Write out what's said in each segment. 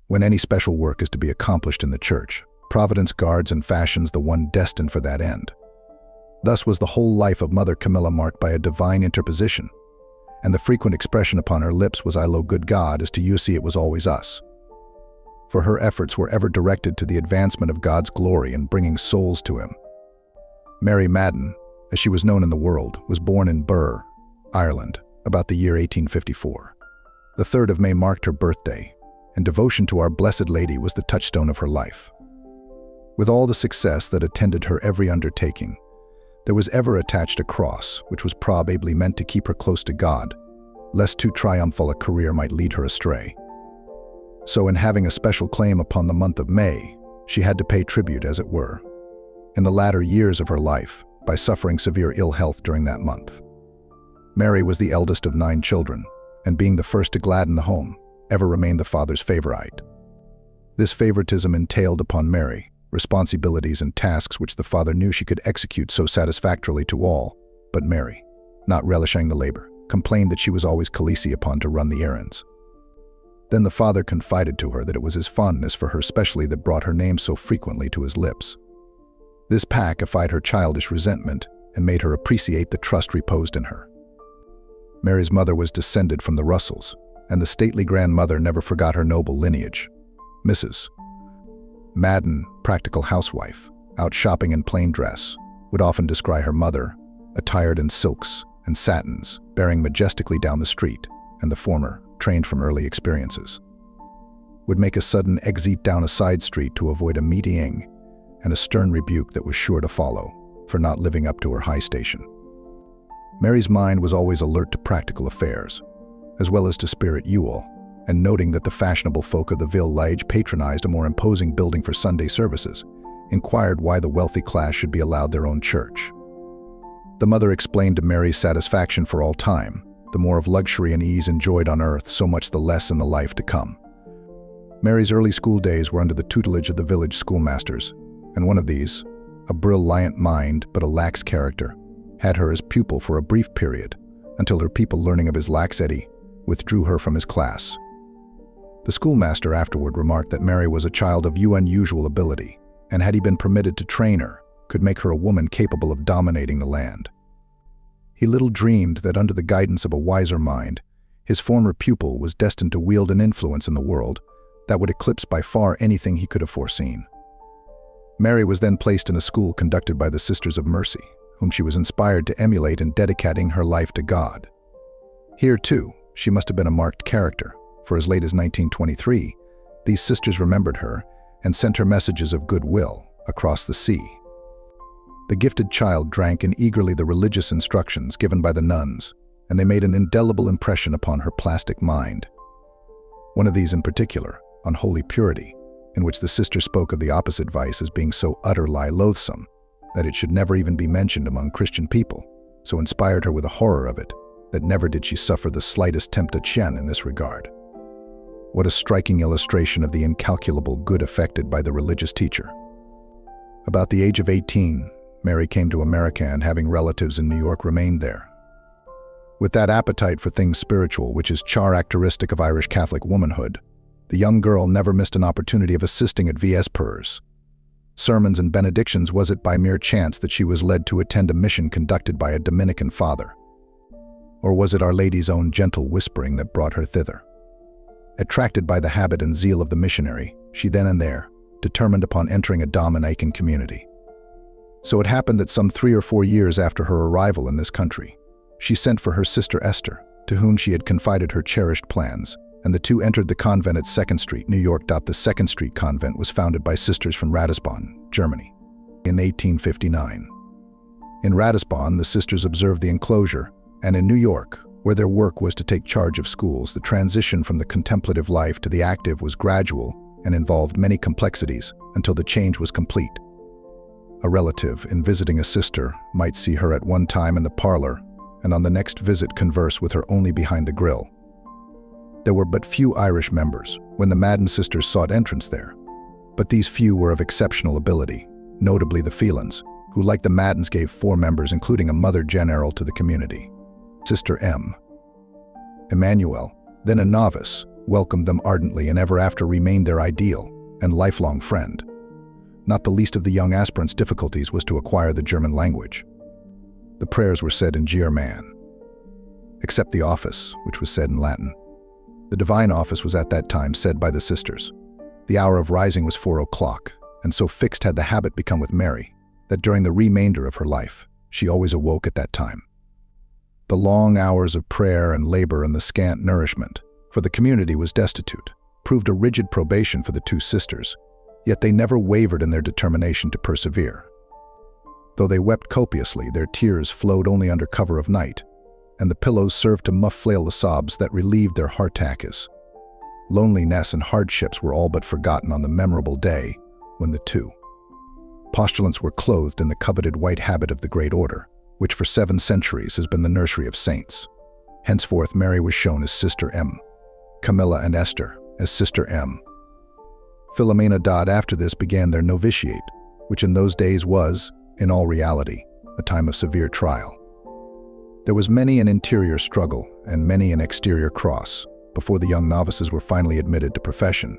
When any special work is to be accomplished in the church, Providence guards and fashions the one destined for that end. Thus was the whole life of Mother Camilla marked by a divine interposition, and the frequent expression upon her lips was, "I lo good God, as to you see it was always us." For her efforts were ever directed to the advancement of God's glory and bringing souls to Him. Mary Madden, as she was known in the world, was born in Birr, Ireland, about the year 1854. The 3rd of May marked her birthday, and devotion to Our Blessed Lady was the touchstone of her life. With all the success that attended her every undertaking, there was ever attached a cross, which was probably meant to keep her close to God, lest too triumphal a career might lead her astray. So in having a special claim upon the month of May, she had to pay tribute, as it were, in the latter years of her life, by suffering severe ill health during that month. Mary was the eldest of 9 children, and being the first to gladden the home, ever remained the father's favorite. This favoritism entailed upon Mary responsibilities and tasks which the father knew she could execute so satisfactorily to all, but Mary, not relishing the labor, complained that she was always callous upon to run the errands. Then the father confided to her that it was his fondness for her specially that brought her name so frequently to his lips. This pacified her childish resentment and made her appreciate the trust reposed in her. Mary's mother was descended from the Russells, and the stately grandmother never forgot her noble lineage. Mrs. Madden, practical housewife, out shopping in plain dress, would often descry her mother, attired in silks and satins, bearing majestically down the street, and the former, trained from early experiences, would make a sudden exit down a side street to avoid a meeting and a stern rebuke that was sure to follow for not living up to her high station. Mary's mind was always alert to practical affairs, as well as to spiritual, and noting that the fashionable folk of the village patronized a more imposing building for Sunday services, inquired why the wealthy class should be allowed their own church. The mother explained to Mary's satisfaction for all time, the more of luxury and ease enjoyed on earth, so much the less in the life to come. Mary's early school days were under the tutelage of the village schoolmasters, and one of these, a brilliant mind but a lax character, had her as pupil for a brief period, until her people, learning of his laxity, withdrew her from his class. The schoolmaster afterward remarked that Mary was a child of unusual ability, and had he been permitted to train her, could make her a woman capable of dominating the land. He little dreamed that under the guidance of a wiser mind, his former pupil was destined to wield an influence in the world that would eclipse by far anything he could have foreseen. Mary was then placed in a school conducted by the Sisters of Mercy, whom she was inspired to emulate in dedicating her life to God. Here, too, she must have been a marked character, for as late as 1923, these sisters remembered her and sent her messages of goodwill across the sea. The gifted child drank in eagerly the religious instructions given by the nuns, and they made an indelible impression upon her plastic mind. One of these in particular, on holy purity, in which the sister spoke of the opposite vice as being so utterly loathsome that it should never even be mentioned among Christian people, so inspired her with a horror of it that never did she suffer the slightest temptation in this regard. What a striking illustration of the incalculable good effected by the religious teacher. About the age of 18, Mary came to America and, having relatives in New York, remained there. With that appetite for things spiritual which is characteristic of Irish Catholic womanhood, the young girl never missed an opportunity of assisting at vespers. Sermons and benedictions was it by mere chance that she was led to attend a mission conducted by a Dominican father? Or was it Our Lady's own gentle whispering that brought her thither? Attracted by the habit and zeal of the missionary, she then and there determined upon entering a Dominican community. So it happened that some 3 or 4 years after her arrival in this country, she sent for her sister Esther, to whom she had confided her cherished plans, and the two entered the convent at 2nd Street, New York. The 2nd Street convent was founded by sisters from Ratisbon, Germany, in 1859. In Ratisbon, the sisters observed the enclosure, and in New York, where their work was to take charge of schools, the transition from the contemplative life to the active was gradual and involved many complexities until the change was complete. A relative, in visiting a sister, might see her at one time in the parlor and on the next visit converse with her only behind the grill. There were but few Irish members when the Madden sisters sought entrance there, but these few were of exceptional ability, notably the Phelans, who like the Maddens gave 4 members, including a Mother General, to the community. Sister M. Emmanuel, then a novice, welcomed them ardently, and ever after remained their ideal and lifelong friend. Not the least of the young aspirants' difficulties was to acquire the German language. The prayers were said in German, except the office, which was said in Latin. The divine office was at that time said by the sisters. The hour of rising was 4 o'clock, and so fixed had the habit become with Mary, that during the remainder of her life, she always awoke at that time. The long hours of prayer and labor and the scant nourishment, for the community was destitute, proved a rigid probation for the two sisters, yet they never wavered in their determination to persevere. Though they wept copiously, their tears flowed only under cover of night, and the pillows served to muffle the sobs that relieved their heart-achas. Loneliness and hardships were all but forgotten on the memorable day when the two postulants were clothed in the coveted white habit of the Great Order, which for 7 centuries has been the nursery of saints. Henceforth Mary was shown as Sister M, Camilla and Esther as Sister M. Philomena. After this began their novitiate, which in those days was, in all reality, a time of severe trial. There was many an interior struggle and many an exterior cross before the young novices were finally admitted to profession,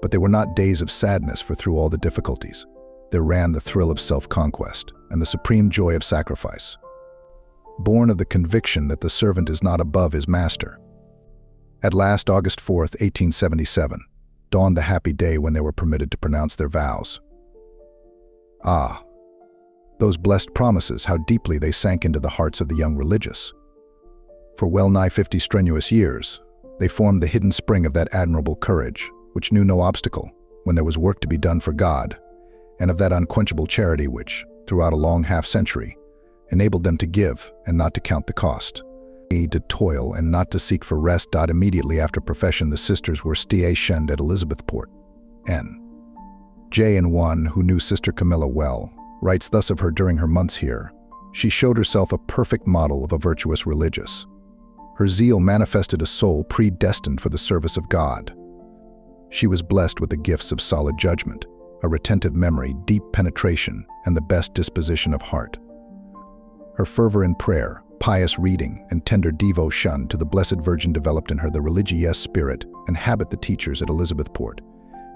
but they were not days of sadness, for through all the difficulties, there ran the thrill of self-conquest and the supreme joy of sacrifice, born of the conviction that the servant is not above his master. At last, August 4th, 1877, dawned the happy day when they were permitted to pronounce their vows. Ah, those blessed promises, how deeply they sank into the hearts of the young religious. For well-nigh 50 strenuous years, they formed the hidden spring of that admirable courage, which knew no obstacle when there was work to be done for God, and of that unquenchable charity which, throughout a long half-century, enabled them to give and not to count the cost, to toil and not to seek for rest. Immediately after profession, the sisters were stationed at Elizabethport. N.J. and one who knew Sister Camilla well writes thus of her during her months here: she showed herself a perfect model of a virtuous religious. Her zeal manifested a soul predestined for the service of God. She was blessed with the gifts of solid judgment, a retentive memory, deep penetration, and the best disposition of heart. Her fervor in prayer, pious reading, and tender devotion to the Blessed Virgin developed in her the religious spirit and habit the teachers at Elizabethport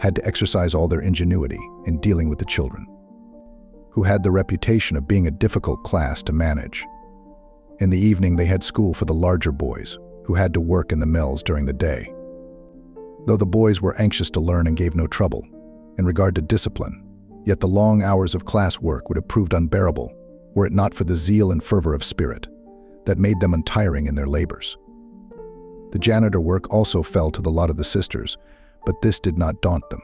had to exercise all their ingenuity in dealing with the children, who had the reputation of being a difficult class to manage. In the evening they had school for the larger boys, who had to work in the mills during the day. Though the boys were anxious to learn and gave no trouble in regard to discipline, yet the long hours of class work would have proved unbearable were it not for the zeal and fervor of spirit that made them untiring in their labors. The janitor work also fell to the lot of the sisters, but this did not daunt them.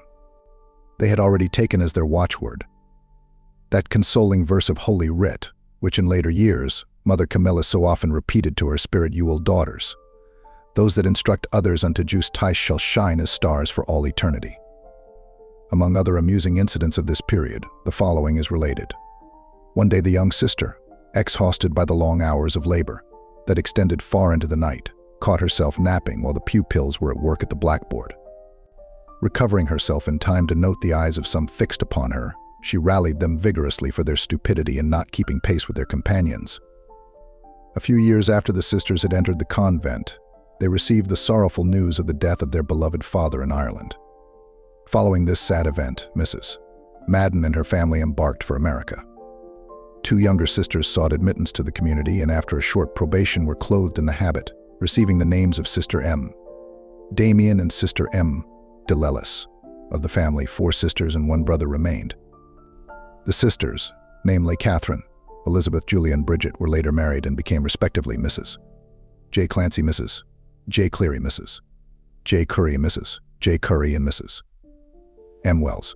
They had already taken as their watchword that consoling verse of Holy Writ, which in later years Mother Camilla so often repeated to her spiritual daughters: "Those that instruct others unto justice shall shine as stars for all eternity." Among other amusing incidents of this period, the following is related. One day the young sister, exhausted by the long hours of labor that extended far into the night, caught herself napping while the pupils were at work at the blackboard. Recovering herself in time to note the eyes of some fixed upon her, she rallied them vigorously for their stupidity in not keeping pace with their companions. A few years after the sisters had entered the convent, they received the sorrowful news of the death of their beloved father in Ireland. Following this sad event, Mrs. Madden and her family embarked for America. 2 younger sisters sought admittance to the community, and after a short probation were clothed in the habit, receiving the names of Sister M. Damien and Sister M. DeLellis. Of the family, 4 sisters and 1 brother remained. The sisters, namely Catherine, Elizabeth, Julia, and Bridget, were later married and became respectively Mrs. J. Clancy, Mrs. J. Cleary, Mrs. J. Curry, Mrs. J. Curry, and Mrs. M. Wells.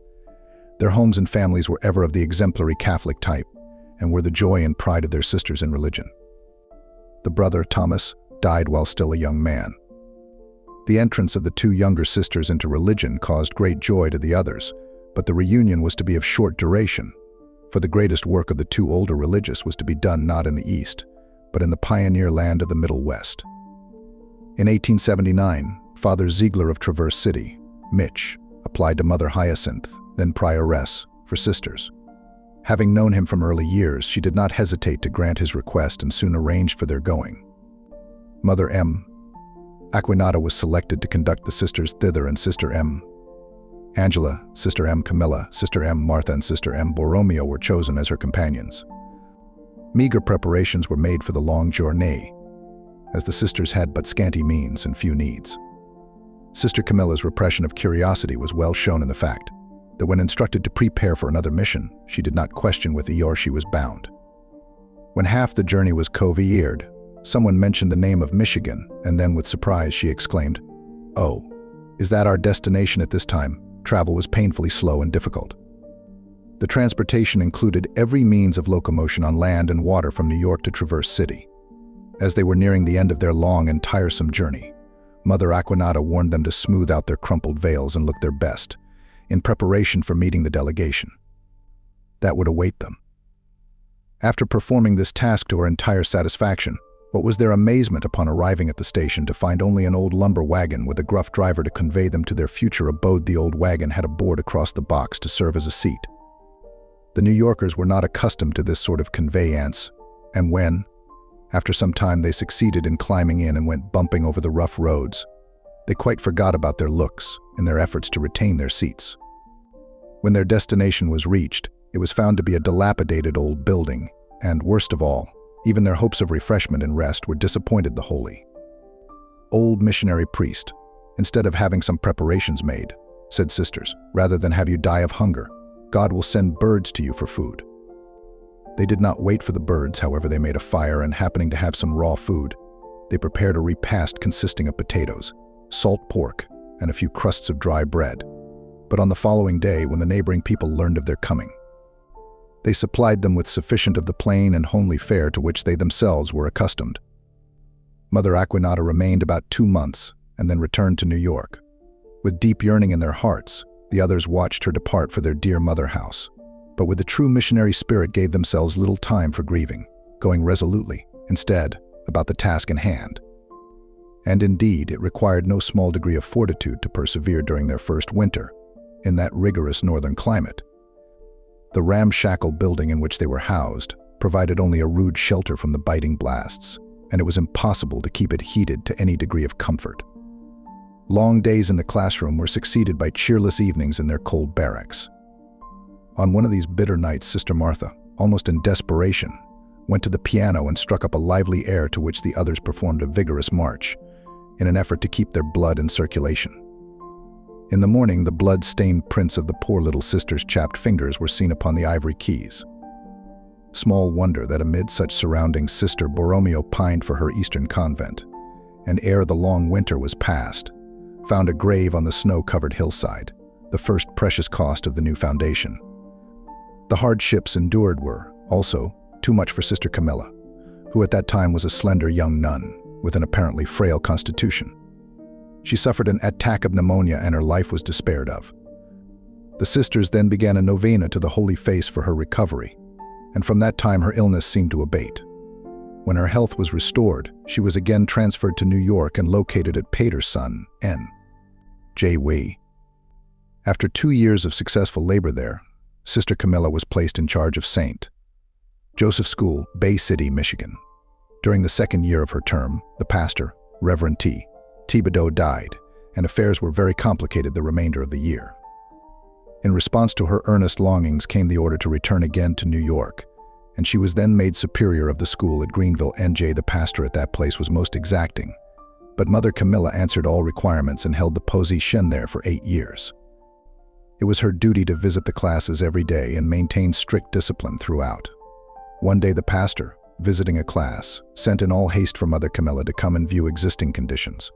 Their homes and families were ever of the exemplary Catholic type and were the joy and pride of their sisters in religion. The brother, Thomas, died while still a young man. The entrance of the 2 younger sisters into religion caused great joy to the others, but the reunion was to be of short duration, for the greatest work of the 2 older religious was to be done not in the East, but in the pioneer land of the Middle West. In 1879, Father Ziegler of Traverse City, Mitch, applied to Mother Hyacinth, then Prioress, for sisters. Having known him from early years, she did not hesitate to grant his request and soon arranged for their going. Mother M. Aquinata was selected to conduct the sisters thither, and Sister M. Angela, Sister M. Camilla, Sister M. Martha, and Sister M. Borromeo were chosen as her companions. Meager preparations were made for the long journey, as the sisters had but scanty means and few needs. Sister Camilla's repression of curiosity was well shown in the fact that when instructed to prepare for another mission, she did not question with e'er she was bound. When half the journey was covered, someone mentioned the name of Michigan, and then with surprise she exclaimed, "Oh, is that our destination at this time?" Travel was painfully slow and difficult. The transportation included every means of locomotion on land and water from New York to Traverse City. As they were nearing the end of their long and tiresome journey, Mother Aquinata warned them to smooth out their crumpled veils and look their best, in preparation for meeting the delegation that would await them. After performing this task to her entire satisfaction, what was their amazement upon arriving at the station to find only an old lumber wagon with a gruff driver to convey them to their future abode. The old wagon had a board across the box to serve as a seat. The New Yorkers were not accustomed to this sort of conveyance, and when, after some time, they succeeded in climbing in and went bumping over the rough roads, they quite forgot about their looks in their efforts to retain their seats. When their destination was reached, it was found to be a dilapidated old building, and, worst of all, even their hopes of refreshment and rest were disappointed. The holy old missionary priest, instead of having some preparations made, said, "Sisters, rather than have you die of hunger, God will send birds to you for food." They did not wait for the birds, however. They made a fire, and happening to have some raw food, they prepared a repast consisting of potatoes, salt pork, and a few crusts of dry bread. But on the following day, when the neighboring people learned of their coming, they supplied them with sufficient of the plain and homely fare to which they themselves were accustomed. Mother Aquinata remained about 2 months and then returned to New York. With deep yearning in their hearts, the others watched her depart for their dear mother house, but with the true missionary spirit gave themselves little time for grieving, going resolutely, instead, about the task in hand. And indeed, it required no small degree of fortitude to persevere during their first winter in that rigorous northern climate. The ramshackle building in which they were housed provided only a rude shelter from the biting blasts, and it was impossible to keep it heated to any degree of comfort. Long days in the classroom were succeeded by cheerless evenings in their cold barracks. On one of these bitter nights, Sister Martha, almost in desperation, went to the piano and struck up a lively air to which the others performed a vigorous march, in an effort to keep their blood in circulation. In the morning, the blood-stained prints of the poor little sister's chapped fingers were seen upon the ivory keys. Small wonder that amid such surroundings Sister Borromeo pined for her Eastern convent, and ere the long winter was past, found a grave on the snow-covered hillside, the first precious cost of the new foundation. The hardships endured were, also, too much for Sister Camilla, who at that time was a slender young nun with an apparently frail constitution. She suffered an attack of pneumonia and her life was despaired of. The sisters then began a novena to the Holy Face for her recovery, and from that time her illness seemed to abate. When her health was restored, she was again transferred to New York and located at Pater's son, N. J. Wee. After 2 years of successful labor there, Sister Camilla was placed in charge of St. Joseph School, Bay City, Michigan. During the second year of her term, the pastor, Reverend T. Thibodeau, died, and affairs were very complicated the remainder of the year. In response to her earnest longings came the order to return again to New York, and she was then made superior of the school at Greenville, NJ. The pastor at that place was most exacting, but Mother Camilla answered all requirements and held the position there for 8 years. It was her duty to visit the classes every day and maintain strict discipline throughout. One day the pastor, visiting a class, sent in all haste for Mother Camilla to come and view existing conditions.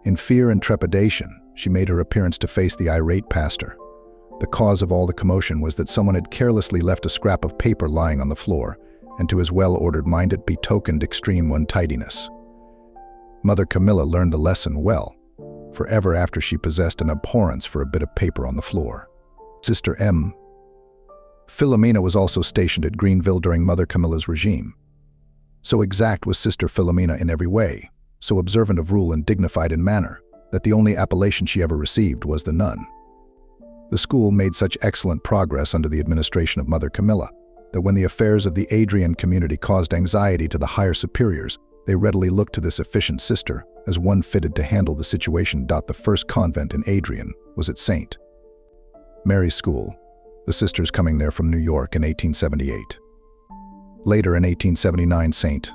In fear and trepidation, she made her appearance to face the irate pastor. The cause of all the commotion was that someone had carelessly left a scrap of paper lying on the floor, and to his well-ordered mind it betokened extreme untidiness. Mother Camilla learned the lesson well, for ever after she possessed an abhorrence for a bit of paper on the floor. Sister M. Philomena was also stationed at Greenville during Mother Camilla's regime. So exact was Sister Philomena in every way, so observant of rule and dignified in manner, that the only appellation she ever received was the nun. The school made such excellent progress under the administration of Mother Camilla that when the affairs of the Adrian community caused anxiety to the higher superiors, They readily looked to this efficient sister as one fitted to handle the situation. The first convent in Adrian was at St. Mary's School, the sisters coming there from New York in 1878. Later in 1879, St.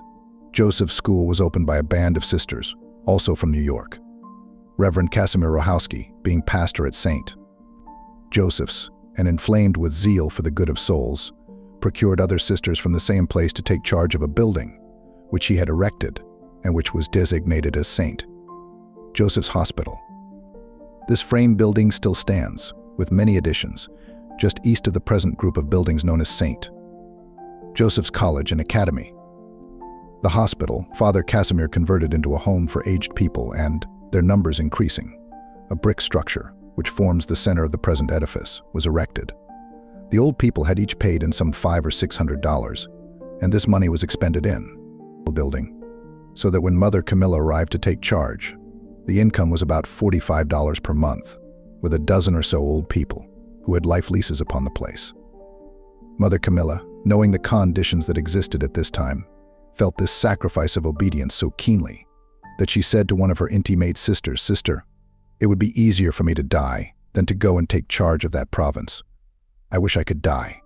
Joseph's School was opened by a band of sisters, also from New York. Reverend Casimir Rohowski, being pastor at St. Joseph's and inflamed with zeal for the good of souls, procured other sisters from the same place to take charge of a building which he had erected and which was designated as St. Joseph's Hospital. This frame building still stands, with many additions, just east of the present group of buildings known as St. Joseph's College and Academy. The hospital, Father Casimir converted into a home for aged people and, their numbers increasing, a brick structure, which forms the center of the present edifice, was erected. The old people had each paid in some $500 or $600, and this money was expended in the building, so that when Mother Camilla arrived to take charge, the income was about $45 per month, with a dozen or so old people who had life leases upon the place. Mother Camilla, knowing the conditions that existed at this time, felt this sacrifice of obedience so keenly that she said to one of her intimate sisters, "Sister, it would be easier for me to die than to go and take charge of that province. I wish I could die."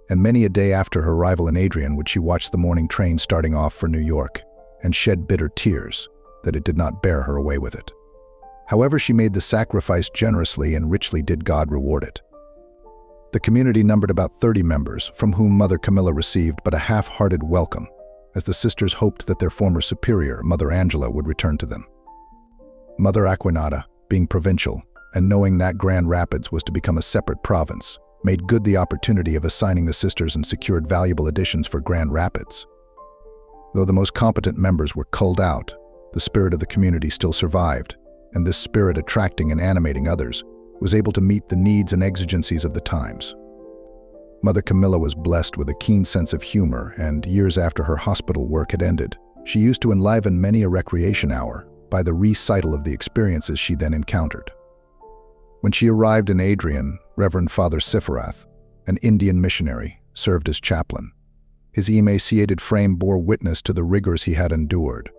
And many a day after her arrival in Adrian would she watch the morning train starting off for New York and shed bitter tears that it did not bear her away with it. However, she made the sacrifice generously, and richly did God reward it. The community numbered about 30 members, from whom Mother Camilla received but a half-hearted welcome, as the sisters hoped that their former superior, Mother Angela, would return to them. Mother Aquinata, being provincial, and knowing that Grand Rapids was to become a separate province, made good the opportunity of assigning the sisters and secured valuable additions for Grand Rapids. Though the most competent members were culled out, the spirit of the community still survived, and this spirit, attracting and animating others, was able to meet the needs and exigencies of the times. Mother Camilla was blessed with a keen sense of humor, and years after her hospital work had ended, she used to enliven many a recreation hour by the recital of the experiences she then encountered. When she arrived in Adrian, Reverend Father Siferath, an Indian missionary, served as chaplain. His emaciated frame bore witness to the rigors he had endured.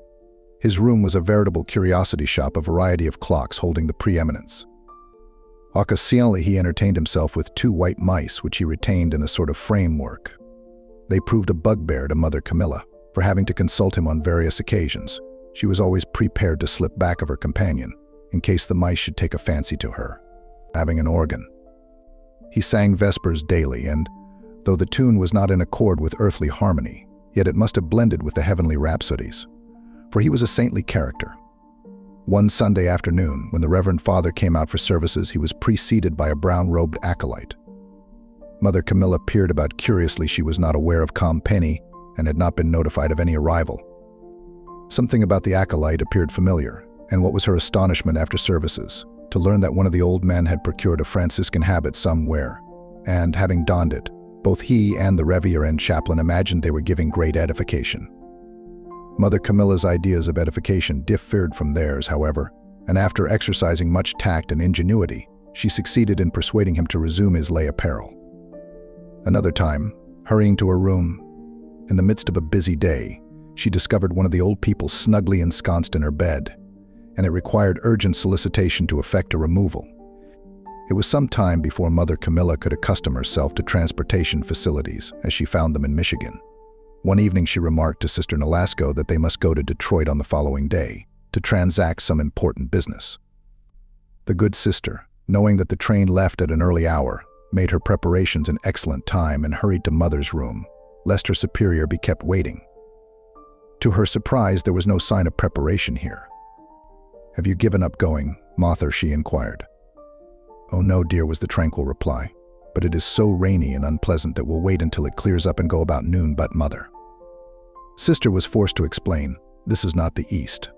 His room was a veritable curiosity shop, a variety of clocks holding the preeminence. Occasionally he entertained himself with 2 white mice which he retained in a sort of framework. They proved a bugbear to Mother Camilla, for having to consult him on various occasions. She was always prepared to slip back of her companion, in case the mice should take a fancy to her. Having an organ. He sang vespers daily, and, though the tune was not in accord with earthly harmony, yet it must have blended with the heavenly rhapsodies, for he was a saintly character. One Sunday afternoon, when the Reverend Father came out for services, he was preceded by a brown-robed acolyte. Mother Camilla peered about curiously. She was not aware of Com Penny and had not been notified of any arrival. Something about the acolyte appeared familiar, and what was her astonishment after services to learn that one of the old men had procured a Franciscan habit somewhere, and, having donned it, both he and the reverend chaplain imagined they were giving great edification. Mother Camilla's ideas of edification differed from theirs, however, and after exercising much tact and ingenuity, she succeeded in persuading him to resume his lay apparel. Another time, hurrying to her room, in the midst of a busy day, she discovered one of the old people snugly ensconced in her bed, and it required urgent solicitation to effect a removal. It was some time before Mother Camilla could accustom herself to transportation facilities, as she found them in Michigan. One evening she remarked to Sister Nolasco that they must go to Detroit on the following day to transact some important business. The good sister, knowing that the train left at an early hour, made her preparations in excellent time and hurried to Mother's room, lest her superior be kept waiting. To her surprise, there was no sign of preparation here. "Have you given up going, Mother?" she inquired. "Oh no, dear," was the tranquil reply, "but it is so rainy and unpleasant that we'll wait until it clears up and go about noon, but Mother." Sister was forced to explain, "This is not the East.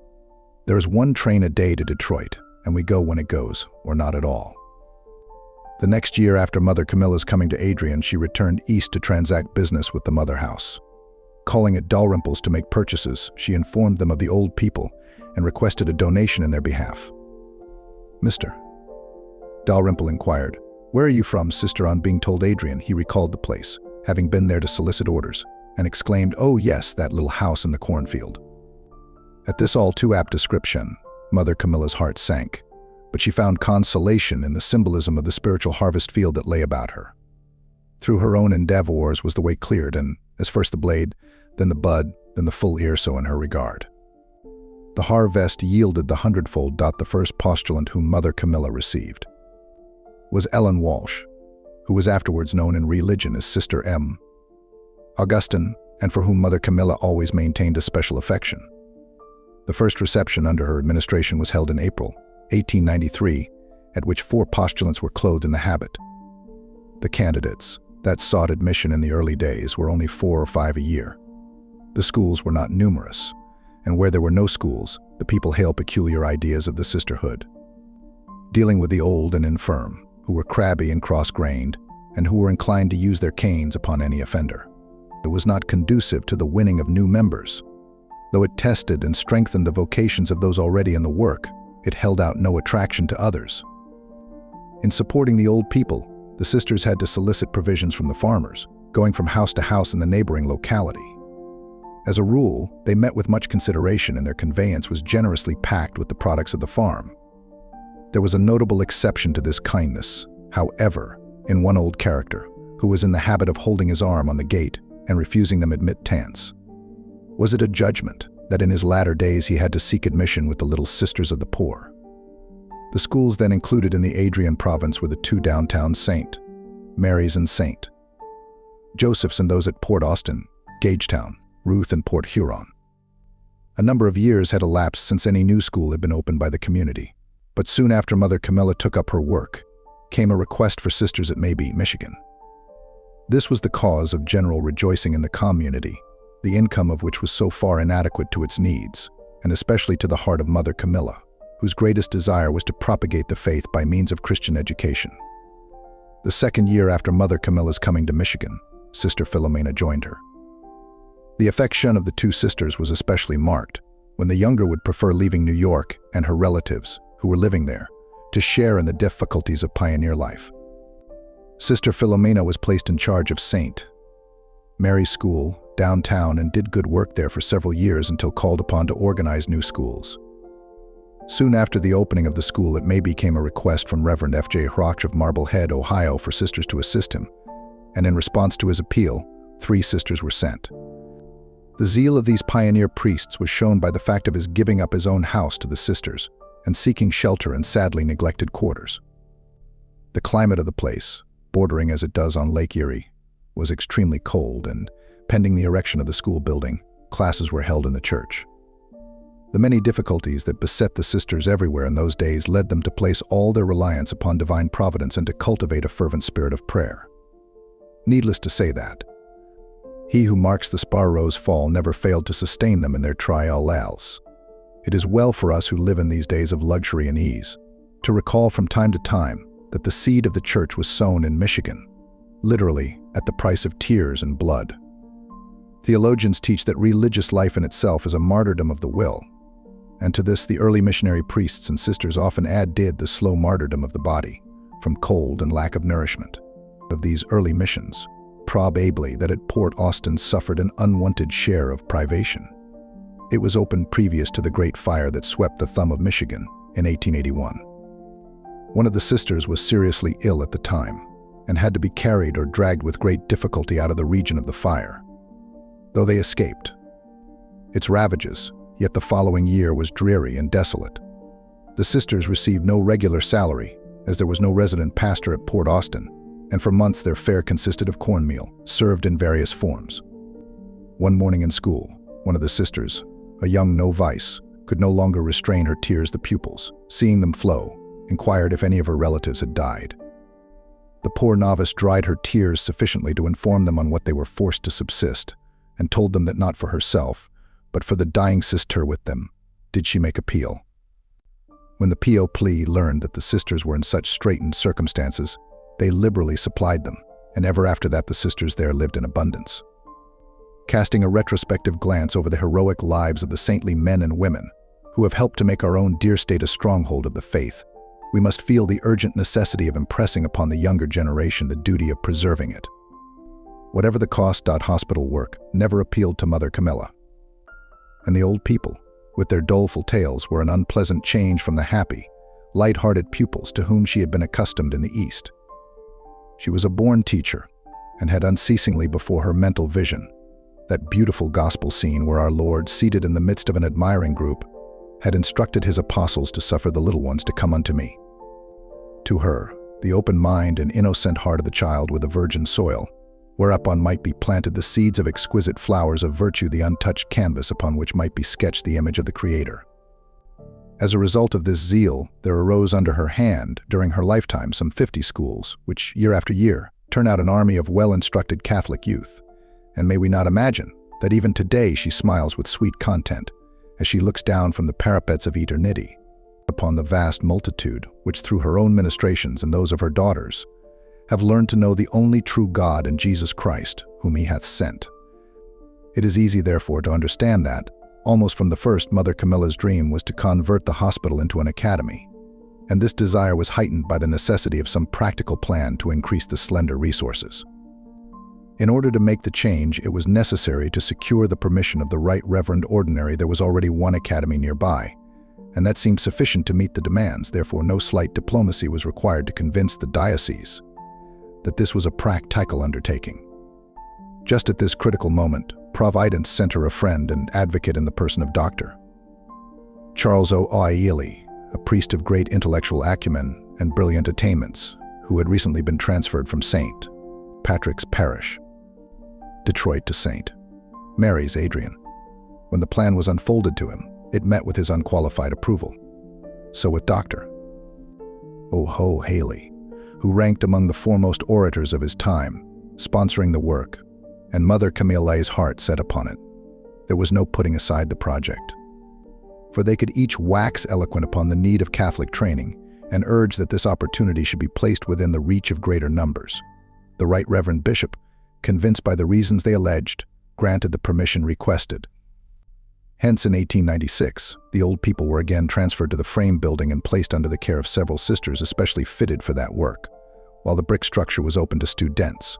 There is 1 train a day to Detroit, and we go when it goes, or not at all." The next year after Mother Camilla's coming to Adrian, she returned east to transact business with the Mother House. Calling at Dalrymple's to make purchases, she informed them of the old people and requested a donation in their behalf. "Mr. Dalrymple inquired, "Where are you from, sister?" On being told Adrian, he recalled the place, having been there to solicit orders, and exclaimed, "Oh yes, that little house in the cornfield. At this all too apt description, Mother Camilla's heart sank, but she found consolation in the symbolism of the spiritual harvest field that lay about her. Through her own endeavors was the way cleared, and as first the blade, then the bud, then the full ear, so in her regard. The harvest yielded the hundredfold. The first postulant whom Mother Camilla received was Ellen Walsh, who was afterwards known in religion as Sister M. Augustine, and for whom Mother Camilla always maintained a special affection. The first reception under her administration was held in April 1893, at which 4 postulants were clothed in the habit. The candidates that sought admission in the early days were only 4 or 5 a year. The schools were not numerous, and where there were no schools, the people hailed peculiar ideas of the sisterhood, dealing with the old and infirm, who were crabby and cross-grained, and who were inclined to use their canes upon any offender. It was not conducive to the winning of new members. Though it tested and strengthened the vocations of those already in the work, it held out no attraction to others. In supporting the old people, the sisters had to solicit provisions from the farmers, going from house to house in the neighboring locality. As a rule, they met with much consideration, and their conveyance was generously packed with the products of the farm. There was a notable exception to this kindness, however, in one old character, who was in the habit of holding his arm on the gate and refusing them admittance. Was it a judgment that in his latter days he had to seek admission with the Little Sisters of the Poor? The schools then included in the Adrian province were the 2 downtown St. Mary's and St. Joseph's, and those at Port Austin, Gagetown, Ruth, and Port Huron. A number of years had elapsed since any new school had been opened by the community, but soon after Mother Camilla took up her work, came a request for sisters at Maybe, Michigan. This was the cause of general rejoicing in the community, the income of which was so far inadequate to its needs, and especially to the heart of Mother Camilla, whose greatest desire was to propagate the faith by means of Christian education. The second year after Mother Camilla's coming to Michigan, Sister Philomena joined her. The affection of the 2 sisters was especially marked when the younger would prefer leaving New York and her relatives, who were living there, to share in the difficulties of pioneer life. Sister Philomena was placed in charge of St. Mary's School downtown and did good work there for several years until called upon to organize new schools. Soon after the opening of the school, it Maybe came a request from Reverend F.J. Hroch of Marblehead, Ohio, for sisters to assist him, and in response to his appeal, 3 sisters were sent. The zeal of these pioneer priests was shown by the fact of his giving up his own house to the sisters and seeking shelter in sadly neglected quarters. The climate of the place, bordering as it does on Lake Erie, was extremely cold, and pending the erection of the school building, classes were held in the church. The many difficulties that beset the sisters everywhere in those days led them to place all their reliance upon divine providence and to cultivate a fervent spirit of prayer. Needless to say that He who marks the sparrows' fall never failed to sustain them in their trials. It is well for us who live in these days of luxury and ease to recall from time to time that the seed of the church was sown in Michigan, literally at the price of tears and blood. Theologians teach that religious life in itself is a martyrdom of the will, and to this the early missionary priests and sisters often added the slow martyrdom of the body, from cold and lack of nourishment. Of these early missions, probably that at Port Austin suffered an unwanted share of privation. It was opened previous to the Great Fire that swept the thumb of Michigan in 1881. One of the sisters was seriously ill at the time and had to be carried or dragged with great difficulty out of the region of the fire, though they escaped its ravages. Yet the following year was dreary and desolate. The sisters received no regular salary, as there was no resident pastor at Port Austin, and for months their fare consisted of cornmeal, served in various forms. One morning in school, one of the sisters, a young novice, could no longer restrain her tears. The pupils, seeing them flow, inquired if any of her relatives had died. The poor novice dried her tears sufficiently to inform them on what they were forced to subsist, and told them that not for herself, but for the dying sister with them, did she make appeal. When the P.O. plea learned that the sisters were in such straitened circumstances, they liberally supplied them, and ever after that the sisters there lived in abundance. Casting a retrospective glance over the heroic lives of the saintly men and women who have helped to make our own dear state a stronghold of the faith, we must feel the urgent necessity of impressing upon the younger generation the duty of preserving it. Whatever the cost, hospital work never appealed to Mother Camilla. And the old people, with their doleful tales, were an unpleasant change from the happy, light-hearted pupils to whom she had been accustomed in the East. She was a born teacher, and had unceasingly before her mental vision that beautiful gospel scene where our Lord, seated in the midst of an admiring group, had instructed his apostles to suffer the little ones to come unto me. To her, the open mind and innocent heart of the child were the virgin soil, whereupon might be planted the seeds of exquisite flowers of virtue, the untouched canvas upon which might be sketched the image of the Creator. As a result of this zeal, there arose under her hand, during her lifetime, some 50 schools, which, year after year, turn out an army of well-instructed Catholic youth. And may we not imagine that even today she smiles with sweet content as she looks down from the parapets of eternity upon the vast multitude which, through her own ministrations and those of her daughters, have learned to know the only true God and Jesus Christ, whom he hath sent. It is easy, therefore, to understand that, almost from the first, Mother Camilla's dream was to convert the hospital into an academy, and this desire was heightened by the necessity of some practical plan to increase the slender resources. In order to make the change, it was necessary to secure the permission of the Right Reverend Ordinary. There was already one academy nearby, and that seemed sufficient to meet the demands. Therefore, no slight diplomacy was required to convince the diocese that this was a practical undertaking. Just at this critical moment, Providence sent her a friend and advocate in the person of Dr. Charles O'Ailey, a priest of great intellectual acumen and brilliant attainments, who had recently been transferred from St. Patrick's Parish, Detroit, to St. Mary's, Adrian. When the plan was unfolded to him, it met with his unqualified approval. So with Dr. O'Ailey, who ranked among the foremost orators of his time, sponsoring the work, and Mother Camilla's heart set upon it, there was no putting aside the project. For they could each wax eloquent upon the need of Catholic training and urge that this opportunity should be placed within the reach of greater numbers. The Right Reverend Bishop, convinced by the reasons they alleged, granted the permission requested. Hence, in 1896, the old people were again transferred to the frame building and placed under the care of several sisters especially fitted for that work, while the brick structure was open to students.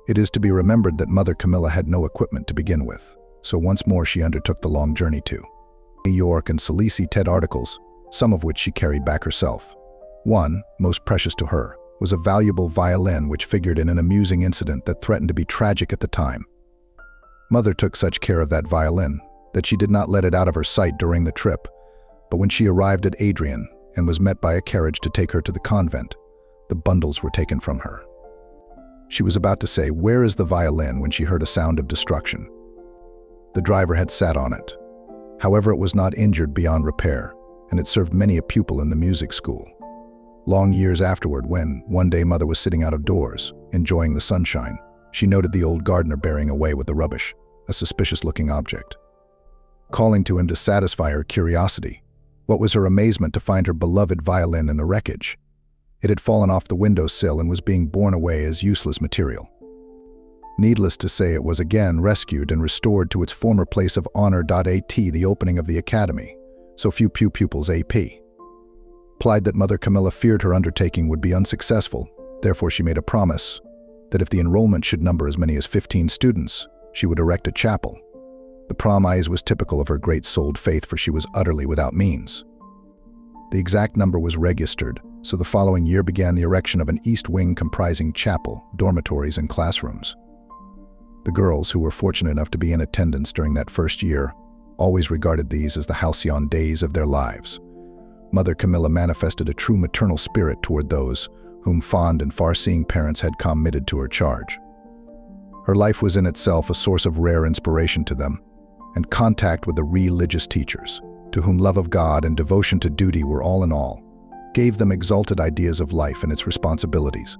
It is to be remembered that Mother Camilla had no equipment to begin with, so once more she undertook the long journey to New York and solicited articles, some of which she carried back herself. One, most precious to her, was a valuable violin which figured in an amusing incident that threatened to be tragic at the time. Mother took such care of that violin that she did not let it out of her sight during the trip, but when she arrived at Adrian and was met by a carriage to take her to the convent, the bundles were taken from her. She was about to say, "Where is the violin?" when she heard a sound of destruction. The driver had sat on it. However, it was not injured beyond repair, and it served many a pupil in the music school. Long years afterward, when, one day, Mother was sitting out of doors, enjoying the sunshine, she noted the old gardener bearing away with the rubbish, a suspicious-looking object. Calling to him to satisfy her curiosity, what was her amazement to find her beloved violin in the wreckage. It had fallen off the windowsill and was being borne away as useless material. Needless to say, it was again rescued and restored to its former place of honor. At the opening of the academy, so few pupils replied that Mother Camilla feared her undertaking would be unsuccessful. Therefore, she made a promise that if the enrollment should number as many as 15 students, she would erect a chapel. The promise was typical of her great-souled faith, for she was utterly without means. The exact number was registered, so the following year began the erection of an east wing comprising chapel, dormitories, and classrooms. The girls, who were fortunate enough to be in attendance during that first year, always regarded these as the halcyon days of their lives. Mother Camilla manifested a true maternal spirit toward those whom fond and far-seeing parents had committed to her charge. Her life was in itself a source of rare inspiration to them, and contact with the religious teachers, to whom love of God and devotion to duty were all in all, gave them exalted ideas of life and its responsibilities.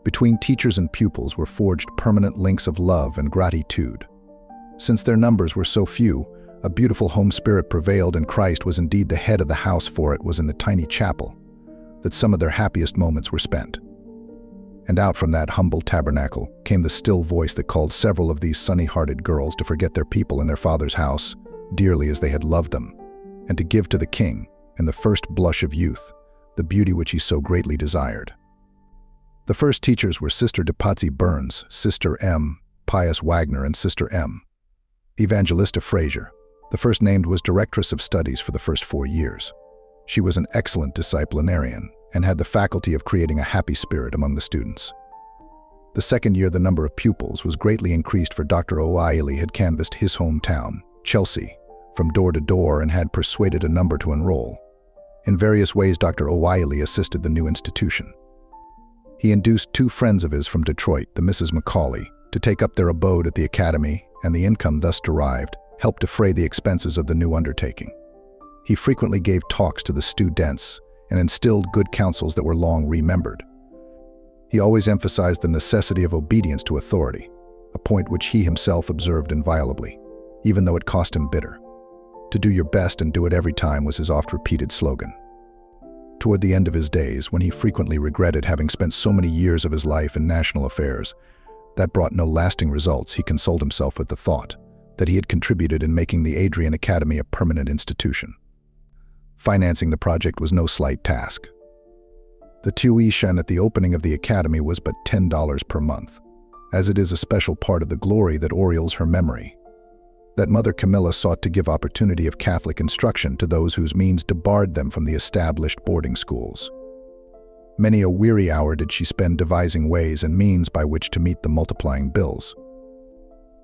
Between teachers and pupils were forged permanent links of love and gratitude. Since their numbers were so few, a beautiful home spirit prevailed, and Christ was indeed the head of the house, for it was in the tiny chapel that some of their happiest moments were spent. And out from that humble tabernacle came the still voice that called several of these sunny-hearted girls to forget their people and their Father's house, dearly as they had loved them, and to give to the King, in the first blush of youth, the beauty which he so greatly desired. The first teachers were Sister Patsy Burns, Sister M. Pius Wagner, and Sister M. Evangelista Fraser. The first named was Directress of Studies for the first 4 years. She was an excellent disciplinarian and had the faculty of creating a happy spirit among the students. The second year, the number of pupils was greatly increased, for Dr. O'Reilly had canvassed his hometown, Chelsea, from door to door and had persuaded a number to enroll. In various ways, Dr. O'Reilly assisted the new institution. He induced 2 friends of his from Detroit, the Mrs. Macaulay, to take up their abode at the academy, and the income thus derived helped defray the expenses of the new undertaking. He frequently gave talks to the students and instilled good counsels that were long remembered. He always emphasized the necessity of obedience to authority, a point which he himself observed inviolably, even though it cost him bitter. To do your best and do it every time was his oft-repeated slogan. Toward the end of his days, when he frequently regretted having spent so many years of his life in national affairs that brought no lasting results, he consoled himself with the thought that he had contributed in making the Adrian Academy a permanent institution. Financing the project was no slight task. The tuition at the opening of the academy was but $10 per month, as it is a special part of the glory that aureoles her memory. That Mother Camilla sought to give opportunity of Catholic instruction to those whose means debarred them from the established boarding schools. Many a weary hour did she spend devising ways and means by which to meet the multiplying bills.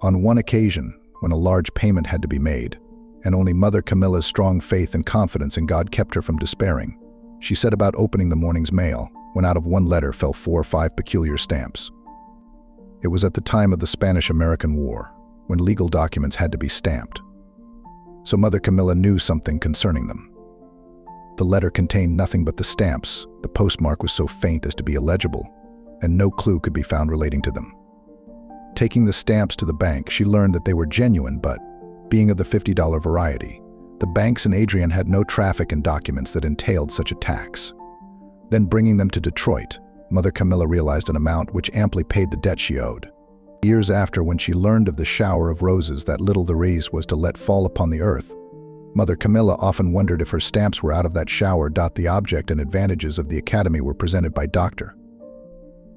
On one occasion, when a large payment had to be made, and only Mother Camilla's strong faith and confidence in God kept her from despairing, she set about opening the morning's mail, when out of one letter fell 4 or 5 peculiar stamps. It was at the time of the Spanish-American War, when legal documents had to be stamped. So Mother Camilla knew something concerning them. The letter contained nothing but the stamps. The postmark was so faint as to be illegible, and no clue could be found relating to them. Taking the stamps to the bank, she learned that they were genuine, but, being of the $50 variety, the banks in Adrian had no traffic in documents that entailed such a tax. Then, bringing them to Detroit, Mother Camilla realized an amount which amply paid the debt she owed. Years after, when she learned of the shower of roses that little Therese was to let fall upon the earth, Mother Camilla often wondered if her stamps were out of that shower. The object and advantages of the academy were presented by Dr.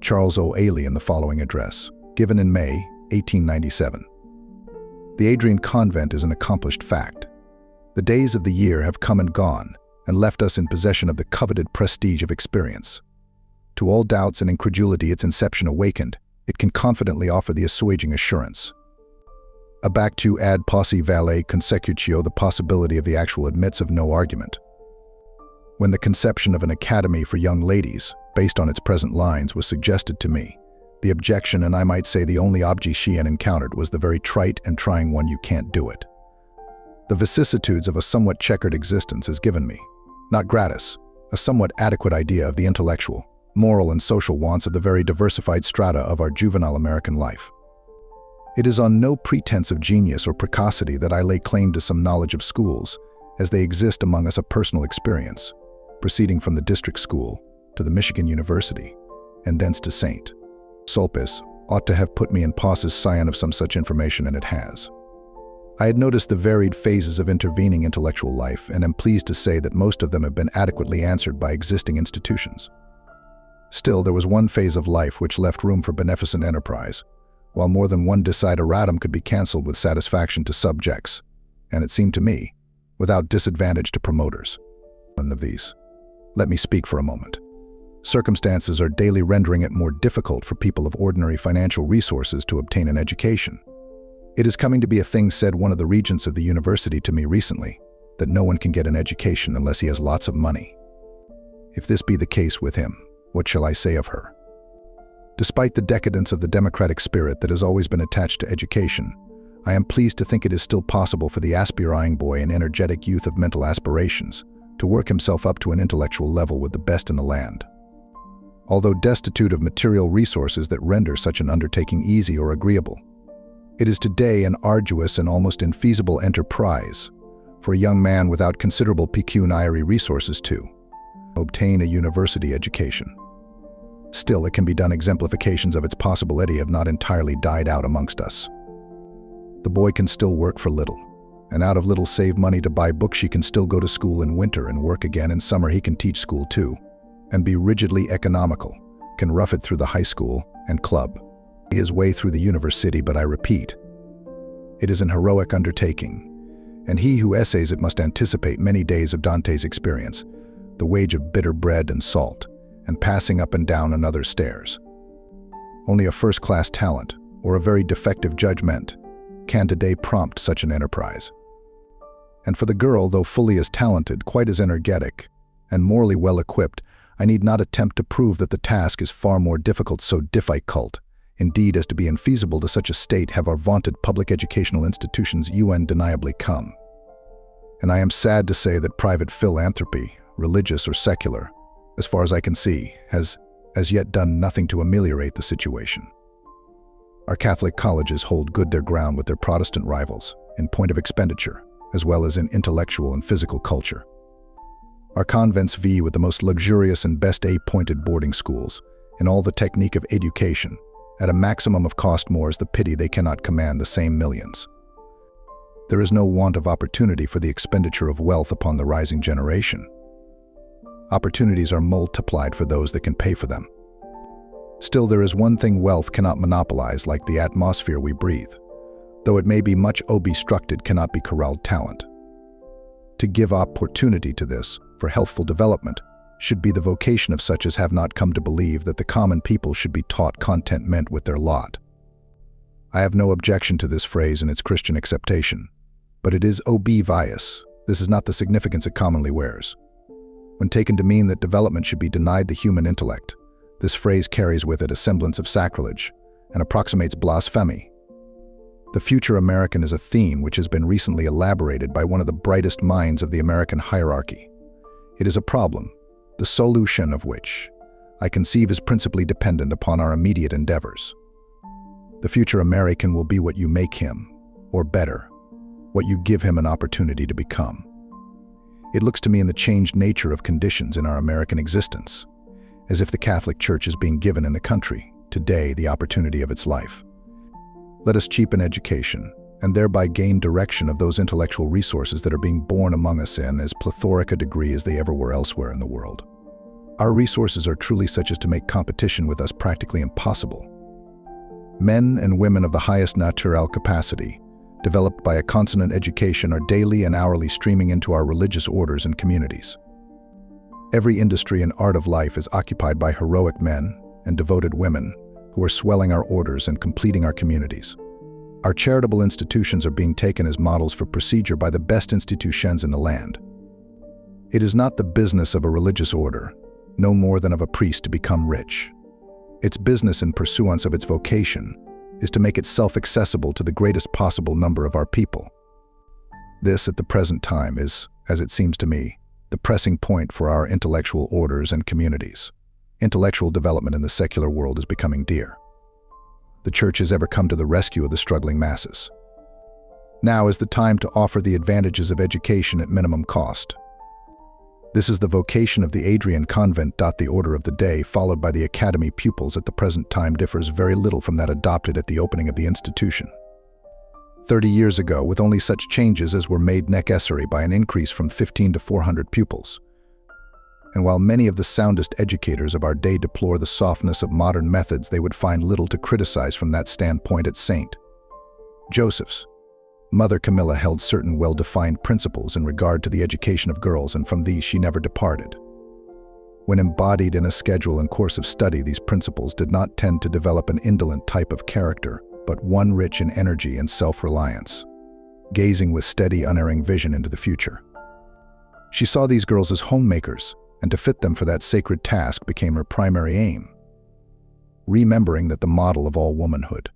Charles O'Reilly in the following address, given in May 1897. The Adrian Convent is an accomplished fact. The days of the year have come and gone, and left us in possession of the coveted prestige of experience. To all doubts and incredulity its inception awakened, it can confidently offer the assuaging assurance. Abactu ad posse valet consecutio, the possibility of the actual admits of no argument. When the conception of an academy for young ladies, based on its present lines, was suggested to me, the objection, and I might say the only objection encountered, was the very trite and trying one: you can't do it. The vicissitudes of a somewhat checkered existence has given me, not gratis, a somewhat adequate idea of the intellectual, moral, and social wants of the very diversified strata of our juvenile American life. It is on no pretense of genius or precocity that I lay claim to some knowledge of schools, as they exist among us, a personal experience, proceeding from the district school to the Michigan University, and thence to St. Sulpice, ought to have put me in possession of some such information, and it has. I had noticed the varied phases of intervening intellectual life, and am pleased to say that most of them have been adequately answered by existing institutions. Still, there was one phase of life which left room for beneficent enterprise, while more than one desideratum could be cancelled with satisfaction to subjects, and it seemed to me, without disadvantage to promoters. One of these. Let me speak for a moment. Circumstances are daily rendering it more difficult for people of ordinary financial resources to obtain an education. It is coming to be a thing, said one of the regents of the university to me recently, that no one can get an education unless he has lots of money. If this be the case with him, what shall I say of her? Despite the decadence of the democratic spirit that has always been attached to education, I am pleased to think it is still possible for the aspiring boy and energetic youth of mental aspirations to work himself up to an intellectual level with the best in the land. Although destitute of material resources that render such an undertaking easy or agreeable, it is today an arduous and almost infeasible enterprise for a young man without considerable pecuniary resources to obtain a university education. Still, it can be done. Exemplifications of its possibility have not entirely died out amongst us. The boy can still work for little, and out of little save money to buy books. He can still go to school in winter and work again in summer. He can teach school too, and be rigidly economical, can rough it through the high school and club, his way through the university. But I repeat, it is an heroic undertaking, and he who essays it must anticipate many days of Dante's experience, the wage of bitter bread and salt, and passing up and down another's stairs. Only a first-class talent, or a very defective judgment, can today prompt such an enterprise. And for the girl, though fully as talented, quite as energetic, and morally well-equipped, I need not attempt to prove that the task is far more difficult, so difficult, indeed, as to be infeasible to such a state have our vaunted public educational institutions undeniably come. And I am sad to say that private philanthropy, religious or secular, as far as I can see, has as yet done nothing to ameliorate the situation. Our Catholic colleges hold good their ground with their Protestant rivals in point of expenditure, as well as in intellectual and physical culture. Our convents vie with the most luxurious and best A-pointed boarding schools in all the technique of education. At a maximum of cost, more is the pity they cannot command the same millions. There is no want of opportunity for the expenditure of wealth upon the rising generation. Opportunities are multiplied for those that can pay for them. Still, there is one thing wealth cannot monopolize, like the atmosphere we breathe. Though it may be much obstructed, cannot be corralled talent. To give opportunity to this, for healthful development, should be the vocation of such as have not come to believe that the common people should be taught contentment with their lot. I have no objection to this phrase in its Christian acceptation, but it is obvious. This is not the significance it commonly wears. When taken to mean that development should be denied the human intellect, this phrase carries with it a semblance of sacrilege and approximates blasphemy. The future American is a theme which has been recently elaborated by one of the brightest minds of the American hierarchy. It is a problem, the solution of which I conceive is principally dependent upon our immediate endeavors. The future American will be what you make him, or better, what you give him an opportunity to become. It looks to me in the changed nature of conditions in our American existence, as if the Catholic Church is being given in the country, today, the opportunity of its life. Let us cheapen education, and thereby gain direction of those intellectual resources that are being born among us in as plethoric a degree as they ever were elsewhere in the world. Our resources are truly such as to make competition with us practically impossible. Men and women of the highest natural capacity, developed by a consonant education, are daily and hourly streaming into our religious orders and communities. Every industry and art of life is occupied by heroic men and devoted women who are swelling our orders and completing our communities. Our charitable institutions are being taken as models for procedure by the best institutions in the land. It is not the business of a religious order, no more than of a priest, to become rich. Its business in pursuance of its vocation is to make itself accessible to the greatest possible number of our people. This, at the present time, is, as it seems to me, the pressing point for our intellectual orders and communities. Intellectual development in the secular world is becoming dear. The Church has ever come to the rescue of the struggling masses. Now is the time to offer the advantages of education at minimum cost. This is the vocation of the Adrian Convent. The order of the day followed by the academy pupils at the present time differs very little from that adopted at the opening of the institution. 30 years ago, with only such changes as were made necessary by an increase from 15 to 400 pupils. And while many of the soundest educators of our day deplore the softness of modern methods, they would find little to criticize from that standpoint at St. Joseph's. Mother Camilla held certain well-defined principles in regard to the education of girls, and from these she never departed. When embodied in a schedule and course of study, these principles did not tend to develop an indolent type of character, but one rich in energy and self-reliance, gazing with steady, unerring vision into the future. She saw these girls as homemakers, and to fit them for that sacred task became her primary aim. Remembering that the model of all womanhood,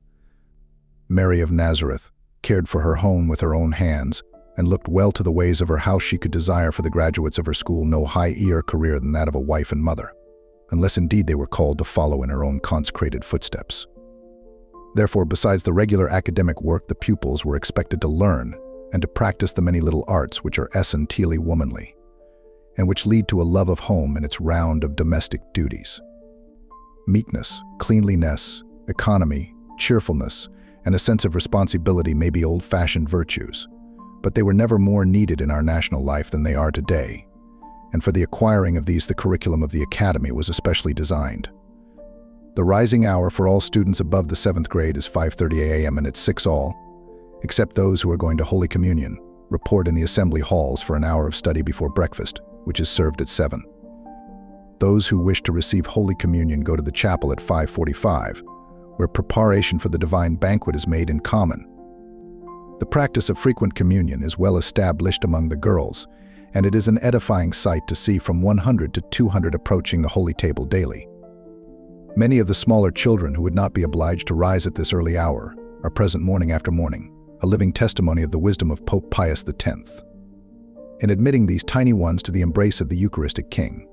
Mary of Nazareth, cared for her home with her own hands, and looked well to the ways of her house, she could desire for the graduates of her school no higher career than that of a wife and mother, unless indeed they were called to follow in her own consecrated footsteps. Therefore, besides the regular academic work, the pupils were expected to learn and to practice the many little arts which are essentially womanly, and which lead to a love of home and its round of domestic duties. Meekness, cleanliness, economy, cheerfulness, and a sense of responsibility may be old-fashioned virtues, but they were never more needed in our national life than they are today, and for the acquiring of these the curriculum of the Academy was especially designed. The rising hour for all students above the 7th grade is 5:30 a.m. and it's 6 all, except those who are going to Holy Communion, report in the assembly halls for an hour of study before breakfast, which is served at 7. Those who wish to receive Holy Communion go to the chapel at 5:45, where preparation for the divine banquet is made in common. The practice of frequent communion is well established among the girls, and it is an edifying sight to see from 100 to 200 approaching the holy table daily. Many of the smaller children who would not be obliged to rise at this early hour are present morning after morning, a living testimony of the wisdom of Pope Pius X. In admitting these tiny ones to the embrace of the Eucharistic King,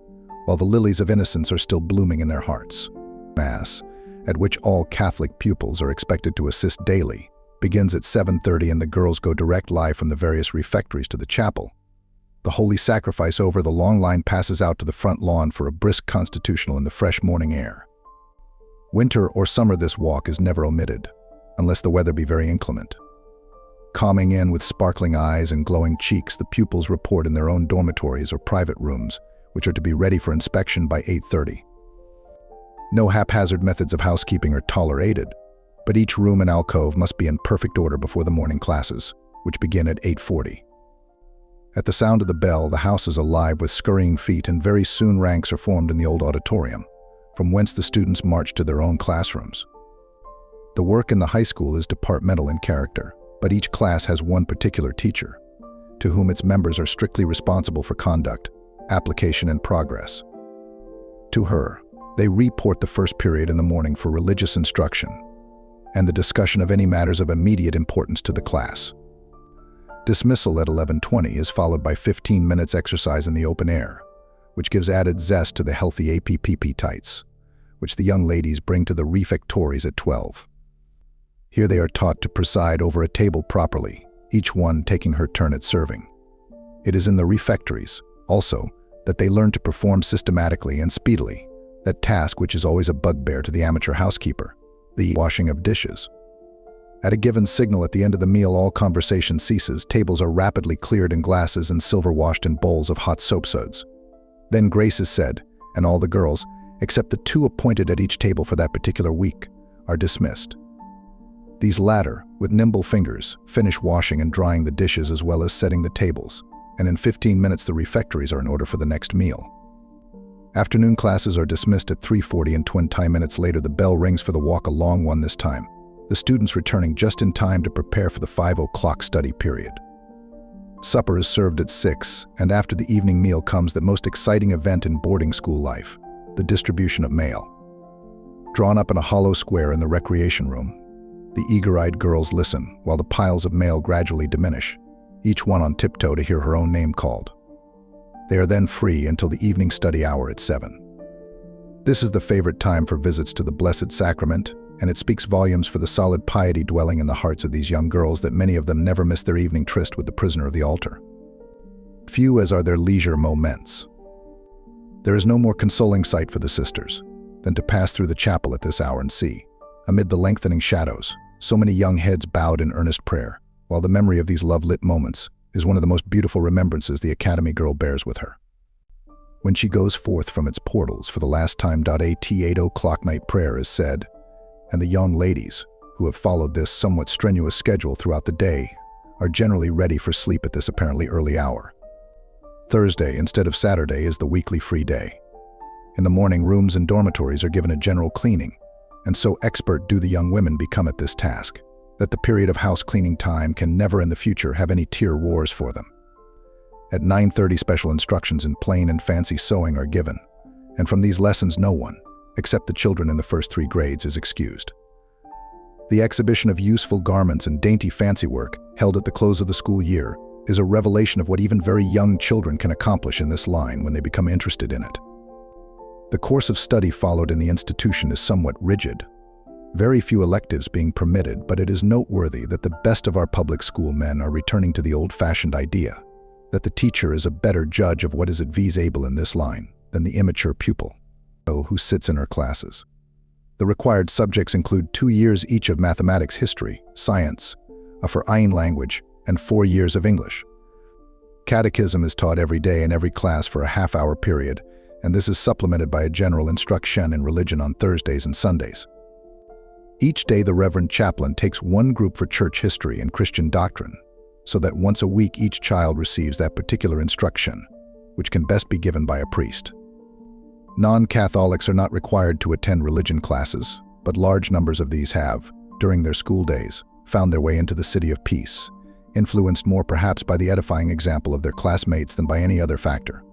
while the lilies of innocence are still blooming in their hearts. Mass, at which all Catholic pupils are expected to assist daily, begins at 7:30 and the girls go direct live from the various refectories to the chapel. The holy sacrifice over the long line passes out to the front lawn for a brisk constitutional in the fresh morning air. Winter or summer, this walk is never omitted, unless the weather be very inclement. Calming in with sparkling eyes and glowing cheeks, the pupils report in their own dormitories or private rooms, which are to be ready for inspection by 8:30. No haphazard methods of housekeeping are tolerated, but each room and alcove must be in perfect order before the morning classes, which begin at 8:40. At the sound of the bell, the house is alive with scurrying feet, and very soon ranks are formed in the old auditorium, from whence the students march to their own classrooms. The work in the high school is departmental in character, but each class has one particular teacher, to whom its members are strictly responsible for conduct, application, and progress. To her, they report the first period in the morning for religious instruction and the discussion of any matters of immediate importance to the class. Dismissal at 11:20 is followed by 15 minutes exercise in the open air, which gives added zest to the healthy appetites, which the young ladies bring to the refectories at 12. Here they are taught to preside over a table properly, each one taking her turn at serving. It is in the refectories, also, that they learn to perform systematically and speedily that task which is always a bugbear to the amateur housekeeper, the washing of dishes. At a given signal at the end of the meal, all conversation ceases, tables are rapidly cleared and glasses and silver washed in bowls of hot soapsuds. Then grace is said, and all the girls, except the 2 appointed at each table for that particular week, are dismissed. These latter, with nimble fingers, finish washing and drying the dishes as well as setting the tables, and in 15 minutes the refectories are in order for the next meal. Afternoon classes are dismissed at 3:40, and 20 minutes later the bell rings for the walk, a long one this time, the students returning just in time to prepare for the 5 o'clock study period. Supper is served at 6, and after the evening meal comes the most exciting event in boarding school life, the distribution of mail. Drawn up in a hollow square in the recreation room, the eager-eyed girls listen while the piles of mail gradually diminish, each one on tiptoe to hear her own name called. They are then free until the evening study hour at 7. This is the favorite time for visits to the Blessed Sacrament, and it speaks volumes for the solid piety dwelling in the hearts of these young girls that many of them never miss their evening tryst with the prisoner of the altar. Few as are their leisure moments. There is no more consoling sight for the sisters than to pass through the chapel at this hour and see, amid the lengthening shadows, so many young heads bowed in earnest prayer, while the memory of these love-lit moments is one of the most beautiful remembrances the academy girl bears with her. When she goes forth from its portals for the last time, at 8 o'clock night prayer is said, and the young ladies, who have followed this somewhat strenuous schedule throughout the day, are generally ready for sleep at this apparently early hour. Thursday, instead of Saturday, is the weekly free day. In the morning, rooms and dormitories are given a general cleaning, and so expert do the young women become at this task, that the period of house cleaning time can never in the future have any tier wars for them. At 9:30, special instructions in plain and fancy sewing are given, and from these lessons no one, except the children in the first 3 grades, is excused. The exhibition of useful garments and dainty fancy work, held at the close of the school year, is a revelation of what even very young children can accomplish in this line when they become interested in it. The course of study followed in the institution is somewhat rigid, very few electives being permitted, but it is noteworthy that the best of our public school men are returning to the old-fashioned idea that the teacher is a better judge of what is advisable in this line than the immature pupil who sits in her classes. The required subjects include 2 years each of mathematics, history, science, a Verein language, and 4 years of English. Catechism is taught every day in every class for a half-hour period, and this is supplemented by a general instruction in religion on Thursdays and Sundays. Each day the Reverend Chaplain takes one group for church history and Christian doctrine, so that once a week each child receives that particular instruction, which can best be given by a priest. Non-Catholics are not required to attend religion classes, but large numbers of these have, during their school days, found their way into the city of peace, influenced more perhaps by the edifying example of their classmates than by any other factor.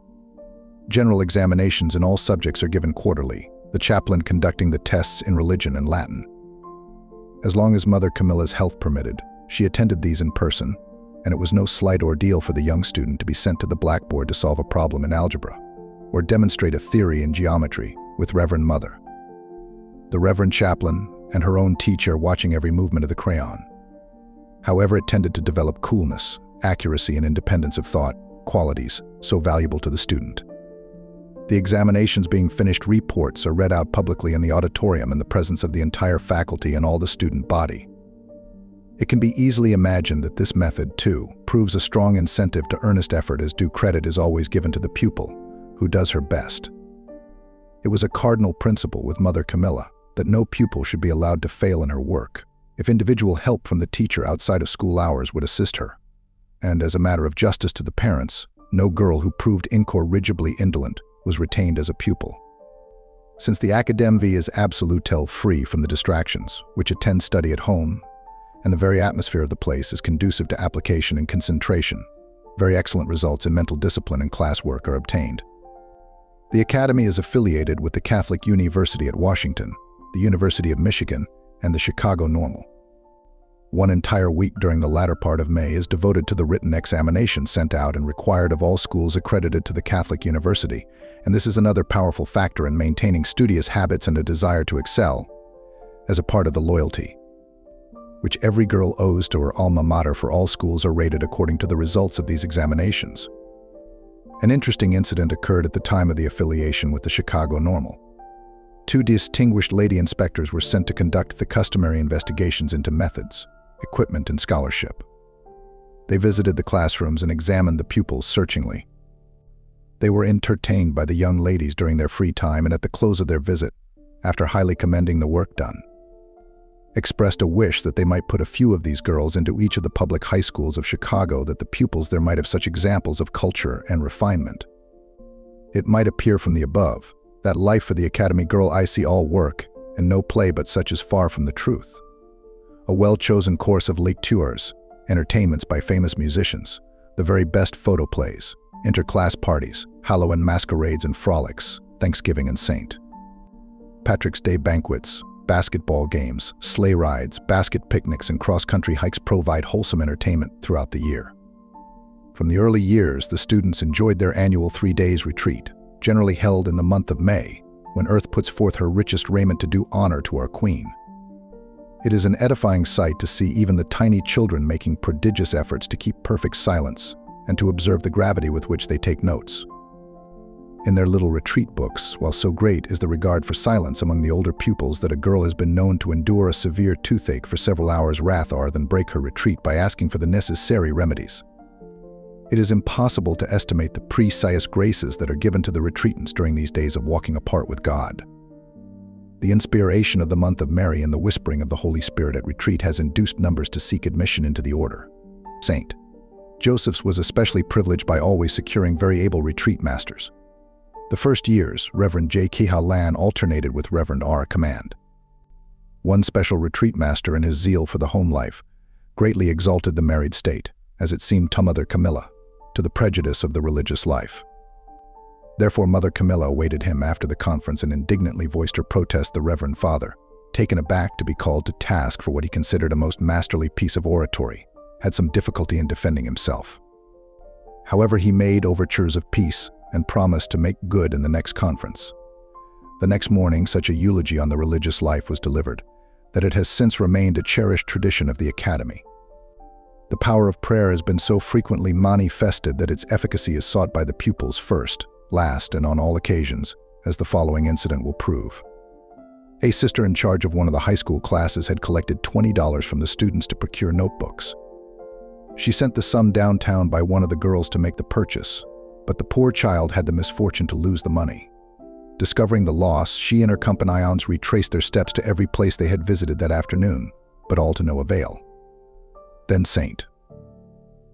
General examinations in all subjects are given quarterly, the chaplain conducting the tests in religion and Latin. As long as Mother Camilla's health permitted, she attended these in person, and it was no slight ordeal for the young student to be sent to the blackboard to solve a problem in algebra, or demonstrate a theory in geometry with Reverend Mother. The Reverend Chaplain and her own teacher watching every movement of the crayon. However, it tended to develop coolness, accuracy, and independence of thought, qualities so valuable to the student. The examinations being finished, reports are read out publicly in the auditorium in the presence of the entire faculty and all the student body. It can be easily imagined that this method, too, proves a strong incentive to earnest effort, as due credit is always given to the pupil, who does her best. It was a cardinal principle with Mother Camilla that no pupil should be allowed to fail in her work, if individual help from the teacher outside of school hours would assist her. And as a matter of justice to the parents, no girl who proved incorrigibly indolent was retained as a pupil. Since the academia is absolutely free from the distractions which attend study at home, and the very atmosphere of the place is conducive to application and concentration, very excellent results in mental discipline and classwork are obtained. The Academy is affiliated with the Catholic University at Washington, the University of Michigan, and the Chicago Normal. One entire week during the latter part of May is devoted to the written examination sent out and required of all schools accredited to the Catholic University, and this is another powerful factor in maintaining studious habits and a desire to excel, as a part of the loyalty which every girl owes to her alma mater, for all schools are rated according to the results of these examinations. An interesting incident occurred at the time of the affiliation with the Chicago Normal. Two distinguished lady inspectors were sent to conduct the customary investigations into methods, equipment, and scholarship. They visited the classrooms and examined the pupils searchingly. They were entertained by the young ladies during their free time, and at the close of their visit, after highly commending the work done, expressed a wish that they might put a few of these girls into each of the public high schools of Chicago, that the pupils there might have such examples of culture and refinement. It might appear from the above that life for the Academy girl I see all work and no play, but such is far from the truth. A well-chosen course of lectures, entertainments by famous musicians, the very best photoplays, inter-class parties, Halloween masquerades and frolics, Thanksgiving and St. Patrick's Day banquets, basketball games, sleigh rides, basket picnics, and cross-country hikes provide wholesome entertainment throughout the year. From the early years, the students enjoyed their annual 3 days retreat, generally held in the month of May, when Earth puts forth her richest raiment to do honor to our Queen. It is an edifying sight to see even the tiny children making prodigious efforts to keep perfect silence and to observe the gravity with which they take notes. In their little retreat books, while so great is the regard for silence among the older pupils that a girl has been known to endure a severe toothache for several hours rather than break her retreat by asking for the necessary remedies. It is impossible to estimate the precise graces that are given to the retreatants during these days of walking apart with God. The inspiration of the month of Mary and the whispering of the Holy Spirit at retreat has induced numbers to seek admission into the order. St. Joseph's was especially privileged by always securing very able retreat masters. The first years, Reverend J. Keha Lan alternated with Reverend R. Command. One special retreat master, in his zeal for the home life, greatly exalted the married state, as it seemed to Mother Camilla, to the prejudice of the religious life. Therefore Mother Camilla awaited him after the conference and indignantly voiced her protest. The Reverend Father, taken aback to be called to task for what he considered a most masterly piece of oratory, had some difficulty in defending himself. However, he made overtures of peace and promised to make good in the next conference. The next morning, such a eulogy on the religious life was delivered that it has since remained a cherished tradition of the Academy. The power of prayer has been so frequently manifested that its efficacy is sought by the pupils first, last, and on all occasions, as the following incident will prove. A sister in charge of one of the high school classes had collected $20 from the students to procure notebooks. She sent the sum downtown by one of the girls to make the purchase, but the poor child had the misfortune to lose the money. Discovering the loss, she and her companions retraced their steps to every place they had visited that afternoon, but all to no avail. Then St.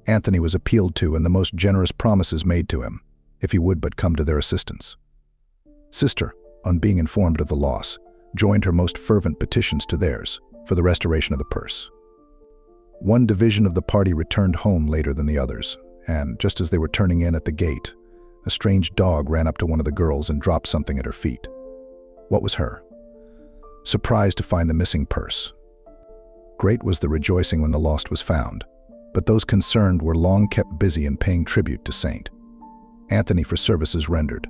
Anthony was appealed to and the most generous promises made to him, if he would but come to their assistance. Sister, on being informed of the loss, joined her most fervent petitions to theirs for the restoration of the purse. One division of the party returned home later than the others, and just as they were turning in at the gate, a strange dog ran up to one of the girls and dropped something at her feet. What was her? Surprised to find the missing purse. Great was the rejoicing when the lost was found, but those concerned were long kept busy in paying tribute to Saint Anthony for services rendered.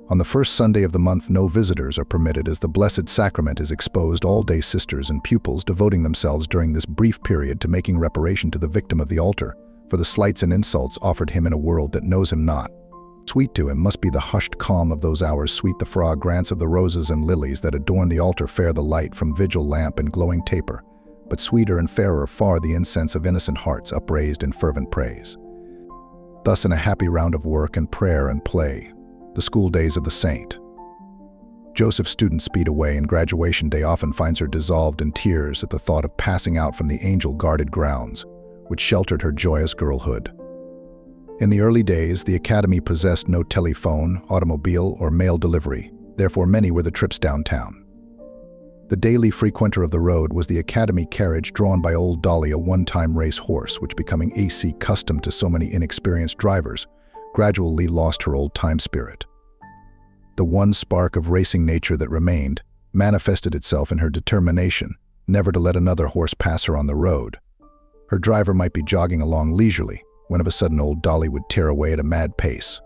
On the first Sunday of the month, no visitors are permitted as the Blessed Sacrament is exposed all day. Sisters and pupils devoting themselves during this brief period to making reparation to the victim of the altar for the slights and insults offered him in a world that knows him not. Sweet to him must be the hushed calm of those hours, sweet the fragrance of the roses and lilies that adorn the altar, fair the light from vigil lamp and glowing taper, but sweeter and fairer far the incense of innocent hearts upraised in fervent praise. Thus in a happy round of work and prayer and play, the school days of the saint. Joseph's students speed away, and graduation day often finds her dissolved in tears at the thought of passing out from the angel-guarded grounds, which sheltered her joyous girlhood. In the early days, the academy possessed no telephone, automobile, or mail delivery, therefore many were the trips downtown. The daily frequenter of the road was the academy carriage drawn by old Dolly, a one-time race horse, which, becoming AC accustomed to so many inexperienced drivers, gradually lost her old-time spirit. The one spark of racing nature that remained manifested itself in her determination never to let another horse pass her on the road. Her driver might be jogging along leisurely, when of a sudden old Dolly would tear away at a mad pace.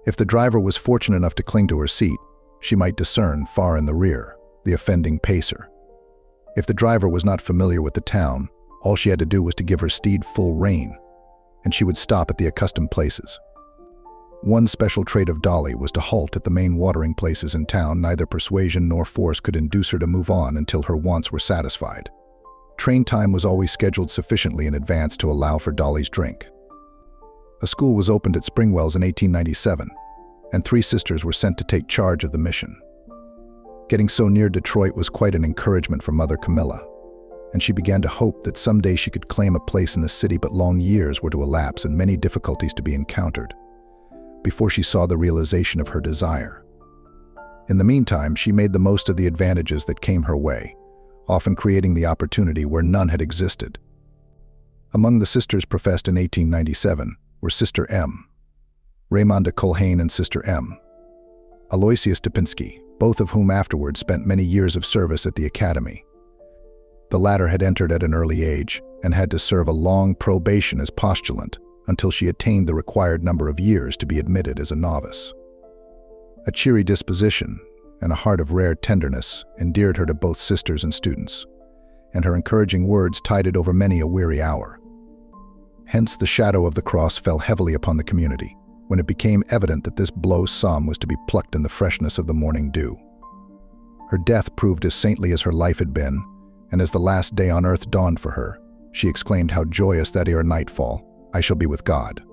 If the driver was fortunate enough to cling to her seat, she might discern, far in the rear, the offending pacer. If the driver was not familiar with the town, all she had to do was to give her steed full rein, and she would stop at the accustomed places. One special trait of Dolly was to halt at the main watering places in town. Neither persuasion nor force could induce her to move on until her wants were satisfied. Train time was always scheduled sufficiently in advance to allow for Dolly's drink. A school was opened at Springwells in 1897, and 3 sisters were sent to take charge of the mission. Getting so near Detroit was quite an encouragement for Mother Camilla, and she began to hope that someday she could claim a place in the city, but long years were to elapse and many difficulties to be encountered before she saw the realization of her desire. In the meantime, she made the most of the advantages that came her way, often creating the opportunity where none had existed. Among the sisters professed in 1897 were Sister M. Raymonda Culhane and Sister M. Aloysius Topinski, both of whom afterwards spent many years of service at the academy. The latter had entered at an early age and had to serve a long probation as postulant until she attained the required number of years to be admitted as a novice. A cheery disposition and a heart of rare tenderness endeared her to both sisters and students, and her encouraging words tided over many a weary hour. Hence the shadow of the cross fell heavily upon the community, when it became evident that this blossom was to be plucked in the freshness of the morning dew. Her death proved as saintly as her life had been, and as the last day on earth dawned for her, she exclaimed how joyous that ere nightfall, I shall be with God.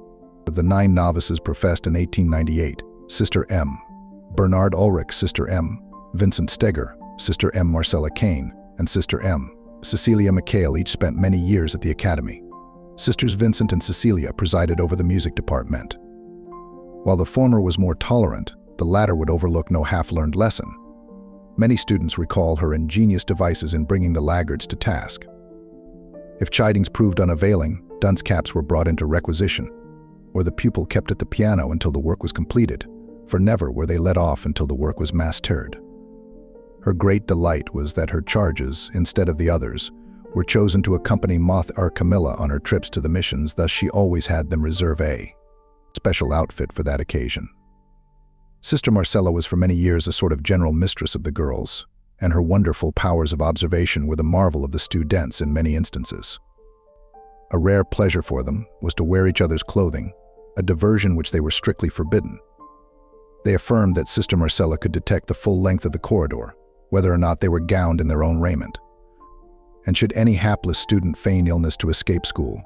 Of the 9 novices professed in 1898, Sister M. Bernard Ulrich, Sister M. Vincent Steger, Sister M. Marcella Kane, and Sister M. Cecilia McHale each spent many years at the academy. Sisters Vincent and Cecilia presided over the music department. While the former was more tolerant, the latter would overlook no half-learned lesson. Many students recall her ingenious devices in bringing the laggards to task. If chidings proved unavailing, dunce caps were brought into requisition, or the pupil kept at the piano until the work was completed, for never were they let off until the work was mastered. Her great delight was that her charges, instead of the others, were chosen to accompany Mother Camilla on her trips to the missions. Thus she always had them reserve a special outfit for that occasion. Sister Marcella was for many years a sort of general mistress of the girls, and her wonderful powers of observation were the marvel of the students in many instances. A rare pleasure for them was to wear each other's clothing, a diversion which they were strictly forbidden. They affirmed that Sister Marcella could detect the full length of the corridor, whether or not they were gowned in their own raiment. And should any hapless student feign illness to escape school,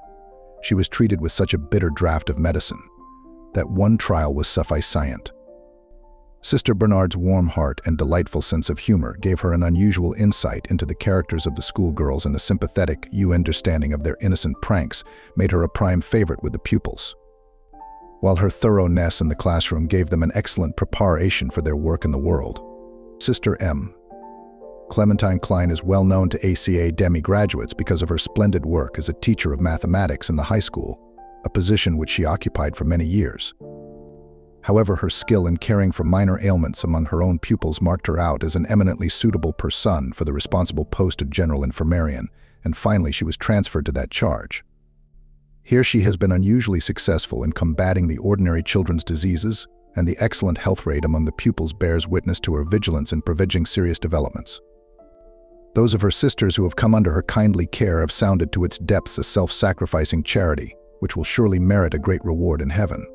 she was treated with such a bitter draught of medicine that one trial was sufficient. Sister Bernard's warm heart and delightful sense of humor gave her an unusual insight into the characters of the schoolgirls, and a sympathetic understanding of their innocent pranks made her a prime favorite with the pupils, while her thoroughness in the classroom gave them an excellent preparation for their work in the world. Sister M. Clementine Klein is well known to ACA Demi graduates because of her splendid work as a teacher of mathematics in the high school, a position which she occupied for many years. However, her skill in caring for minor ailments among her own pupils marked her out as an eminently suitable person for the responsible post of general infirmarian, and finally she was transferred to that charge. Here she has been unusually successful in combating the ordinary children's diseases, and the excellent health rate among the pupils bears witness to her vigilance in preventing serious developments. Those of her sisters who have come under her kindly care have sounded to its depths a self-sacrificing charity, which will surely merit a great reward in heaven.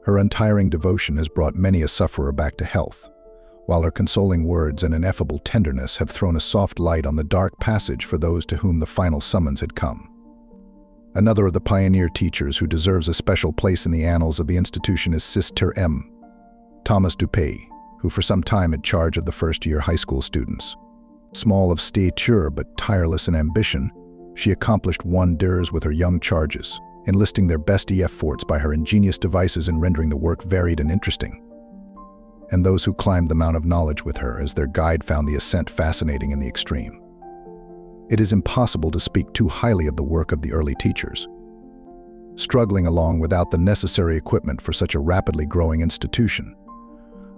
Her untiring devotion has brought many a sufferer back to health, while her consoling words and ineffable tenderness have thrown a soft light on the dark passage for those to whom the final summons had come. Another of the pioneer teachers who deserves a special place in the annals of the institution is Sister M. Thomas Dupay, who for some time had charge of the first-year high school students. Small of stature but tireless in ambition, she accomplished wonders with her young charges, enlisting their best efforts by her ingenious devices in rendering the work varied and interesting. And those who climbed the Mount of Knowledge with her as their guide found the ascent fascinating in the extreme. It is impossible to speak too highly of the work of the early teachers, struggling along without the necessary equipment for such a rapidly growing institution.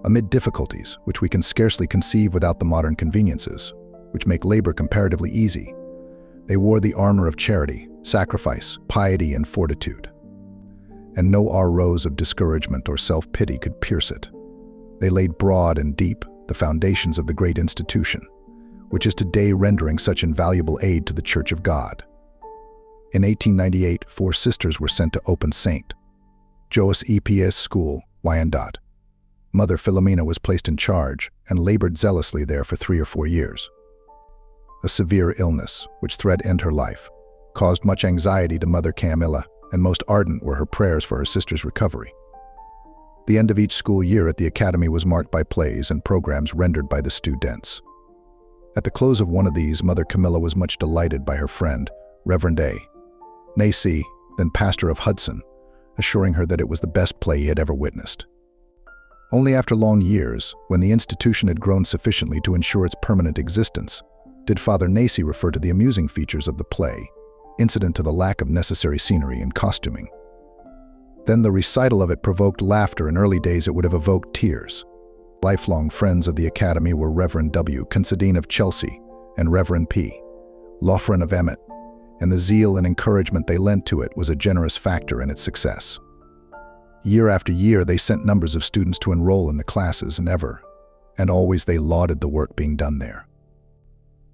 Amid difficulties, which we can scarcely conceive without the modern conveniences, which make labor comparatively easy, they wore the armor of charity, sacrifice, piety, and fortitude. And no arrows of discouragement or self-pity could pierce it. They laid broad and deep the foundations of the great institution, which is today rendering such invaluable aid to the Church of God. In 1898, 4 sisters were sent to open St. Joas EPS School, Wyandotte. Mother Philomena was placed in charge and labored zealously there for 3 or 4 years. A severe illness, which threatened to end her life, caused much anxiety to Mother Camilla, and most ardent were her prayers for her sister's recovery. The end of each school year at the academy was marked by plays and programs rendered by the students. At the close of one of these, Mother Camilla was much delighted by her friend, Reverend A. Nacy, then pastor of Hudson, assuring her that it was the best play he had ever witnessed. Only after long years, when the institution had grown sufficiently to ensure its permanent existence, did Father Nacy refer to the amusing features of the play, incident to the lack of necessary scenery and costuming. Then the recital of it provoked laughter. In early days it would have evoked tears. Lifelong friends of the Academy were Reverend W. Considine of Chelsea and Reverend P. Loughran of Emmet, and the zeal and encouragement they lent to it was a generous factor in its success. Year after year they sent numbers of students to enroll in the classes, and always they lauded the work being done there.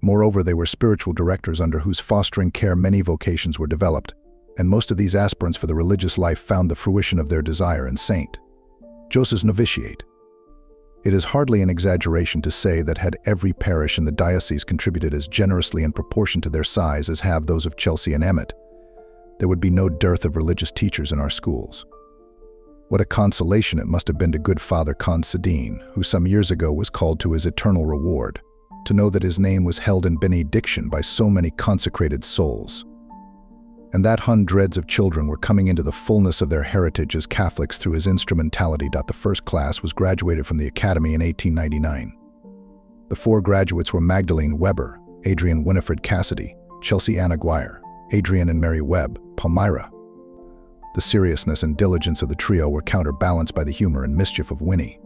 Moreover, they were spiritual directors under whose fostering care many vocations were developed, and most of these aspirants for the religious life found the fruition of their desire in St. Joseph's novitiate. It is hardly an exaggeration to say that had every parish in the diocese contributed as generously in proportion to their size as have those of Chelsea and Emmet, there would be no dearth of religious teachers in our schools. What a consolation it must have been to good Father Considine, who some years ago was called to his eternal reward, to know that his name was held in benediction by so many consecrated souls, and that hundreds of children were coming into the fullness of their heritage as Catholics through his instrumentality. The first class was graduated from the Academy in 1899. The 4 graduates were Magdalene Weber, Adrian Winifred Cassidy, Chelsea Ann Aguirre, Adrian and Mary Webb, Palmyra. The seriousness and diligence of the trio were counterbalanced by the humor and mischief of Winnie.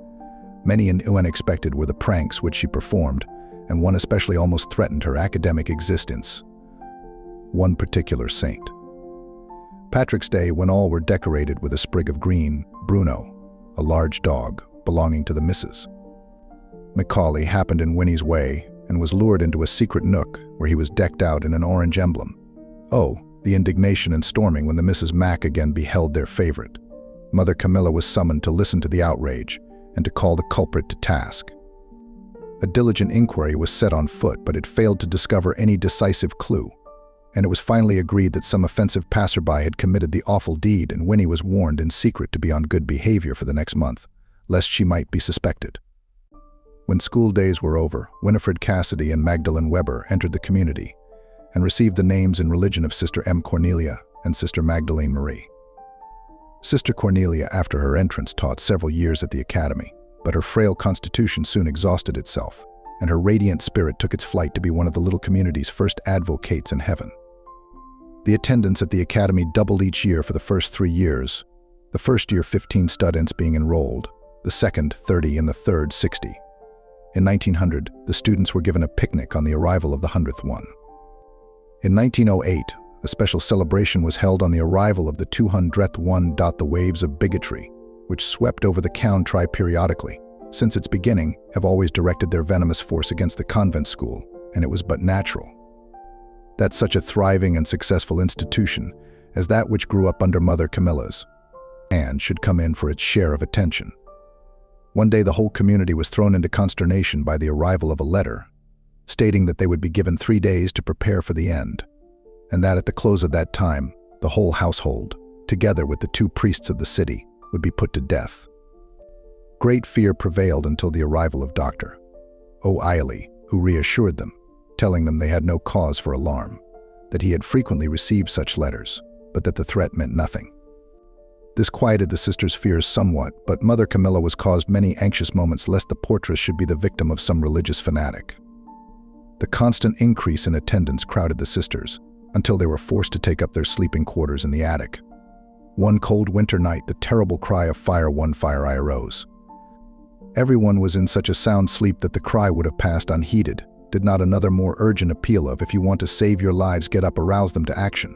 Many and unexpected were the pranks which she performed, and one especially almost threatened her academic existence. One particular saint. Patrick's Day, when all were decorated with a sprig of green, Bruno, a large dog belonging to the Misses Macaulay, happened in Winnie's way and was lured into a secret nook where he was decked out in an orange emblem. Oh, the indignation and storming when the Mrs. Mac again beheld their favorite. Mother Camilla was summoned to listen to the outrage and to call the culprit to task. A diligent inquiry was set on foot, but it failed to discover any decisive clue, and it was finally agreed that some offensive passerby had committed the awful deed, and Winnie was warned in secret to be on good behavior for the next month, lest she might be suspected. When school days were over, Winifred Cassidy and Magdalene Weber entered the community and received the names and religion of Sister M. Cornelia and Sister Magdalene Marie. Sister Cornelia, after her entrance, taught several years at the academy, but her frail constitution soon exhausted itself, and her radiant spirit took its flight to be one of the little community's first advocates in heaven. The attendance at the academy doubled each year for the first 3 years, the first year 15 students being enrolled, the second 30, and the third 60. In 1900, the students were given a picnic on the arrival of the 100th one. In 1908, a special celebration was held on the arrival of the 200th one. The waves of bigotry, which swept over the country periodically, since its beginning, have always directed their venomous force against the convent school, and it was but natural that such a thriving and successful institution as that which grew up under Mother Camilla's hand should come in for its share of attention. One day the whole community was thrown into consternation by the arrival of a letter stating that they would be given 3 days to prepare for the end, and that at the close of that time, the whole household, together with the 2 priests of the city, would be put to death. Great fear prevailed until the arrival of Dr. O'Reilly, who reassured them, telling them they had no cause for alarm, that he had frequently received such letters, but that the threat meant nothing. This quieted the sisters' fears somewhat, but Mother Camilla was caused many anxious moments lest the portress should be the victim of some religious fanatic. The constant increase in attendance crowded the sisters, until they were forced to take up their sleeping quarters in the attic. One cold winter night, the terrible cry of fire, one fire I arose. Everyone was in such a sound sleep that the cry would have passed unheeded, did not another more urgent appeal of, if you want to save your lives, get up, arouse them to action.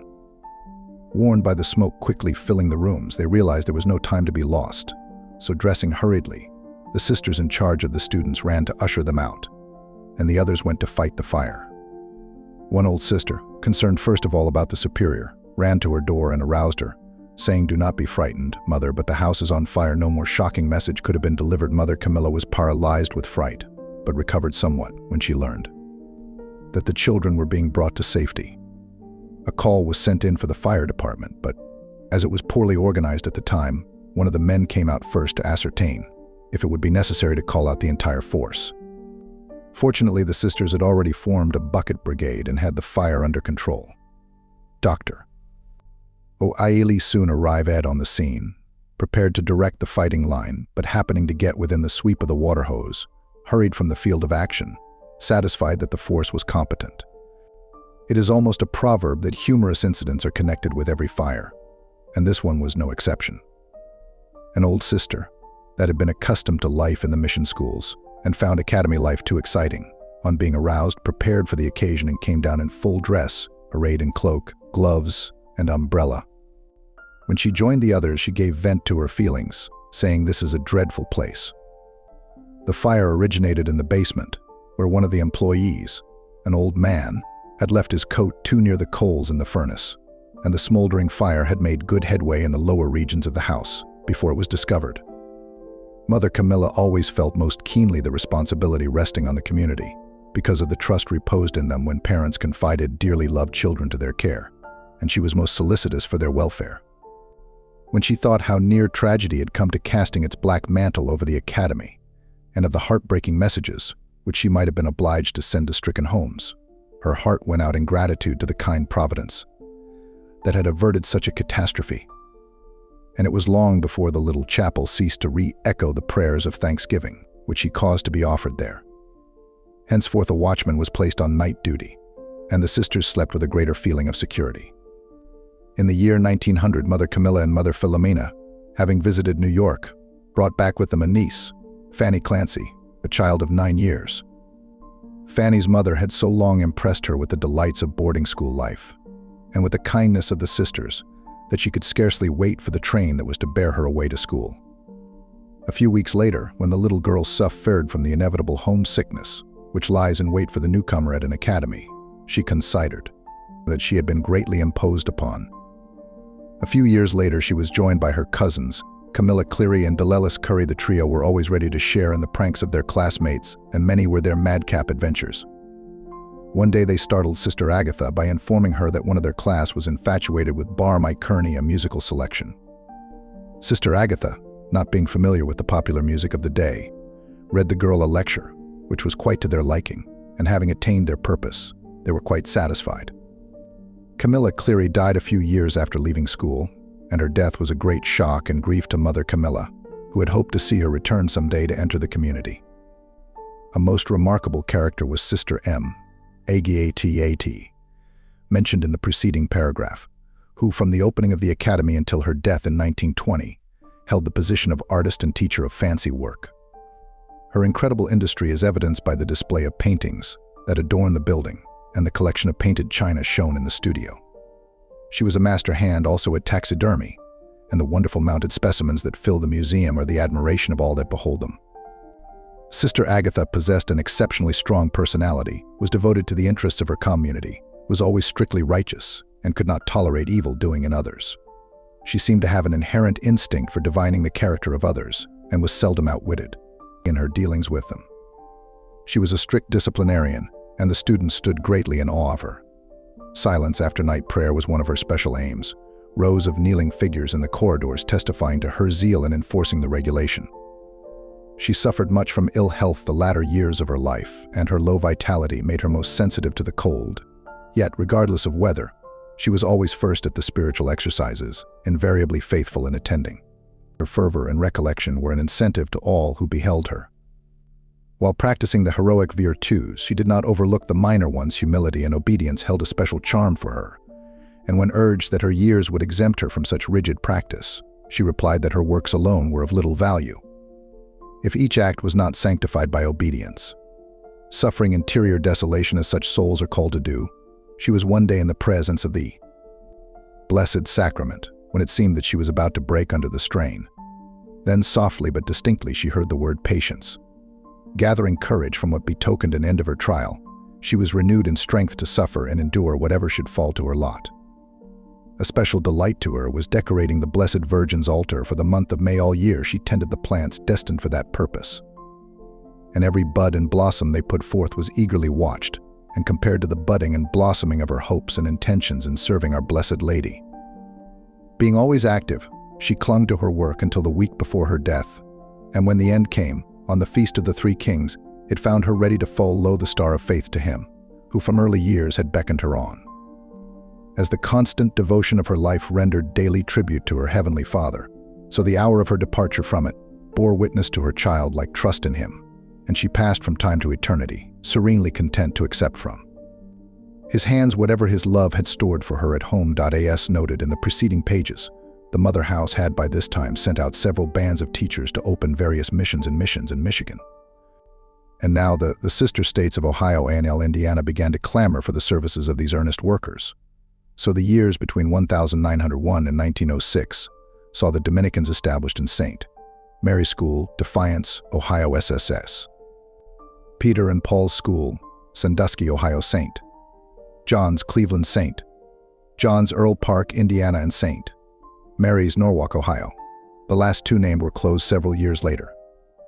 Warned by the smoke quickly filling the rooms, they realized there was no time to be lost. So dressing hurriedly, the sisters in charge of the students ran to usher them out, and the others went to fight the fire. One old sister, concerned first of all about the superior, ran to her door and aroused her, saying, "Do not be frightened, mother, but the house is on fire." No more shocking message could have been delivered. Mother Camilla was paralyzed with fright, but recovered somewhat when she learned that the children were being brought to safety. A call was sent in for the fire department, but as it was poorly organized at the time, one of the men came out first to ascertain if it would be necessary to call out the entire force. Fortunately, the sisters had already formed a bucket brigade and had the fire under control. Dr. O'Reilly soon arrived on the scene, prepared to direct the fighting line, but happening to get within the sweep of the water hose, hurried from the field of action, satisfied that the force was competent. It is almost a proverb that humorous incidents are connected with every fire, and this one was no exception. An old sister that had been accustomed to life in the mission schools and found academy life too exciting, on being aroused, prepared for the occasion and came down in full dress, arrayed in cloak, gloves, and umbrella. When she joined the others, she gave vent to her feelings, saying, "This is a dreadful place." The fire originated in the basement, where one of the employees, an old man, had left his coat too near the coals in the furnace, and the smoldering fire had made good headway in the lower regions of the house before it was discovered. Mother Camilla always felt most keenly the responsibility resting on the community, because of the trust reposed in them when parents confided dearly loved children to their care, and she was most solicitous for their welfare. When she thought how near tragedy had come to casting its black mantle over the academy, and of the heartbreaking messages which she might have been obliged to send to stricken homes, her heart went out in gratitude to the kind Providence that had averted such a catastrophe. And it was long before the little chapel ceased to re-echo the prayers of thanksgiving, which she caused to be offered there. Henceforth a watchman was placed on night duty, and the sisters slept with a greater feeling of security. In the year 1900, Mother Camilla and Mother Philomena, having visited New York, brought back with them a niece, Fanny Clancy, a child of 9 years. Fanny's mother had so long impressed her with the delights of boarding school life, and with the kindness of the sisters, that she could scarcely wait for the train that was to bear her away to school. A few weeks later, when the little girl suffered from the inevitable homesickness, which lies in wait for the newcomer at an academy, she considered that she had been greatly imposed upon. A few years later, she was joined by her cousins, Camilla Cleary and Delelis Curry. The trio were always ready to share in the pranks of their classmates, and many were their madcap adventures. One day they startled Sister Agatha by informing her that one of their class was infatuated with Bar My Kearney, a musical selection. Sister Agatha, not being familiar with the popular music of the day, read the girl a lecture, which was quite to their liking, and having attained their purpose, they were quite satisfied. Camilla Cleary died a few years after leaving school, and her death was a great shock and grief to Mother Camilla, who had hoped to see her return someday to enter the community. A most remarkable character was Sister M, Agathat, mentioned in the preceding paragraph, who from the opening of the academy until her death in 1920, held the position of artist and teacher of fancy work. Her incredible industry is evidenced by the display of paintings that adorn the building and the collection of painted china shown in the studio. She was a master hand also at taxidermy, and the wonderful mounted specimens that fill the museum are the admiration of all that behold them. Sister Agatha possessed an exceptionally strong personality, was devoted to the interests of her community, was always strictly righteous, and could not tolerate evil doing in others. She seemed to have an inherent instinct for divining the character of others, and was seldom outwitted in her dealings with them. She was a strict disciplinarian, and the students stood greatly in awe of her. Silence after night prayer was one of her special aims, rows of kneeling figures in the corridors testifying to her zeal in enforcing the regulation. She suffered much from ill health the latter years of her life, and her low vitality made her most sensitive to the cold. Yet, regardless of weather, she was always first at the spiritual exercises, invariably faithful in attending. Her fervor and recollection were an incentive to all who beheld her. While practicing the heroic virtues, she did not overlook the minor ones. Humility and obedience held a special charm for her, and when urged that her years would exempt her from such rigid practice, she replied that her works alone were of little value, if each act was not sanctified by obedience. Suffering interior desolation as such souls are called to do, she was one day in the presence of the Blessed Sacrament, when it seemed that she was about to break under the strain. Then softly but distinctly she heard the word patience. Gathering courage from what betokened an end of her trial, she was renewed in strength to suffer and endure whatever should fall to her lot. A special delight to her was decorating the Blessed Virgin's altar. For the month of May all year she tended the plants destined for that purpose, and every bud and blossom they put forth was eagerly watched and compared to the budding and blossoming of her hopes and intentions in serving our Blessed Lady. Being always active, she clung to her work until the week before her death, and when the end came, on the Feast of the Three Kings, it found her ready to fall low the star of faith to Him, who from early years had beckoned her on. As the constant devotion of her life rendered daily tribute to her Heavenly Father, so the hour of her departure from it bore witness to her childlike trust in Him, and she passed from time to eternity, serenely content to accept from His hands whatever His love had stored for her at home. As noted in the preceding pages, the Mother House had by this time sent out several bands of teachers to open various missions in Michigan. And now the sister states of Ohio and Indiana began to clamor for the services of these earnest workers. So the years between 1901 and 1906 saw the Dominicans established in St. Mary's School, Defiance, Ohio SSS. Peter and Paul's School, Sandusky, Ohio St. John's, Cleveland St. John's, Earl Park, Indiana and St. Mary's, Norwalk, Ohio. The last two named were closed several years later.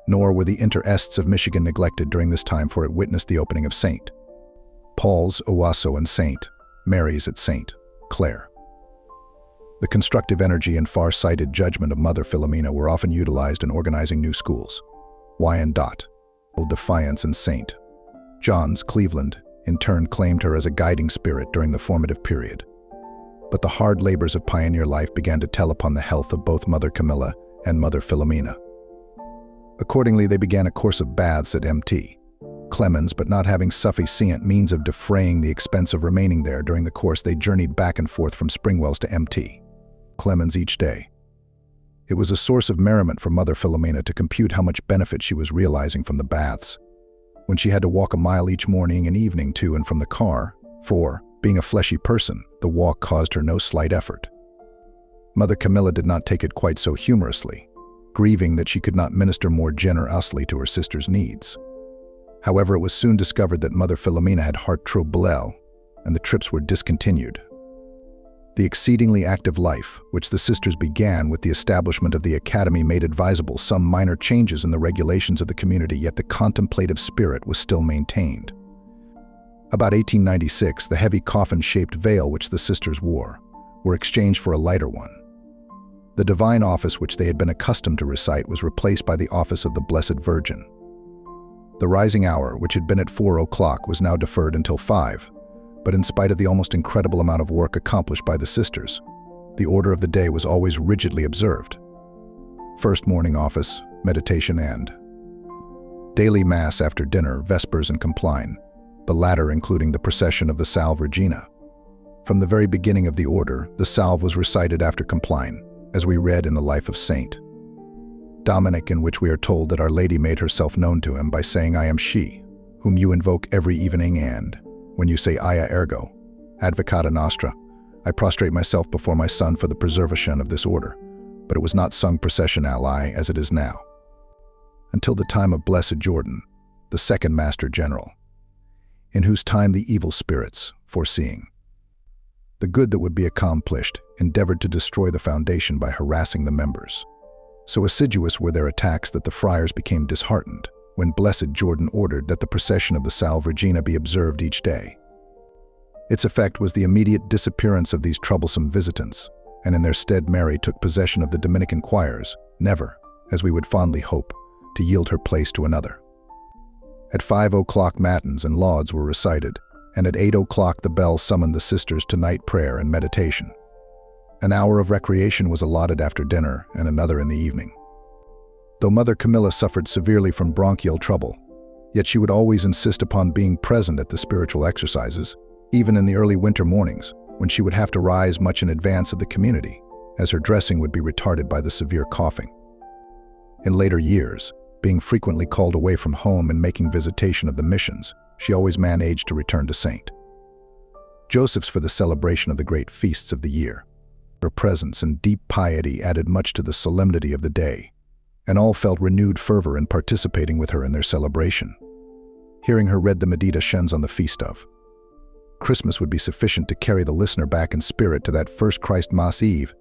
Nor were the Inter-Ests of Michigan neglected during this time, for it witnessed the opening of St. Paul's, Owasso and St. Mary's at St. Clair. The constructive energy and far-sighted judgment of Mother Philomena were often utilized in organizing new schools. Defiance and St. John's, Cleveland, in turn claimed her as a guiding spirit during the formative period. But the hard labors of pioneer life began to tell upon the health of both Mother Camilla and Mother Philomena. Accordingly, they began a course of baths at Mt. Clemens, but not having sufficient means of defraying the expense of remaining there during the course, they journeyed back and forth from Springwells to Mt. Clemens each day. It was a source of merriment for Mother Philomena to compute how much benefit she was realizing from the baths, when she had to walk a mile each morning and evening to and from the car, for, being a fleshy person, the walk caused her no slight effort. Mother Camilla did not take it quite so humorously, grieving that she could not minister more generously to her sister's needs. However, it was soon discovered that Mother Philomena had heart trouble, and the trips were discontinued. The exceedingly active life, which the sisters began with the establishment of the academy, made advisable some minor changes in the regulations of the community, yet the contemplative spirit was still maintained. About 1896, the heavy coffin-shaped veil which the sisters wore were exchanged for a lighter one. The divine office which they had been accustomed to recite was replaced by the office of the Blessed Virgin. The rising hour, which had been at 4 o'clock, was now deferred until 5, but in spite of the almost incredible amount of work accomplished by the sisters, the order of the day was always rigidly observed. First morning office, meditation and daily mass after dinner, vespers and compline, the latter including the procession of the Salve Regina. From the very beginning of the order, the Salve was recited after compline, as we read in the life of Saint Dominic, in which we are told that Our Lady made herself known to him by saying, "I am she, whom you invoke every evening, and, when you say Aya ergo, advocata nostra, I prostrate myself before my Son for the preservation of this order," but it was not sung processionally as it is now, until the time of Blessed Jordan, the second Master General, in whose time the evil spirits, foreseeing the good that would be accomplished, endeavored to destroy the foundation by harassing the members. So assiduous were their attacks that the friars became disheartened when Blessed Jordan ordered that the procession of the Salve Regina be observed each day. Its effect was the immediate disappearance of these troublesome visitants, and in their stead Mary took possession of the Dominican choirs, never, as we would fondly hope, to yield her place to another. At 5 o'clock matins and lauds were recited, and at 8 o'clock the bell summoned the sisters to night prayer and meditation. An hour of recreation was allotted after dinner and another in the evening. Though Mother Camilla suffered severely from bronchial trouble, yet she would always insist upon being present at the spiritual exercises, even in the early winter mornings, when she would have to rise much in advance of the community, as her dressing would be retarded by the severe coughing. In later years, being frequently called away from home and making visitation of the missions, she always managed to return to St. Joseph's for the celebration of the great feasts of the year. Her presence and deep piety added much to the solemnity of the day, and all felt renewed fervor in participating with her in their celebration. Hearing her read the meditations on the feast of Christmas would be sufficient to carry the listener back in spirit to that first Christ Mass Eve,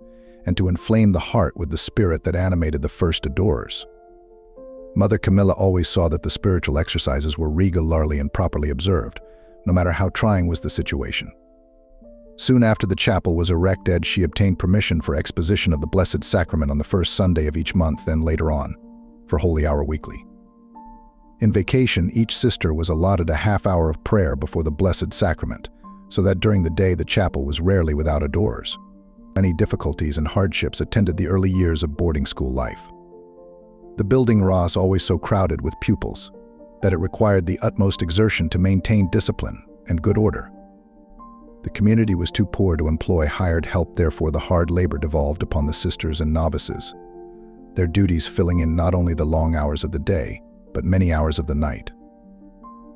and to inflame the heart with the spirit that animated the first adorers. Mother Camilla always saw that the spiritual exercises were regularly and properly observed, no matter how trying was the situation. Soon after the chapel was erected, she obtained permission for exposition of the Blessed Sacrament on the first Sunday of each month, then later on, for Holy Hour weekly. In vacation, each sister was allotted a half hour of prayer before the Blessed Sacrament, so that during the day the chapel was rarely without adorers. Many difficulties and hardships attended the early years of boarding school life. The building was always so crowded with pupils that it required the utmost exertion to maintain discipline and good order. The community was too poor to employ hired help, therefore the hard labor devolved upon the sisters and novices, their duties filling in not only the long hours of the day, but many hours of the night.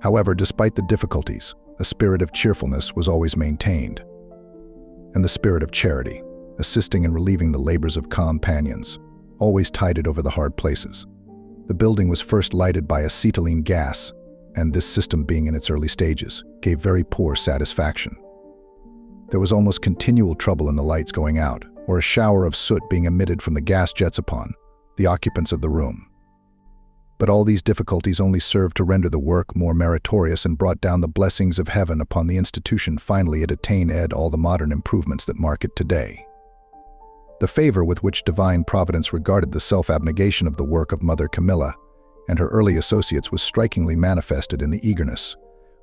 However, despite the difficulties, a spirit of cheerfulness was always maintained, and the spirit of charity, assisting and relieving the labors of companions, always tided over the hard places. The building was first lighted by acetylene gas, and this system, being in its early stages, gave very poor satisfaction. There was almost continual trouble in the lights going out, or a shower of soot being emitted from the gas jets upon the occupants of the room. But all these difficulties only served to render the work more meritorious and brought down the blessings of heaven upon the institution. Finally, it attained all the modern improvements that mark it today. The favor with which divine providence regarded the self-abnegation of the work of Mother Camilla and her early associates was strikingly manifested in the eagerness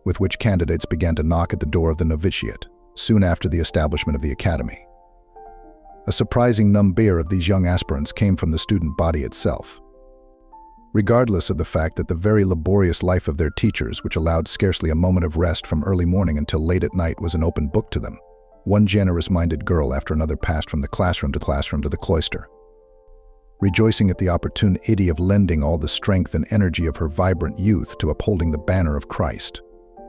with which candidates began to knock at the door of the novitiate soon after the establishment of the academy. A surprising number of these young aspirants came from the student body itself. Regardless of the fact that the very laborious life of their teachers, which allowed scarcely a moment of rest from early morning until late at night, was an open book to them, one generous-minded girl after another passed from the classroom to the cloister, rejoicing at the opportunity of lending all the strength and energy of her vibrant youth to upholding the banner of Christ.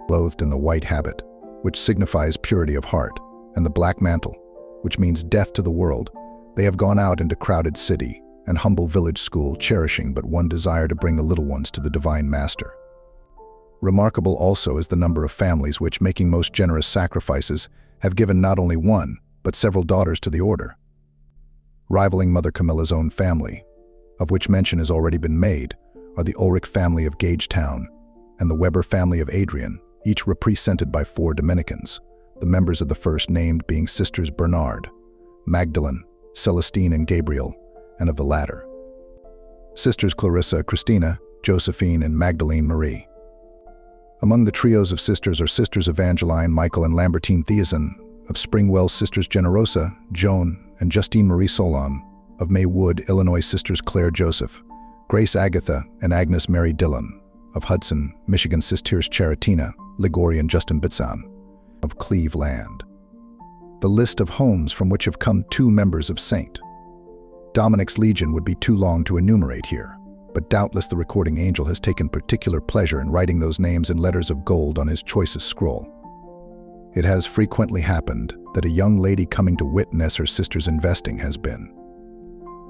Clothed in the white habit, which signifies purity of heart, and the black mantle, which means death to the world, they have gone out into crowded city and humble village school, cherishing but one desire to bring the little ones to the Divine Master. Remarkable also is the number of families which, making most generous sacrifices, have given not only one, but several daughters to the order. Rivaling Mother Camilla's own family, of which mention has already been made, are the Ulrich family of Gagetown and the Weber family of Adrian, each represented by 4 Dominicans, the members of the first named being Sisters Bernard, Magdalene, Celestine and Gabriel, and of the latter. Sisters Clarissa, Christina, Josephine, and Magdalene Marie. Among the trios of sisters are Sisters Evangeline, Michael, and Lambertine Theazon, of Springwell Sisters Generosa, Joan, and Justine Marie Solon, of Maywood, Illinois Sisters Claire Joseph, Grace Agatha, and Agnes Mary Dillon, of Hudson, Michigan Sisters Charitina, Ligori, and Justin Bitsan, of Cleveland. The list of homes from which have come 2 members of St. Dominic's Legion would be too long to enumerate here, but doubtless the recording angel has taken particular pleasure in writing those names in letters of gold on his choicest scroll. It has frequently happened that a young lady coming to witness her sister's investing has been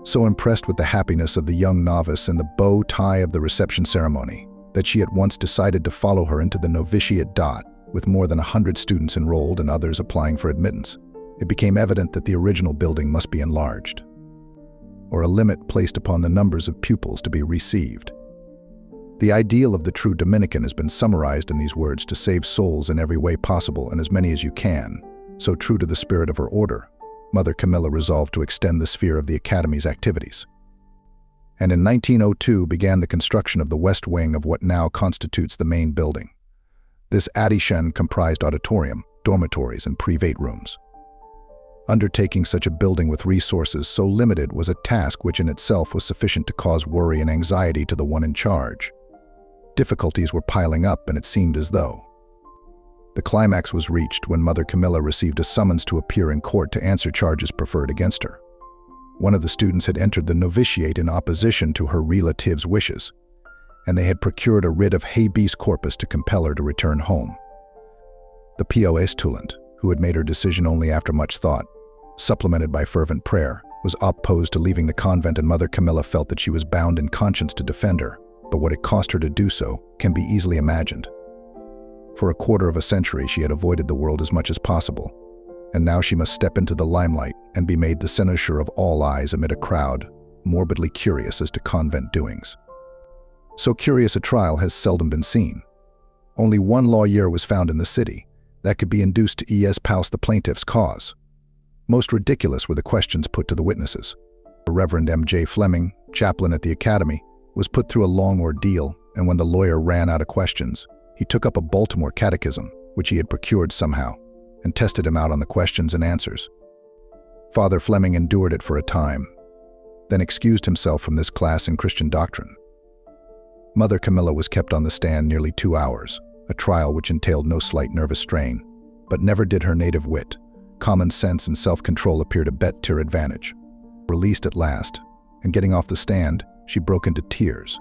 so impressed with the happiness of the young novice and the bow tie of the reception ceremony that she at once decided to follow her into the novitiate. With more than 100 students enrolled and others applying for admittance, it became evident that the original building must be enlarged, or a limit placed upon the numbers of pupils to be received. The ideal of the true Dominican has been summarized in these words: to save souls in every way possible and as many as you can. So true to the spirit of her order, Mother Camilla resolved to extend the sphere of the Academy's activities. And in 1902 began the construction of the west wing of what now constitutes the main building. This addition comprised auditorium, dormitories, and private rooms. Undertaking such a building with resources so limited was a task which in itself was sufficient to cause worry and anxiety to the one in charge. Difficulties were piling up, and it seemed as though the climax was reached when Mother Camilla received a summons to appear in court to answer charges preferred against her. One of the students had entered the novitiate in opposition to her relatives' wishes, and they had procured a writ of habeas corpus to compel her to return home. The postulant, who had made her decision only after much thought, supplemented by fervent prayer, was opposed to leaving the convent, and Mother Camilla felt that she was bound in conscience to defend her, but what it cost her to do so can be easily imagined. For a quarter of a century she had avoided the world as much as possible, and now she must step into the limelight and be made the cynosure of all eyes amid a crowd morbidly curious as to convent doings. So curious a trial has seldom been seen. Only one lawyer was found in the city that could be induced to espouse the plaintiff's cause. Most ridiculous were the questions put to the witnesses. The Reverend M.J. Fleming, chaplain at the Academy, was put through a long ordeal, and when the lawyer ran out of questions, he took up a Baltimore catechism, which he had procured somehow, and tested him out on the questions and answers. Father Fleming endured it for a time, then excused himself from this class in Christian doctrine. Mother Camilla was kept on the stand nearly 2 hours, a trial which entailed no slight nervous strain, but never did her native wit, common sense, and self-control appear to bet to her advantage. Released at last, and getting off the stand, she broke into tears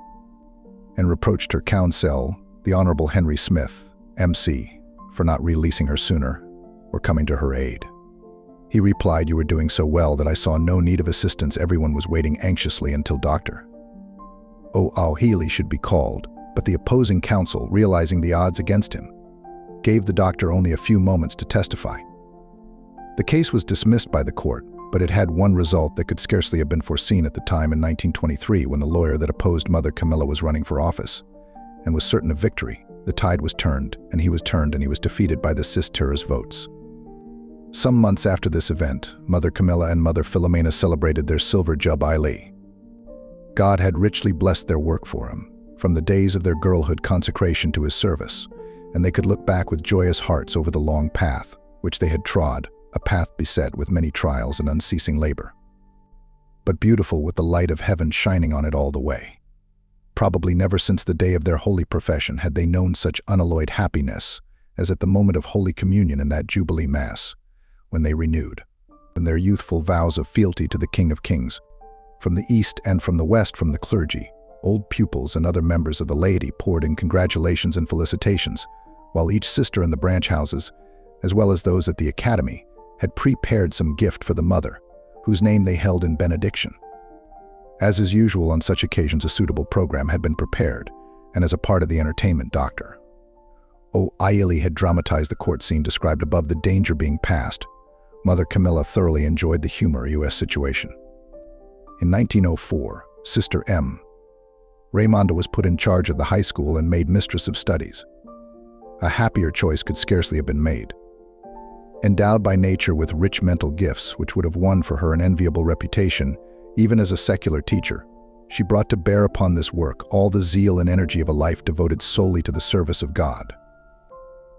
and reproached her counsel, the Honorable Henry Smith, M.C., for not releasing her sooner or coming to her aid. He replied, "You were doing so well that I saw no need of assistance. Everyone was waiting anxiously until Dr. O'Healy should be called, but the opposing counsel, realizing the odds against him, gave the doctor only a few moments to testify." The case was dismissed by the court, but it had one result that could scarcely have been foreseen at the time in 1923, when the lawyer that opposed Mother Camilla was running for office and was certain of victory. The tide was turned, and he was defeated by the sisters' votes. Some months after this event, Mother Camilla and Mother Philomena celebrated their silver jubilee. God had richly blessed their work for him, from the days of their girlhood consecration to his service, and they could look back with joyous hearts over the long path which they had trod, a path beset with many trials and unceasing labor, but beautiful with the light of heaven shining on it all the way. Probably never since the day of their holy profession had they known such unalloyed happiness as at the moment of Holy Communion in that Jubilee Mass, when they renewed in their youthful vows of fealty to the King of Kings. From the east and from the west, from the clergy, old pupils, and other members of the laity poured in congratulations and felicitations, while each sister in the branch houses, as well as those at the Academy, had prepared some gift for the mother, whose name they held in benediction. As is usual on such occasions, a suitable program had been prepared, and as a part of the entertainment, Dr. O'Healy had dramatized the court scene described above, the danger being passed. Mother Camilla thoroughly enjoyed the humorous situation. In 1904, Sister M. Raymonda was put in charge of the high school and made mistress of studies. A happier choice could scarcely have been made. Endowed by nature with rich mental gifts which would have won for her an enviable reputation, even as a secular teacher, she brought to bear upon this work all the zeal and energy of a life devoted solely to the service of God.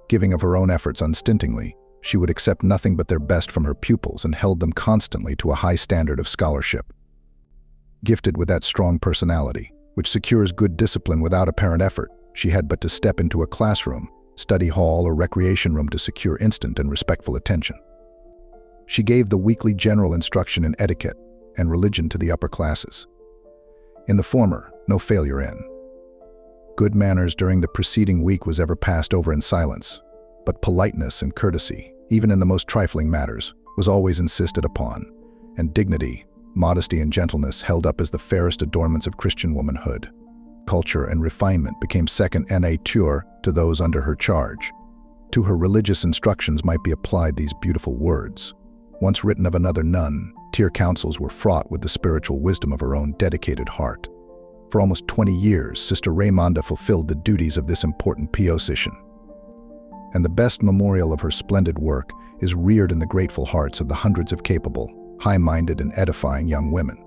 Giving of her own efforts unstintingly, she would accept nothing but their best from her pupils and held them constantly to a high standard of scholarship. Gifted with that strong personality, which secures good discipline without apparent effort, she had but to step into a classroom, study hall, or recreation room to secure instant and respectful attention. She gave the weekly general instruction in etiquette and religion to the upper classes. In the former, no failure in. Good manners during the preceding week was ever passed over in silence, but politeness and courtesy, even in the most trifling matters, was always insisted upon, and dignity, modesty, and gentleness held up as the fairest adornments of Christian womanhood. Culture and refinement became second nature to those under her charge. To her religious instructions might be applied these beautiful words. Once written of another nun, tear counsels were fraught with the spiritual wisdom of her own dedicated heart. For almost 20 years, Sister Raimonda fulfilled the duties of this important position. And the best memorial of her splendid work is reared in the grateful hearts of the hundreds of capable, high-minded, and edifying young women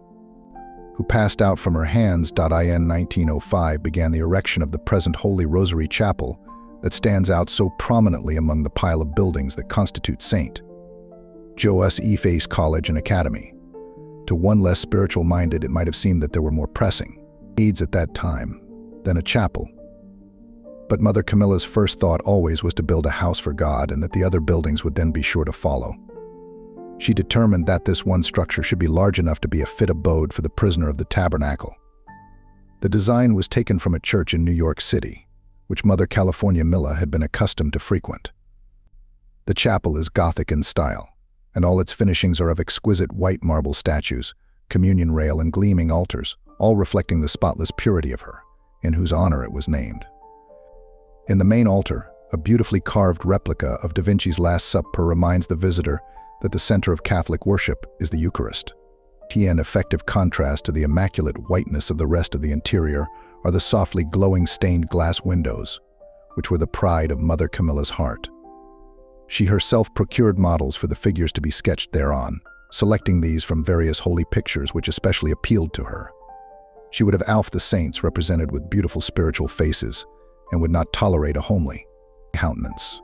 who passed out from her hands. In 1905 began the erection of the present Holy Rosary Chapel that stands out so prominently among the pile of buildings that constitute St. Joseph's College and Academy. To one less spiritual-minded, it might have seemed that there were more pressing needs at that time than a chapel. But Mother Camilla's first thought always was to build a house for God, and that the other buildings would then be sure to follow. She determined that this one structure should be large enough to be a fit abode for the prisoner of the tabernacle. The design was taken from a church in New York City, which Mother California Milla had been accustomed to frequent. The chapel is Gothic in style, and all its finishings are of exquisite white marble statues, communion rail, and gleaming altars, all reflecting the spotless purity of her, in whose honor it was named. In the main altar, a beautifully carved replica of Da Vinci's Last Supper reminds the visitor that the center of Catholic worship is the Eucharist. In effective contrast to the immaculate whiteness of the rest of the interior are the softly glowing stained glass windows, which were the pride of Mother Camilla's heart. She herself procured models for the figures to be sketched thereon, selecting these from various holy pictures which especially appealed to her. She would have Alpha the saints represented with beautiful spiritual faces, and would not tolerate a homely countenance.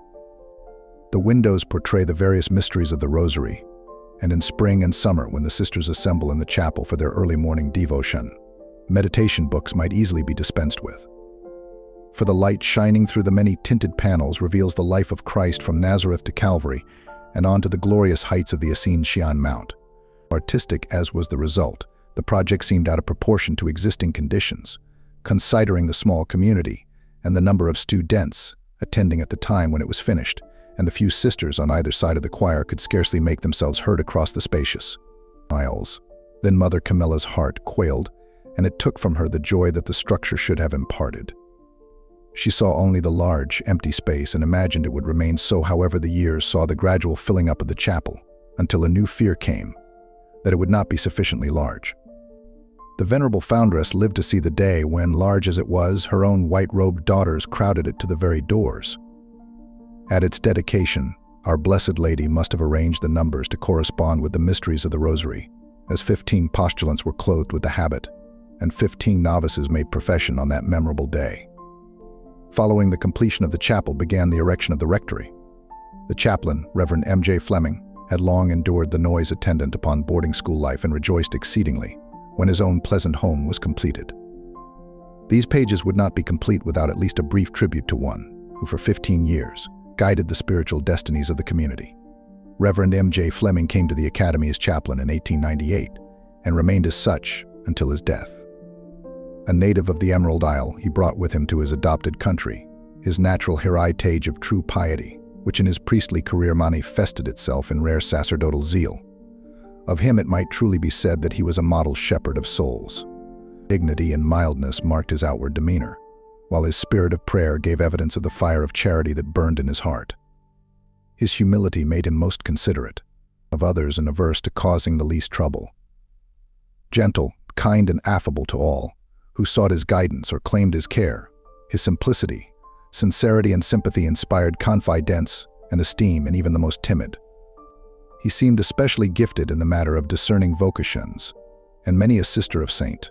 The windows portray the various mysteries of the Rosary, and in spring and summer, when the sisters assemble in the chapel for their early morning devotion, meditation books might easily be dispensed with. For the light shining through the many tinted panels reveals the life of Christ from Nazareth to Calvary and on to the glorious heights of the Ascension Mount. Artistic as was the result, the project seemed out of proportion to existing conditions, considering the small community and the number of students attending at the time when it was finished, and the few sisters on either side of the choir could scarcely make themselves heard across the spacious aisles. Then Mother Camilla's heart quailed, and it took from her the joy that the structure should have imparted. She saw only the large, empty space and imagined it would remain so however the years saw the gradual filling up of the chapel, until a new fear came, that it would not be sufficiently large. The venerable foundress lived to see the day when, large as it was, her own white-robed daughters crowded it to the very doors. At its dedication, Our Blessed Lady must have arranged the numbers to correspond with the mysteries of the Rosary, as 15 postulants were clothed with the habit, and 15 novices made profession on that memorable day. Following the completion of the chapel began the erection of the rectory. The chaplain, Reverend M.J. Fleming, had long endured the noise attendant upon boarding school life and rejoiced exceedingly when his own pleasant home was completed. These pages would not be complete without at least a brief tribute to one who for 15 years guided the spiritual destinies of the community. Reverend M.J. Fleming came to the Academy as chaplain in 1898 and remained as such until his death. A native of the Emerald Isle, he brought with him to his adopted country his natural heritage of true piety, which in his priestly career manifested itself in rare sacerdotal zeal. Of him it might truly be said that he was a model shepherd of souls. Dignity and mildness marked his outward demeanor, while his spirit of prayer gave evidence of the fire of charity that burned in his heart. His humility made him most considerate of others and averse to causing the least trouble. Gentle, kind, and affable to all who sought his guidance or claimed his care, his simplicity, sincerity, and sympathy inspired confidence and esteem in even the most timid. He seemed especially gifted in the matter of discerning vocations, and many a sister of saint.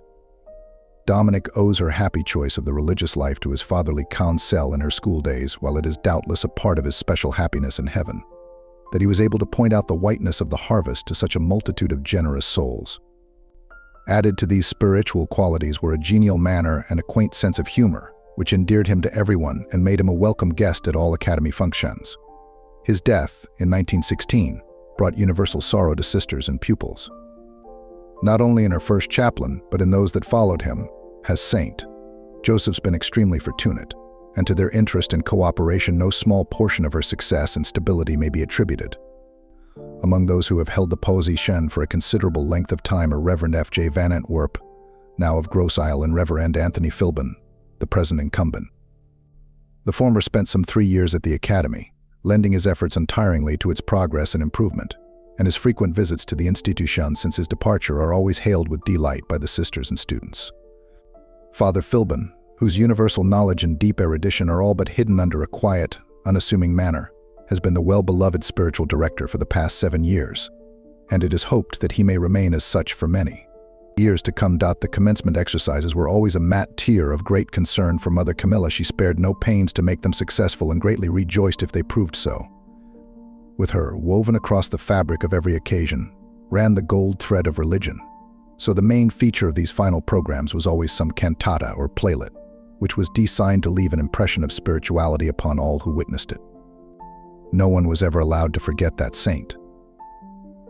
Dominic owes her happy choice of the religious life to his fatherly counsel in her school days, while it is doubtless a part of his special happiness in heaven, that he was able to point out the whiteness of the harvest to such a multitude of generous souls. Added to these spiritual qualities were a genial manner and a quaint sense of humor, which endeared him to everyone and made him a welcome guest at all academy functions. His death, in 1916, brought universal sorrow to sisters and pupils. Not only in her first chaplain, but in those that followed him, as saint, Joseph's been extremely fortunate, and to their interest and cooperation no small portion of her success and stability may be attributed. Among those who have held the position for a considerable length of time are Reverend F.J. Van Antwerp, now of Grosse Isle, and Reverend Anthony Philbin, the present incumbent. The former spent some 3 years at the academy, lending his efforts untiringly to its progress and improvement, and his frequent visits to the institution since his departure are always hailed with delight by the sisters and students. Father Philbin, whose universal knowledge and deep erudition are all but hidden under a quiet, unassuming manner, has been the well-beloved spiritual director for the past 7 years, and it is hoped that he may remain as such for many years to come. The commencement exercises were always a matter of great concern for Mother Camilla. She spared no pains to make them successful and greatly rejoiced if they proved so. With her, woven across the fabric of every occasion, ran the gold thread of religion. So the main feature of these final programs was always some cantata or playlet, which was designed to leave an impression of spirituality upon all who witnessed it. No one was ever allowed to forget that saint.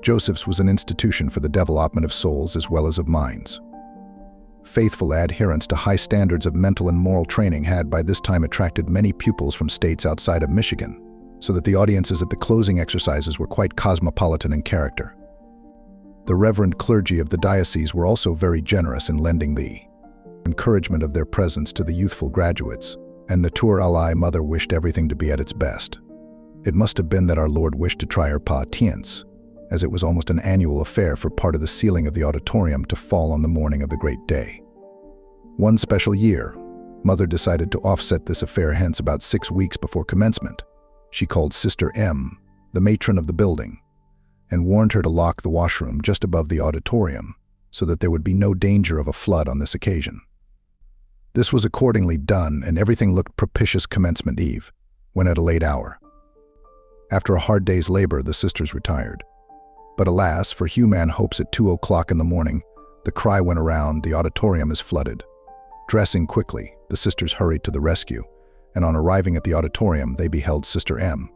Joseph's was an institution for the development of souls as well as of minds. Faithful adherence to high standards of mental and moral training had by this time attracted many pupils from states outside of Michigan, so that the audiences at the closing exercises were quite cosmopolitan in character. The reverend clergy of the diocese were also very generous in lending the encouragement of their presence to the youthful graduates, and Natur Allah Mother wished everything to be at its best. It must have been that our Lord wished to try her patience, as it was almost an annual affair for part of the ceiling of the auditorium to fall on the morning of the great day. One special year, Mother decided to offset this affair, hence about 6 weeks before commencement. She called Sister M, the matron of the building, and warned her to lock the washroom just above the auditorium so that there would be no danger of a flood on this occasion. This was accordingly done, and everything looked propitious commencement eve, when at a late hour. After a hard day's labor, the sisters retired. But alas, for human hopes, at 2 o'clock in the morning, the cry went around, "The auditorium is flooded." Dressing quickly, the sisters hurried to the rescue, and on arriving at the auditorium, they beheld Sister M,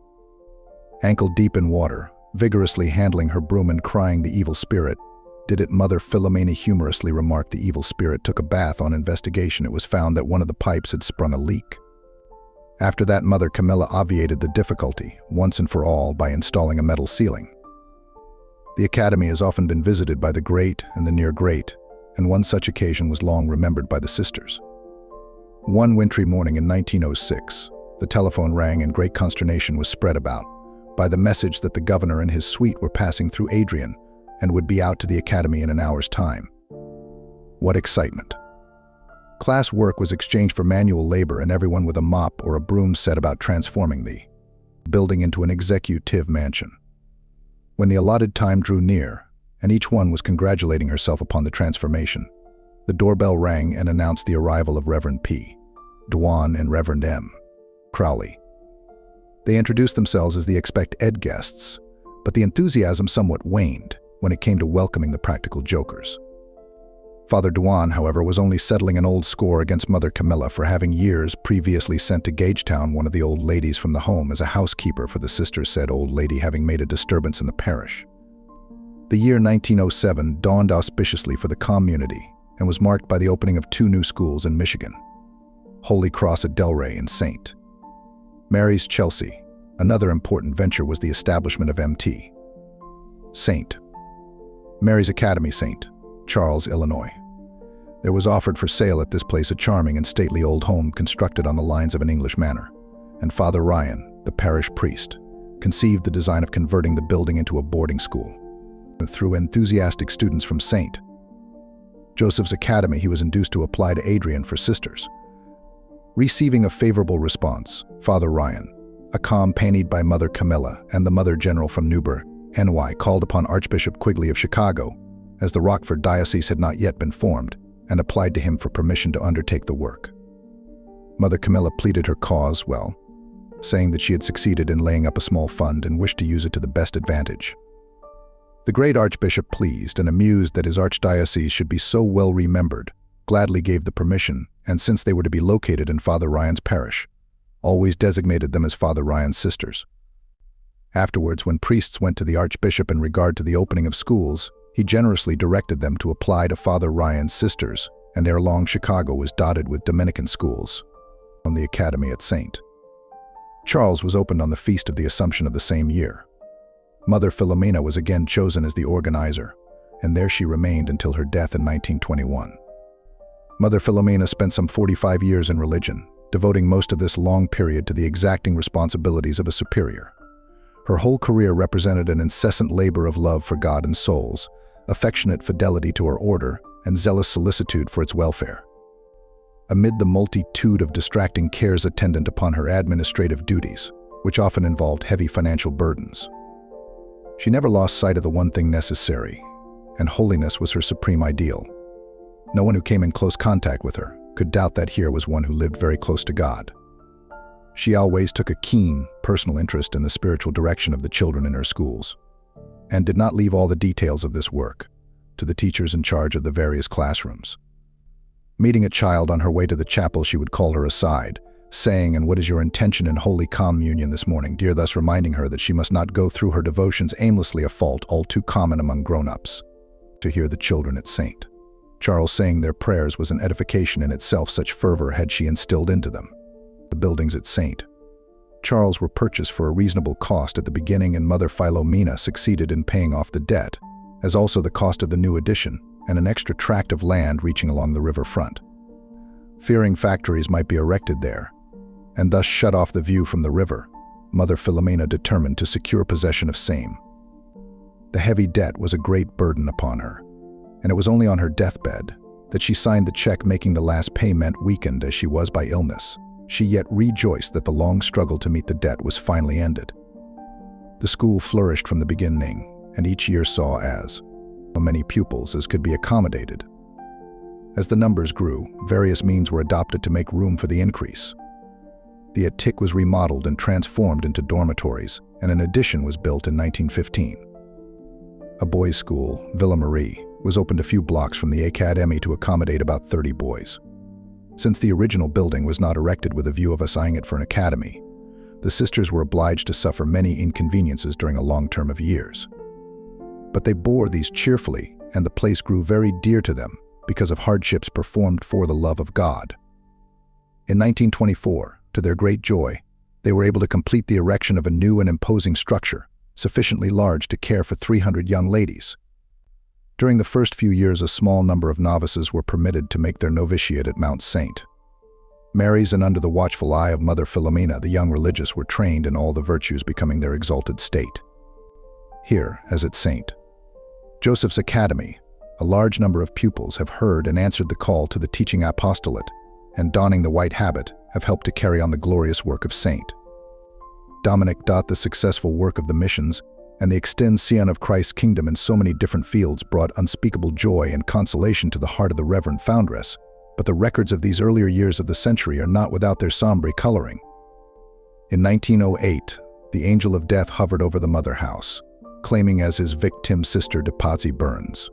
ankle-deep in water, vigorously handling her broom and crying, "The evil spirit did it." Mother Philomena humorously remarked the evil spirit took a bath. On investigation, it was found that one of the pipes had sprung a leak. After that, Mother Camilla obviated the difficulty, once and for all, by installing a metal ceiling. The academy has often been visited by the great and the near great, and one such occasion was long remembered by the sisters. One wintry morning in 1906, the telephone rang and great consternation was spread about by the message that the governor and his suite were passing through Adrian and would be out to the academy in an hour's time. What excitement! Class work was exchanged for manual labor, and everyone with a mop or a broom set about transforming the building into an executive mansion. When the allotted time drew near, and each one was congratulating herself upon the transformation, the doorbell rang and announced the arrival of Reverend P. Dwan and Reverend M. Crowley. They introduced themselves as the expected guests, but the enthusiasm somewhat waned when it came to welcoming the practical jokers. Father Dwan, however, was only settling an old score against Mother Camilla for having years previously sent to Gagetown one of the old ladies from the home as a housekeeper for the sisters, said old lady having made a disturbance in the parish. The year 1907 dawned auspiciously for the community and was marked by the opening of 2 new schools in Michigan, Holy Cross at Delray and St. Mary's, Chelsea. Another important venture was the establishment of Mt. St. Mary's Academy, St. Charles, Illinois. There was offered for sale at this place a charming and stately old home constructed on the lines of an English manor, and Father Ryan, the parish priest, conceived the design of converting the building into a boarding school. Through enthusiastic students from St. Joseph's Academy, he was induced to apply to Adrian for sisters. Receiving a favorable response, Father Ryan, A calm painted by Mother Camilla and the Mother General from Newburgh, NY, called upon Archbishop Quigley of Chicago, as the Rockford Diocese had not yet been formed, and applied to him for permission to undertake the work. Mother Camilla pleaded her cause well, saying that she had succeeded in laying up a small fund and wished to use it to the best advantage. The great Archbishop, pleased and amused that his archdiocese should be so well remembered, gladly gave the permission, and since they were to be located in Father Ryan's parish, always designated them as Father Ryan's sisters. Afterwards, when priests went to the Archbishop in regard to the opening of schools, he generously directed them to apply to Father Ryan's sisters, and ere long Chicago was dotted with Dominican schools. On the academy at St. Charles was opened on the Feast of the Assumption of the same year. Mother Philomena was again chosen as the organizer, and there she remained until her death in 1921. Mother Philomena spent some 45 years in religion, devoting most of this long period to the exacting responsibilities of a superior. Her whole career represented an incessant labor of love for God and souls, affectionate fidelity to her order, and zealous solicitude for its welfare. Amid the multitude of distracting cares attendant upon her administrative duties, which often involved heavy financial burdens, she never lost sight of the one thing necessary, and holiness was her supreme ideal. No one who came in close contact with her could doubt that here was one who lived very close to God. She always took a keen, personal interest in the spiritual direction of the children in her schools, and did not leave all the details of this work to the teachers in charge of the various classrooms. Meeting a child on her way to the chapel, she would call her aside, saying, "And what is your intention in Holy Communion this morning, dear?" thus reminding her that she must not go through her devotions aimlessly, a fault all too common among grown-ups. To hear the children at St. Charles saying their prayers was an edification in itself, such fervor had she instilled into them. The buildings at St. Charles were purchased for a reasonable cost at the beginning, and Mother Philomena succeeded in paying off the debt, as also the cost of the new addition and an extra tract of land reaching along the river front. Fearing factories might be erected there, and thus shut off the view from the river, Mother Philomena determined to secure possession of same. The heavy debt was a great burden upon her, and it was only on her deathbed that she signed the check, making the last payment. Weakened as she was by illness, she yet rejoiced that the long struggle to meet the debt was finally ended. The school flourished from the beginning, and each year saw as many pupils as could be accommodated. As the numbers grew, various means were adopted to make room for the increase. The attic was remodeled and transformed into dormitories, and an addition was built in 1915. A boys' school, Villa Marie, was opened a few blocks from the academy to accommodate about 30 boys. Since the original building was not erected with a view of assigning it for an academy, the sisters were obliged to suffer many inconveniences during a long term of years. But they bore these cheerfully, and the place grew very dear to them because of hardships performed for the love of God. In 1924, to their great joy, they were able to complete the erection of a new and imposing structure, sufficiently large to care for 300 young ladies. During the first few years, a small number of novices were permitted to make their novitiate at Mount St. Mary's, and under the watchful eye of Mother Philomena, the young religious were trained in all the virtues becoming their exalted state. Here, as at St. Joseph's Academy, a large number of pupils have heard and answered the call to the teaching apostolate, and donning the white habit, have helped to carry on the glorious work of St. Dominic. The successful work of the missions and the extension of Christ's kingdom in so many different fields brought unspeakable joy and consolation to the heart of the Reverend Foundress, but the records of these earlier years of the century are not without their sombre coloring. In 1908, the angel of death hovered over the mother house, claiming as his victim Sister Depatsy Burns.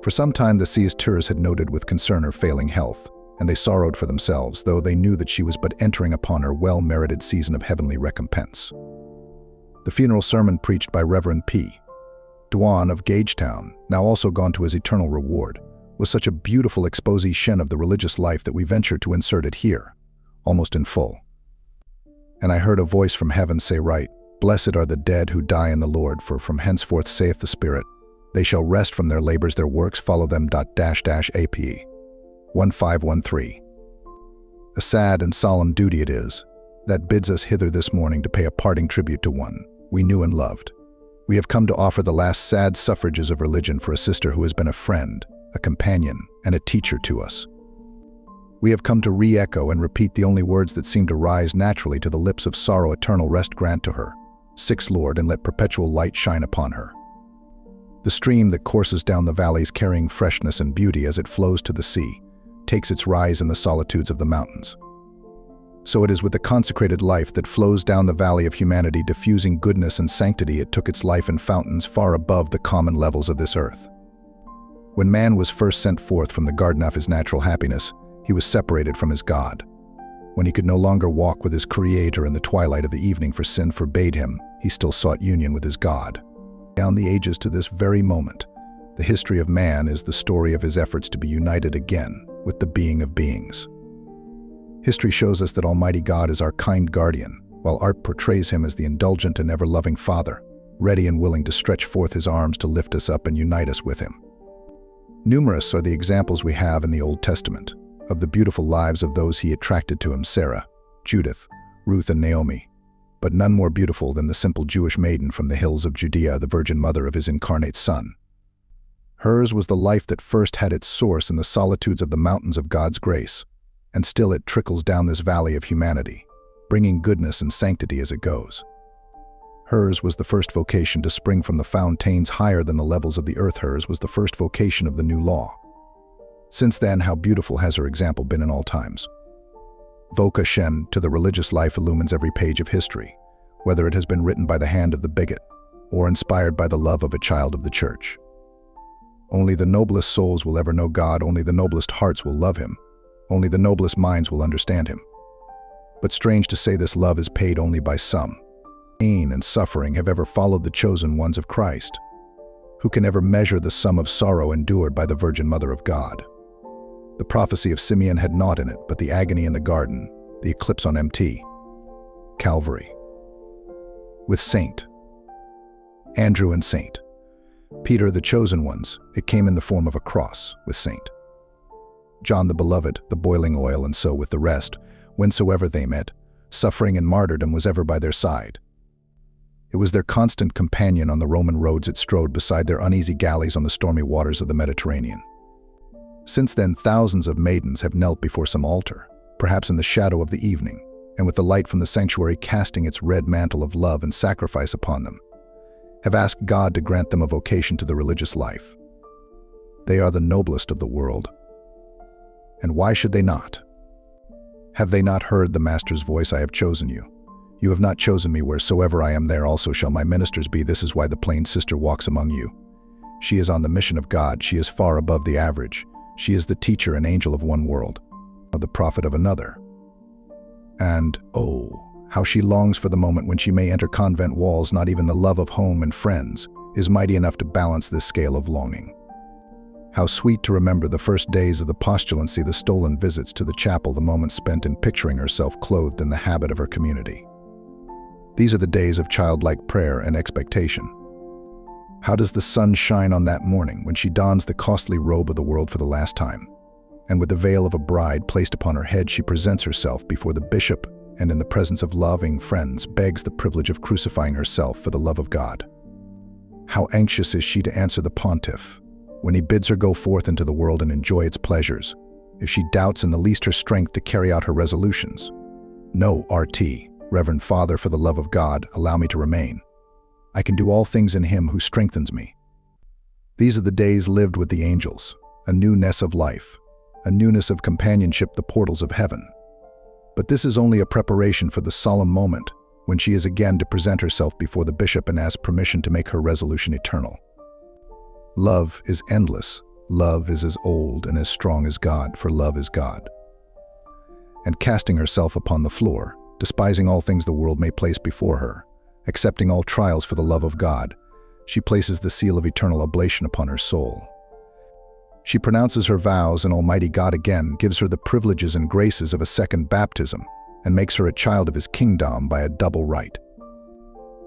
For some time, the sisters had noted with concern her failing health, and they sorrowed for themselves, though they knew that she was but entering upon her well-merited season of heavenly recompense. The funeral sermon preached by Reverend P. Dwan of Gagetown, now also gone to his eternal reward, was such a beautiful exposition of the religious life that we venture to insert it here, almost in full. "And I heard a voice from heaven say, Right, blessed are the dead who die in the Lord, for from henceforth saith the Spirit, they shall rest from their labors, their works follow them. APE 1513. A sad and solemn duty it is that bids us hither this morning to pay a parting tribute to one we knew and loved. We have come to offer the last sad suffrages of religion for a sister who has been a friend, a companion, and a teacher to us. We have come to re-echo and repeat the only words that seem to rise naturally to the lips of sorrow. Eternal rest grant to her, 6 Lord, and let perpetual light shine upon her. The stream that courses down the valleys carrying freshness and beauty as it flows to the sea, takes its rise in the solitudes of the mountains. So it is with the consecrated life that flows down the valley of humanity, diffusing goodness and sanctity. It took its life in fountains far above the common levels of this earth. When man was first sent forth from the garden of his natural happiness, he was separated from his God. When he could no longer walk with his Creator in the twilight of the evening, for sin forbade him, he still sought union with his God. Down the ages to this very moment, the history of man is the story of his efforts to be united again with the being of beings. History shows us that Almighty God is our kind guardian, while art portrays him as the indulgent and ever-loving Father, ready and willing to stretch forth his arms to lift us up and unite us with him. Numerous are the examples we have in the Old Testament of the beautiful lives of those he attracted to him: Sarah, Judith, Ruth, and Naomi, but none more beautiful than the simple Jewish maiden from the hills of Judea, the virgin mother of his incarnate Son. Hers was the life that first had its source in the solitudes of the mountains of God's grace, and still it trickles down this valley of humanity, bringing goodness and sanctity as it goes. Hers was the first vocation to spring from the fountains higher than the levels of the earth. Hers was the first vocation of the new law. Since then, how beautiful has her example been in all times. Vocation to the religious life illumines every page of history, whether it has been written by the hand of the bigot or inspired by the love of a child of the church. Only the noblest souls will ever know God, only the noblest hearts will love him, only the noblest minds will understand him. But strange to say, this love is paid only by some. Pain and suffering have ever followed the chosen ones of Christ. Who can ever measure the sum of sorrow endured by the Virgin Mother of God? The prophecy of Simeon had naught in it but the agony in the garden, the eclipse on Mt. Calvary. With Saint Andrew and Saint Peter, the chosen ones, it came in the form of a cross. With Saint John the Beloved, the boiling oil, and so with the rest, whensoever they met, suffering and martyrdom was ever by their side. It was their constant companion on the Roman roads it strode beside their uneasy galleys on the stormy waters of the Mediterranean. Since then, thousands of maidens have knelt before some altar, perhaps in the shadow of the evening, and with the light from the sanctuary casting its red mantle of love and sacrifice upon them, have asked God to grant them a vocation to the religious life. They are the noblest of the world. And why should they not? Have they not heard the Master's voice? I have chosen you. You have not chosen me. Wheresoever I am, there also shall my ministers be. This is why the plain sister walks among you. She is on the mission of God. She is far above the average. She is the teacher and angel of one world, the prophet of another. And, oh, how she longs for the moment when she may enter convent walls. Not even the love of home and friends is mighty enough to balance this scale of longing. How sweet to remember the first days of the postulancy, the stolen visits to the chapel, the moments spent in picturing herself clothed in the habit of her community. These are the days of childlike prayer and expectation. How does the sun shine on that morning when she dons the costly robe of the world for the last time, and with the veil of a bride placed upon her head, she presents herself before the bishop and in the presence of loving friends begs the privilege of crucifying herself for the love of God. How anxious is she to answer the pontiff when he bids her go forth into the world and enjoy its pleasures, if she doubts in the least her strength to carry out her resolutions. No, RT, Reverend Father, for the love of God, allow me to remain. I can do all things in him who strengthens me. These are the days lived with the angels, a newness of life, a newness of companionship, the portals of heaven. But this is only a preparation for the solemn moment when she is again to present herself before the bishop and ask permission to make her resolution eternal. Love is endless. Love is as old and as strong as God, for love is God. And casting herself upon the floor, despising all things the world may place before her, accepting all trials for the love of God, she places the seal of eternal oblation upon her soul. She pronounces her vows, and Almighty God again gives her the privileges and graces of a second baptism and makes her a child of his kingdom by a double right.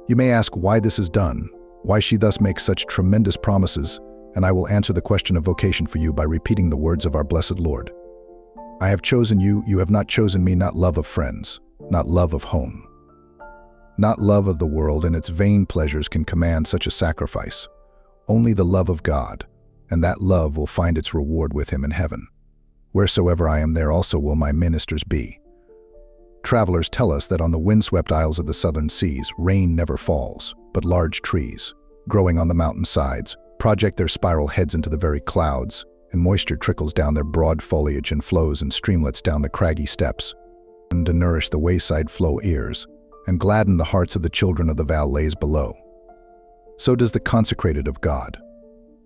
You may ask why this is done, why she thus makes such tremendous promises, and I will answer the question of vocation for you by repeating the words of our blessed Lord. I have chosen you, you have not chosen me, not love of friends, not love of home. Not love of the world and its vain pleasures can command such a sacrifice. Only the love of God, and that love will find its reward with him in heaven. Wheresoever I am, there also will my ministers be. Travelers tell us that on the windswept isles of the southern seas, rain never falls, but large trees, growing on the mountain sides, project their spiral heads into the very clouds, and moisture trickles down their broad foliage and flows in streamlets down the craggy steps, and to nourish the wayside flow ears, and gladden the hearts of the children of the valleys below. So does the consecrated of God.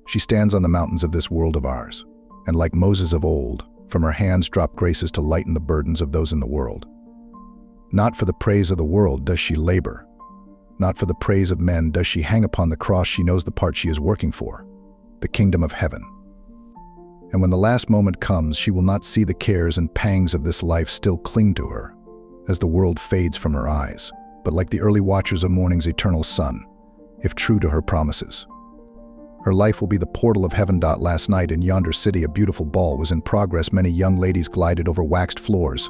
She stands on the mountains of this world of ours, and like Moses of old, from her hands drop graces to lighten the burdens of those in the world. Not for the praise of the world does she labor. Not for the praise of men does she hang upon the cross. She knows the part she is working for, the kingdom of heaven. And when the last moment comes, she will not see the cares and pangs of this life still cling to her, as the world fades from her eyes, but like the early watchers of morning's eternal sun, if true to her promises. Her life will be the portal of heaven. Last night in yonder city a beautiful ball was in progress. Many young ladies glided over waxed floors,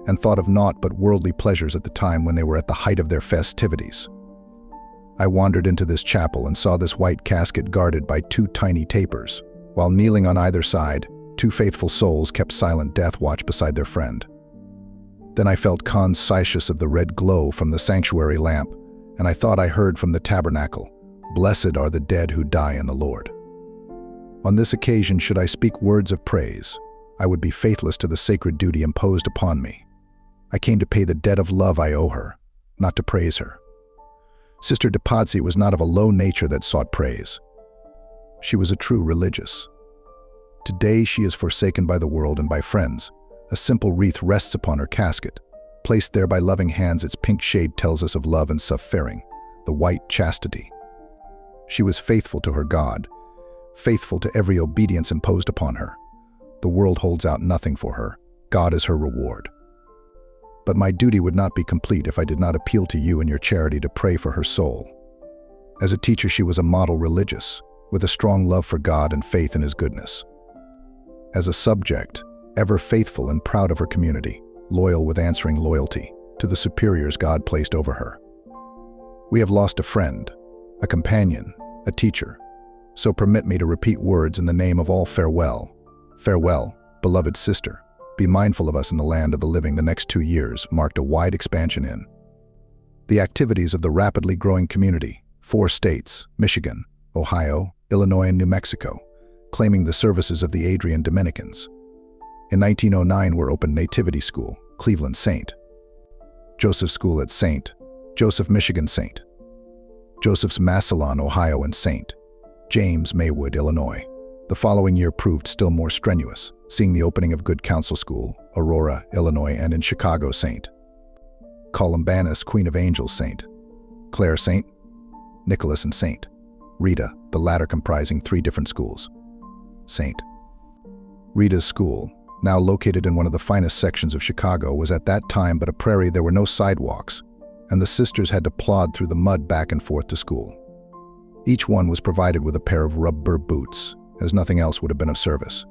and thought of naught but worldly pleasures at the time when they were at the height of their festivities. I wandered into this chapel and saw this white casket guarded by two tiny tapers, while kneeling on either side, two faithful souls kept silent death watch beside their friend. Then I felt conscious of the red glow from the sanctuary lamp, and I thought I heard from the tabernacle, "Blessed are the dead who die in the Lord." On this occasion, should I speak words of praise, I would be faithless to the sacred duty imposed upon me. I came to pay the debt of love I owe her, not to praise her. Sister Depazzi was not of a low nature that sought praise. She was a true religious. Today she is forsaken by the world and by friends. A simple wreath rests upon her casket. Placed there by loving hands, its pink shade tells us of love and suffering, the white chastity. She was faithful to her God, faithful to every obedience imposed upon her. The world holds out nothing for her. God is her reward. But my duty would not be complete if I did not appeal to you in your charity to pray for her soul. As a teacher, she was a model religious, with a strong love for God and faith in His goodness. As a subject, ever faithful and proud of her community, loyal with answering loyalty to the superiors God placed over her. We have lost a friend, a companion, a teacher. So permit me to repeat words in the name of all farewell. Farewell, beloved sister. Be mindful of us in the land of the living. The next 2 years marked a wide expansion in the activities of the rapidly growing community, 4 states, Michigan, Ohio, Illinois, and New Mexico, claiming the services of the Adrian Dominicans. In 1909 were opened Nativity School, Cleveland St. Joseph School at St. Joseph, Michigan St. Joseph's Massillon, Ohio, and St. James, Maywood, Illinois. The following year proved still more strenuous, seeing the opening of Good Counsel School, Aurora, Illinois, and in Chicago, St. Columbanus, Queen of Angels, St. Clare, St. Nicholas, and St. Rita, the latter comprising 3 different schools. St. Rita's School, now located in one of the finest sections of Chicago, was at that time but a prairie. There were no sidewalks, and the sisters had to plod through the mud back and forth to school. Each one was provided with a pair of rubber boots, as nothing else would have been of service.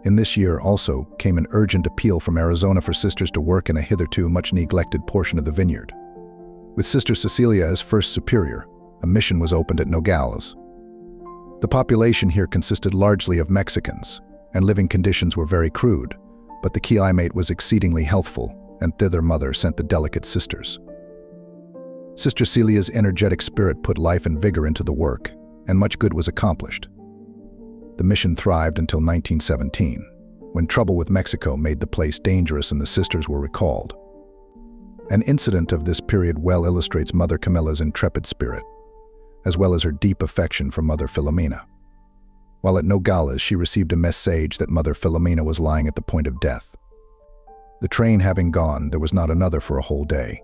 In this year also came an urgent appeal from Arizona for sisters to work in a hitherto much neglected portion of the vineyard. With Sister Cecilia as first superior, a mission was opened at Nogales. The population here consisted largely of Mexicans, and living conditions were very crude, but the climate was exceedingly healthful, and thither Mother sent the delicate sisters. Sister Celia's energetic spirit put life and vigor into the work, and much good was accomplished. The mission thrived until 1917, when trouble with Mexico made the place dangerous and the sisters were recalled. An incident of this period well illustrates Mother Camilla's intrepid spirit, as well as her deep affection for Mother Filomena. While at Nogales, she received a message that Mother Filomena was lying at the point of death. The train having gone, there was not another for a whole day.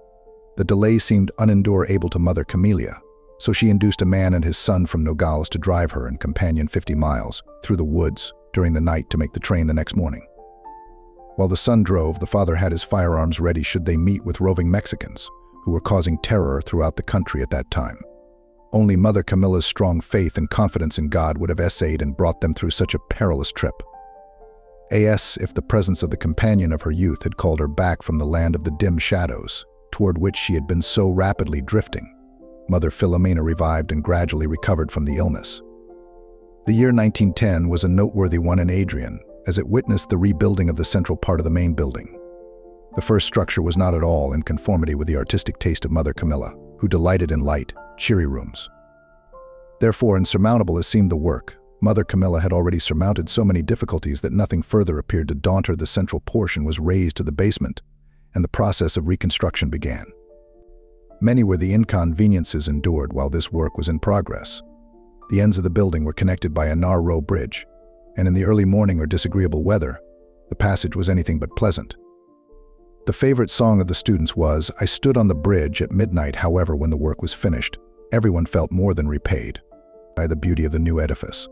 The delay seemed unendurable to Mother Camilla, so she induced a man and his son from Nogales to drive her and companion 50 miles through the woods during the night to make the train the next morning. While the son drove, the father had his firearms ready should they meet with roving Mexicans, who were causing terror throughout the country at that time. Only Mother Camilla's strong faith and confidence in God would have essayed and brought them through such a perilous trip. As if the presence of the companion of her youth had called her back from the land of the dim shadows, toward which she had been so rapidly drifting, Mother Filomena revived and gradually recovered from the illness. The year 1910 was a noteworthy one in Adrian, as it witnessed the rebuilding of the central part of the main building. The first structure was not at all in conformity with the artistic taste of Mother Camilla, who delighted in light, cheery rooms. Therefore, insurmountable as seemed the work, Mother Camilla had already surmounted so many difficulties that nothing further appeared to daunt her. The central portion was raised to the basement, and the process of reconstruction began. Many were the inconveniences endured while this work was in progress. The ends of the building were connected by a narrow bridge, and in the early morning or disagreeable weather, the passage was anything but pleasant. The favorite song of the students was, "I stood on the bridge at midnight." However, when the work was finished, everyone felt more than repaid by the beauty of the new edifice.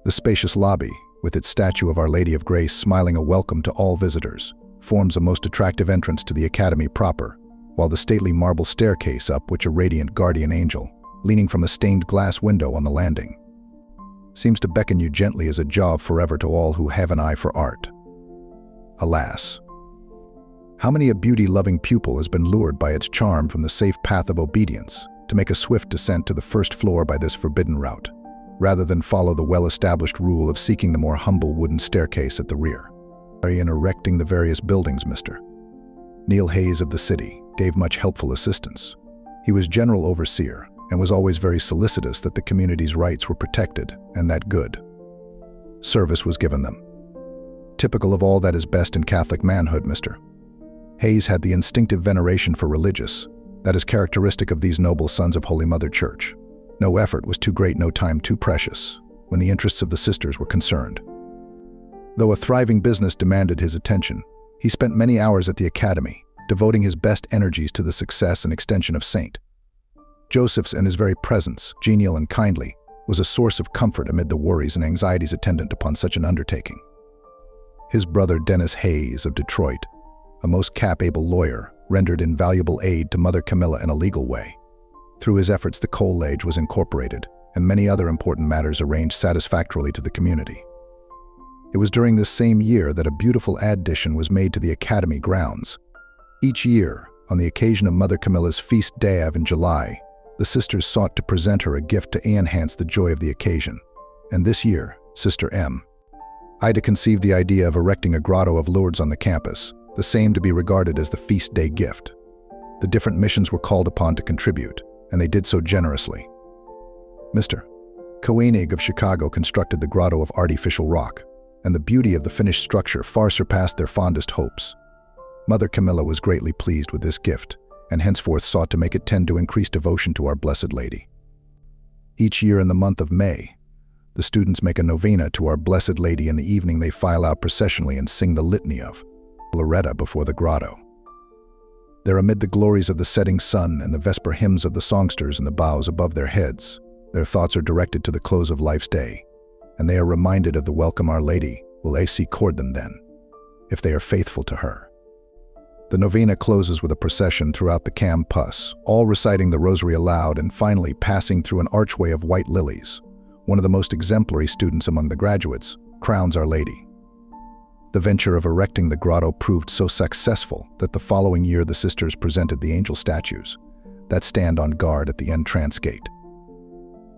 The spacious lobby, with its statue of Our Lady of Grace smiling a welcome to all visitors, forms a most attractive entrance to the academy proper, while the stately marble staircase up which a radiant guardian angel, leaning from a stained glass window on the landing, seems to beckon you gently as a job forever to all who have an eye for art. Alas, how many a beauty-loving pupil has been lured by its charm from the safe path of obedience to make a swift descent to the first floor by this forbidden route, rather than follow the well-established rule of seeking the more humble wooden staircase at the rear. In erecting the various buildings, Mr. Neil Hayes of the city gave much helpful assistance. He was general overseer and was always very solicitous that the community's rights were protected and that good service was given them. Typical of all that is best in Catholic manhood, Mr. Hayes had the instinctive veneration for religious that is characteristic of these noble sons of Holy Mother Church. No effort was too great, no time too precious, when the interests of the sisters were concerned. Though a thriving business demanded his attention, he spent many hours at the academy, devoting his best energies to the success and extension of St. Joseph's, and his very presence, genial and kindly, was a source of comfort amid the worries and anxieties attendant upon such an undertaking. His brother Dennis Hayes of Detroit, a most capable lawyer, rendered invaluable aid to Mother Camilla in a legal way. Through his efforts, the college was incorporated, and many other important matters arranged satisfactorily to the community. It was during this same year that a beautiful addition was made to the academy grounds. Each year, on the occasion of Mother Camilla's feast day in July, the sisters sought to present her a gift to enhance the joy of the occasion. And this year, Sister M. Ida conceived the idea of erecting a grotto of Lourdes on the campus, the same to be regarded as the feast day gift. The different missions were called upon to contribute, and they did so generously. Mr. Koenig of Chicago constructed the grotto of artificial rock, and the beauty of the finished structure far surpassed their fondest hopes. Mother Camilla was greatly pleased with this gift, and henceforth sought to make it tend to increase devotion to Our Blessed Lady. Each year in the month of May, the students make a novena to Our Blessed Lady. In the evening they file out processionally and sing the litany of Loretta before the grotto. There, amid the glories of the setting sun and the vesper hymns of the songsters in the boughs above their heads, their thoughts are directed to the close of life's day, and they are reminded of the welcome Our Lady will accord them then, if they are faithful to her. The novena closes with a procession throughout the campus, all reciting the rosary aloud and finally passing through an archway of white lilies. One of the most exemplary students among the graduates crowns Our Lady. The venture of erecting the grotto proved so successful that the following year the sisters presented the angel statues that stand on guard at the entrance gate.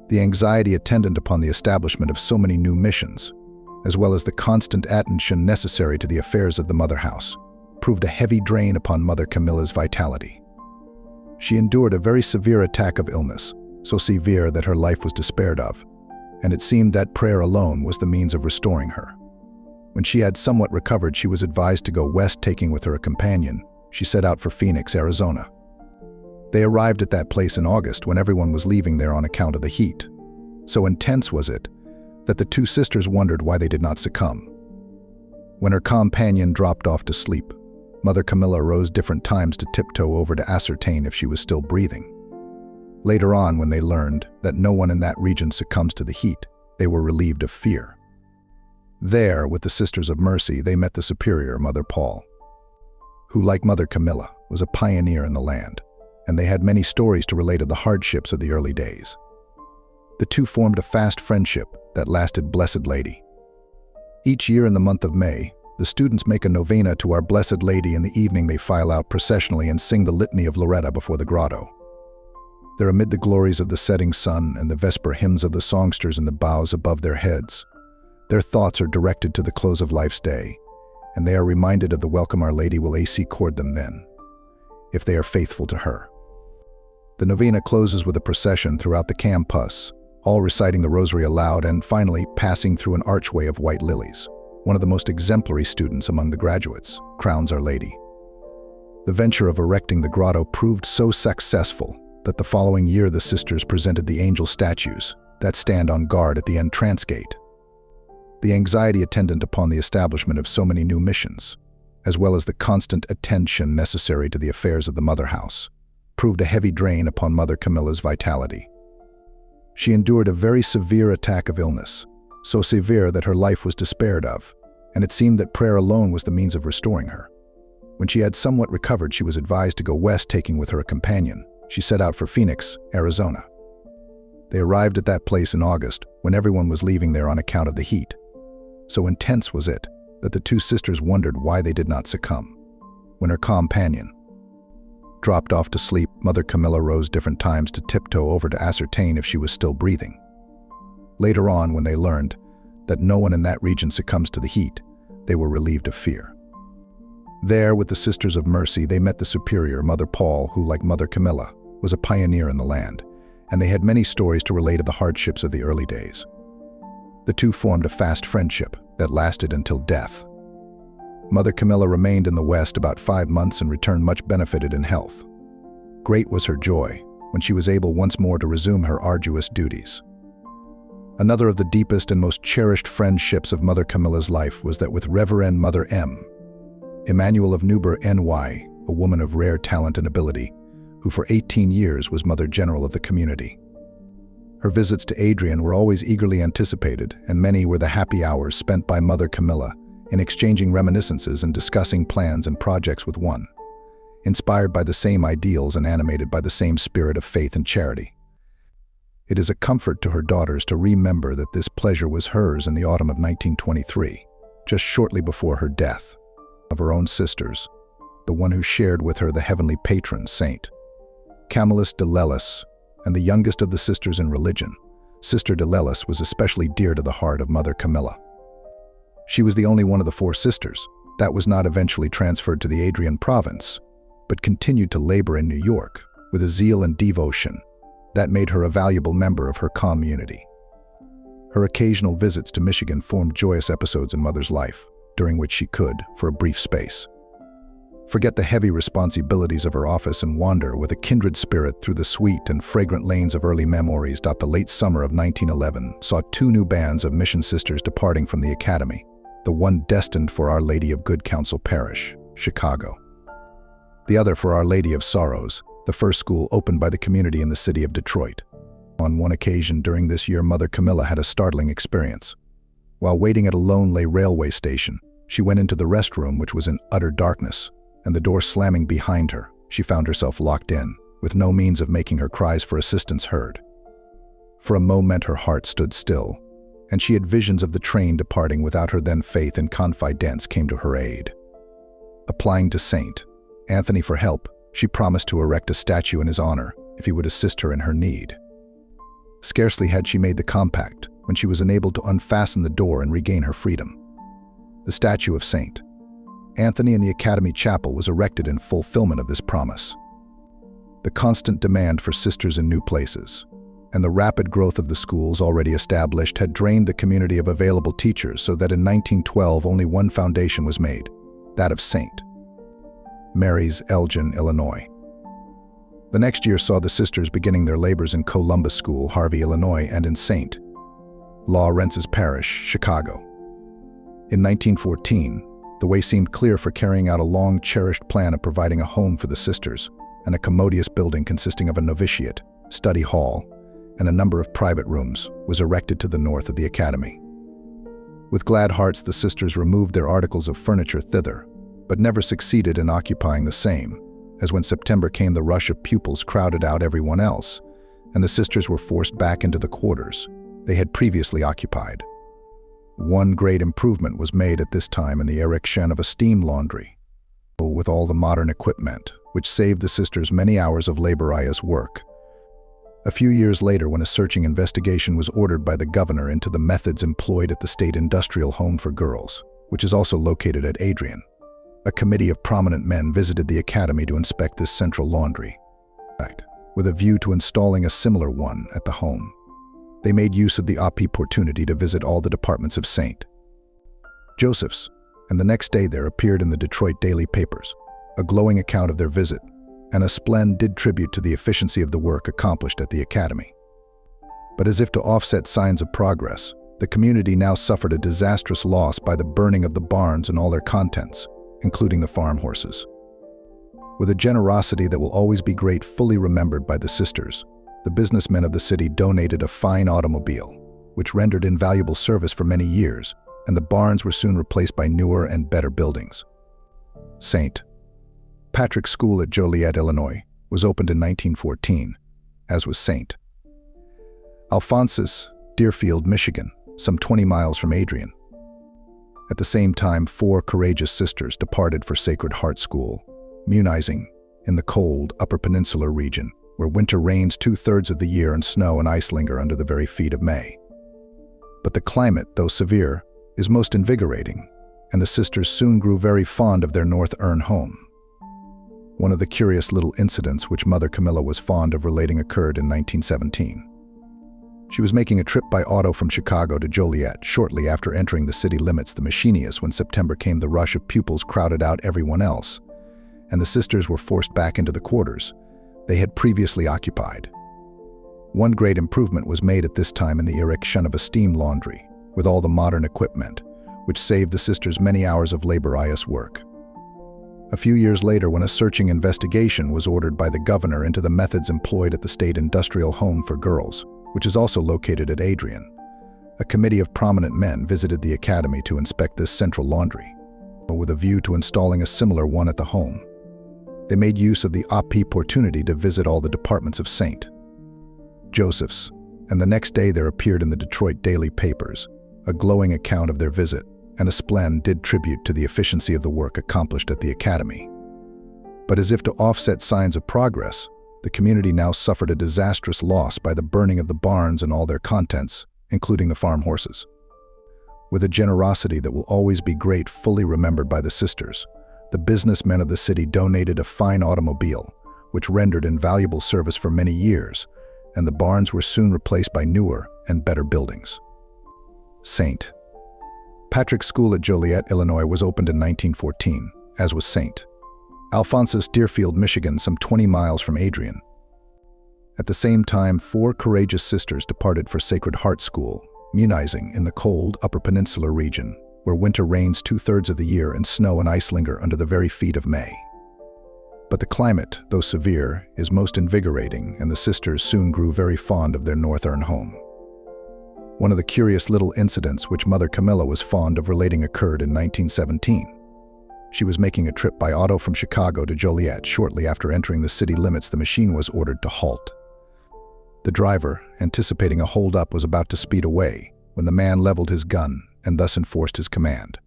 The anxiety attendant upon the establishment of so many new missions, as well as the constant attention necessary to the affairs of the mother house, proved a heavy drain upon Mother Camilla's vitality. She endured a very severe attack of illness, so severe that her life was despaired of, and it seemed that prayer alone was the means of restoring her. When she had somewhat recovered, she was advised to go west, taking with her a companion. She set out for Phoenix, Arizona. They arrived at that place in August when everyone was leaving there on account of the heat. So intense was it that the two sisters wondered why they did not succumb. When her companion dropped off to sleep, Mother Camilla rose different times to tiptoe over to ascertain if she was still breathing. Later on, when they learned that no one in that region succumbs to the heat, they were relieved of fear. There, with the Sisters of Mercy, they met the Superior, Mother Paul, who, like Mother Camilla, was a pioneer in the land, and they had many stories to relate of the hardships of the early days. The two formed a fast friendship that lasted. Blessed Lady. Each year in the month of May, the students make a novena to Our Blessed Lady. In the evening they file out processionally and sing the litany of Loretta before the grotto. There, amid the glories of the setting sun and the vesper hymns of the songsters in the boughs above their heads, Their thoughts are directed to the close of life's day, and they are reminded of the welcome Our Lady will accord them then, if they are faithful to her. The novena closes with a procession throughout the campus, all reciting the rosary aloud and finally passing through an archway of white lilies. One of the most exemplary students among the graduates crowns Our Lady. The venture of erecting the grotto proved so successful that the following year the sisters presented the angel statues that stand on guard at the entrance gate. The anxiety attendant upon the establishment of so many new missions, as well as the constant attention necessary to the affairs of the mother house, proved a heavy drain upon Mother Camilla's vitality. She endured a very severe attack of illness, so severe that her life was despaired of, and it seemed that prayer alone was the means of restoring her. When she had somewhat recovered, she was advised to go west, taking with her a companion. She set out for Phoenix, Arizona. They arrived at that place in August, when everyone was leaving there on account of the heat. So intense was it that the two sisters wondered why they did not succumb. When her companion dropped off to sleep, Mother Camilla rose different times to tiptoe over to ascertain if she was still breathing. Later on, when they learned that no one in that region succumbs to the heat, they were relieved of fear. There, with the Sisters of Mercy, they met the superior, Mother Paul, who, like Mother Camilla, was a pioneer in the land, and they had many stories to relate of the hardships of the early days. The two formed a fast friendship that lasted until death. Mother Camilla remained in the West about 5 months and returned much benefited in health. Great was her joy when she was able once more to resume her arduous duties. Another of the deepest and most cherished friendships of Mother Camilla's life was that with Reverend Mother M. Emmanuel of Newburgh, NY, a woman of rare talent and ability, who for 18 years was Mother General of the community. Her visits to Adrian were always eagerly anticipated, and many were the happy hours spent by Mother Camilla in exchanging reminiscences and discussing plans and projects with one, inspired by the same ideals and animated by the same spirit of faith and charity. It is a comfort to her daughters to remember that this pleasure was hers in the autumn of 1923, just shortly before her death, of her own sisters, the one who shared with her the heavenly patron saint, Camillus de Lellis, and the youngest of the sisters in religion. Sister de Lellis was especially dear to the heart of Mother Camilla. She was the only one of the 4 sisters that was not eventually transferred to the Adrian province, but continued to labor in New York with a zeal and devotion that made her a valuable member of her community. Her occasional visits to Michigan formed joyous episodes in Mother's life, during which she could, for a brief space, forget the heavy responsibilities of her office and wander with a kindred spirit through the sweet and fragrant lanes of early memories. The late summer of 1911 saw 2 new bands of mission sisters departing from the academy, the one destined for Our Lady of Good Counsel Parish, Chicago. The other for Our Lady of Sorrows, the first school opened by the community in the city of Detroit. On one occasion during this year, Mother Camilla had a startling experience. While waiting at a lonely railway station, she went into the restroom, which was in utter darkness, and the door slamming behind her, she found herself locked in, with no means of making her cries for assistance heard. For a moment her heart stood still, and she had visions of the train departing without her. Then faith and confidence came to her aid. Applying to Saint Anthony for help, she promised to erect a statue in his honor if he would assist her in her need. Scarcely had she made the compact when she was enabled to unfasten the door and regain her freedom. The statue of Saint Anthony in the Academy Chapel was erected in fulfillment of this promise. The constant demand for sisters in new places and the rapid growth of the schools already established had drained the community of available teachers, so that in 1912 only one foundation was made, that of St. Mary's, Elgin, Illinois. The next year saw the sisters beginning their labors in Columbus School, Harvey, Illinois, and in St. Lawrence's Parish, Chicago. In 1914, the way seemed clear for carrying out a long-cherished plan of providing a home for the sisters, and a commodious building consisting of a novitiate, study hall, and a number of private rooms was erected to the north of the academy. With glad hearts the sisters removed their articles of furniture thither, but never succeeded in occupying the same, as when September came the rush of pupils crowded out everyone else, and the sisters were forced back into the quarters they had previously occupied. One great improvement was made at this time in the erection of a steam laundry, with all the modern equipment, which saved the sisters many hours of laborious work. A few years later, when a searching investigation was ordered by the governor into the methods employed at the State Industrial Home for Girls, which is also located at Adrian, a committee of prominent men visited the academy to inspect this central laundry, with a view to installing a similar one at the home. They made use of the opportunity to visit all the departments of St. Joseph's, and the next day there appeared in the Detroit daily papers a glowing account of their visit and a splendid tribute to the efficiency of the work accomplished at the academy. But as if to offset signs of progress, the community now suffered a disastrous loss by the burning of the barns and all their contents, including the farm horses. With a generosity that will always be fully remembered by the sisters, the businessmen of the city donated a fine automobile, which rendered invaluable service for many years, and the barns were soon replaced by newer and better buildings. St. Patrick's School at Joliet, Illinois, was opened in 1914, as was St. Alphonsus, Deerfield, Michigan, some 20 miles from Adrian. At the same time, 4 courageous sisters departed for Sacred Heart School, Munizing, in the cold Upper Peninsula region, where winter reigns 2/3 of the year and snow and ice linger under the very feet of May. But the climate, though severe, is most invigorating, and the sisters soon grew very fond of their North Urn home. One of the curious little incidents which Mother Camilla was fond of relating occurred in 1917. She was making a trip by auto from Chicago to Joliet shortly after entering the city limits the Machinias when September came. The rush of pupils crowded out everyone else, and the sisters were forced back into the quarters they had previously occupied. One great improvement was made at this time in the erection of a steam laundry, with all the modern equipment, which saved the sisters many hours of laborious work. A few years later, when a searching investigation was ordered by the governor into the methods employed at the State Industrial Home for Girls, which is also located at Adrian, a committee of prominent men visited the academy to inspect this central laundry, with a view to installing a similar one at the home. They made use of the opportunity to visit all the departments of St. Joseph's, and the next day there appeared in the Detroit daily papers a glowing account of their visit and a splendid tribute to the efficiency of the work accomplished at the academy. But as if to offset signs of progress, the community now suffered a disastrous loss by the burning of the barns and all their contents, including the farm horses. With a generosity that will always be fully remembered by the sisters, the businessmen of the city donated a fine automobile, which rendered invaluable service for many years, and the barns were soon replaced by newer and better buildings. St. Patrick's School at Joliet, Illinois was opened in 1914, as was St. Alphonsus, Deerfield, Michigan, some 20 miles from Adrian. At the same time, 4 courageous sisters departed for Sacred Heart School, Munizing, in the cold Upper Peninsula region, where winter reigns 2/3 of the year and snow and ice linger under the very feet of May. But the climate, though severe, is most invigorating, and the sisters soon grew very fond of their North Urn home. One of the curious little incidents which Mother Camilla was fond of relating occurred in 1917. She was making a trip by auto from Chicago to Joliet shortly after entering the city limits. The machine was ordered to halt. The driver, anticipating a hold-up, was about to speed away when the man leveled his gun and thus enforced his command.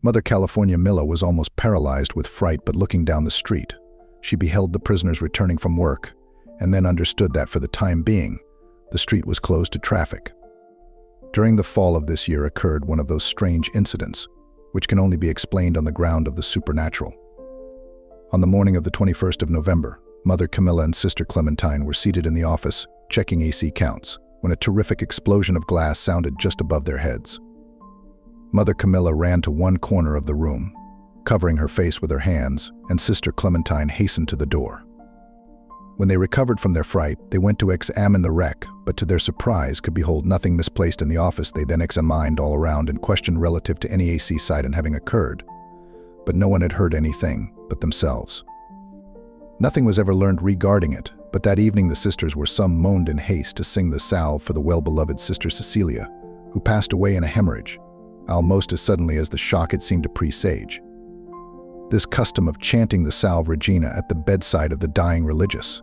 Mother California Milla was almost paralyzed with fright, but looking down the street, she beheld the prisoners returning from work and then understood that for the time being, the street was closed to traffic. During the fall of this year occurred one of those strange incidents which can only be explained on the ground of the supernatural. On the morning of the 21st of November, Mother Camilla and Sister Clementine were seated in the office, checking AC counts, when a terrific explosion of glass sounded just above their heads. Mother Camilla ran to one corner of the room, covering her face with her hands, and Sister Clementine hastened to the door. When they recovered from their fright, they went to examine the wreck, but to their surprise could behold nothing misplaced in the office. They then examined all around and questioned relative to any AC sighting having occurred, but no one had heard anything but themselves. Nothing was ever learned regarding it, but that evening the sisters were summoned in haste to sing the salve for the well-beloved Sister Cecilia, who passed away in a hemorrhage, almost as suddenly as the shock had seemed to presage. This custom of chanting the Salve Regina at the bedside of the dying religious,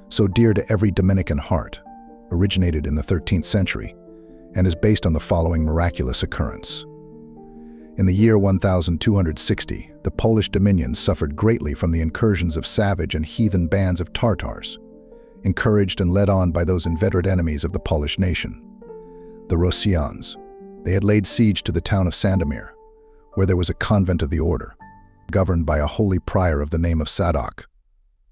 so dear to every Dominican heart, originated in the 13th century and is based on the following miraculous occurrence. In the year 1260, the Polish dominions suffered greatly from the incursions of savage and heathen bands of Tartars. encouraged and led on by those inveterate enemies of the Polish nation, the Rosjans. They had laid siege to the town of Sandomir, where there was a convent of the order, governed by a holy prior of the name of Sadok.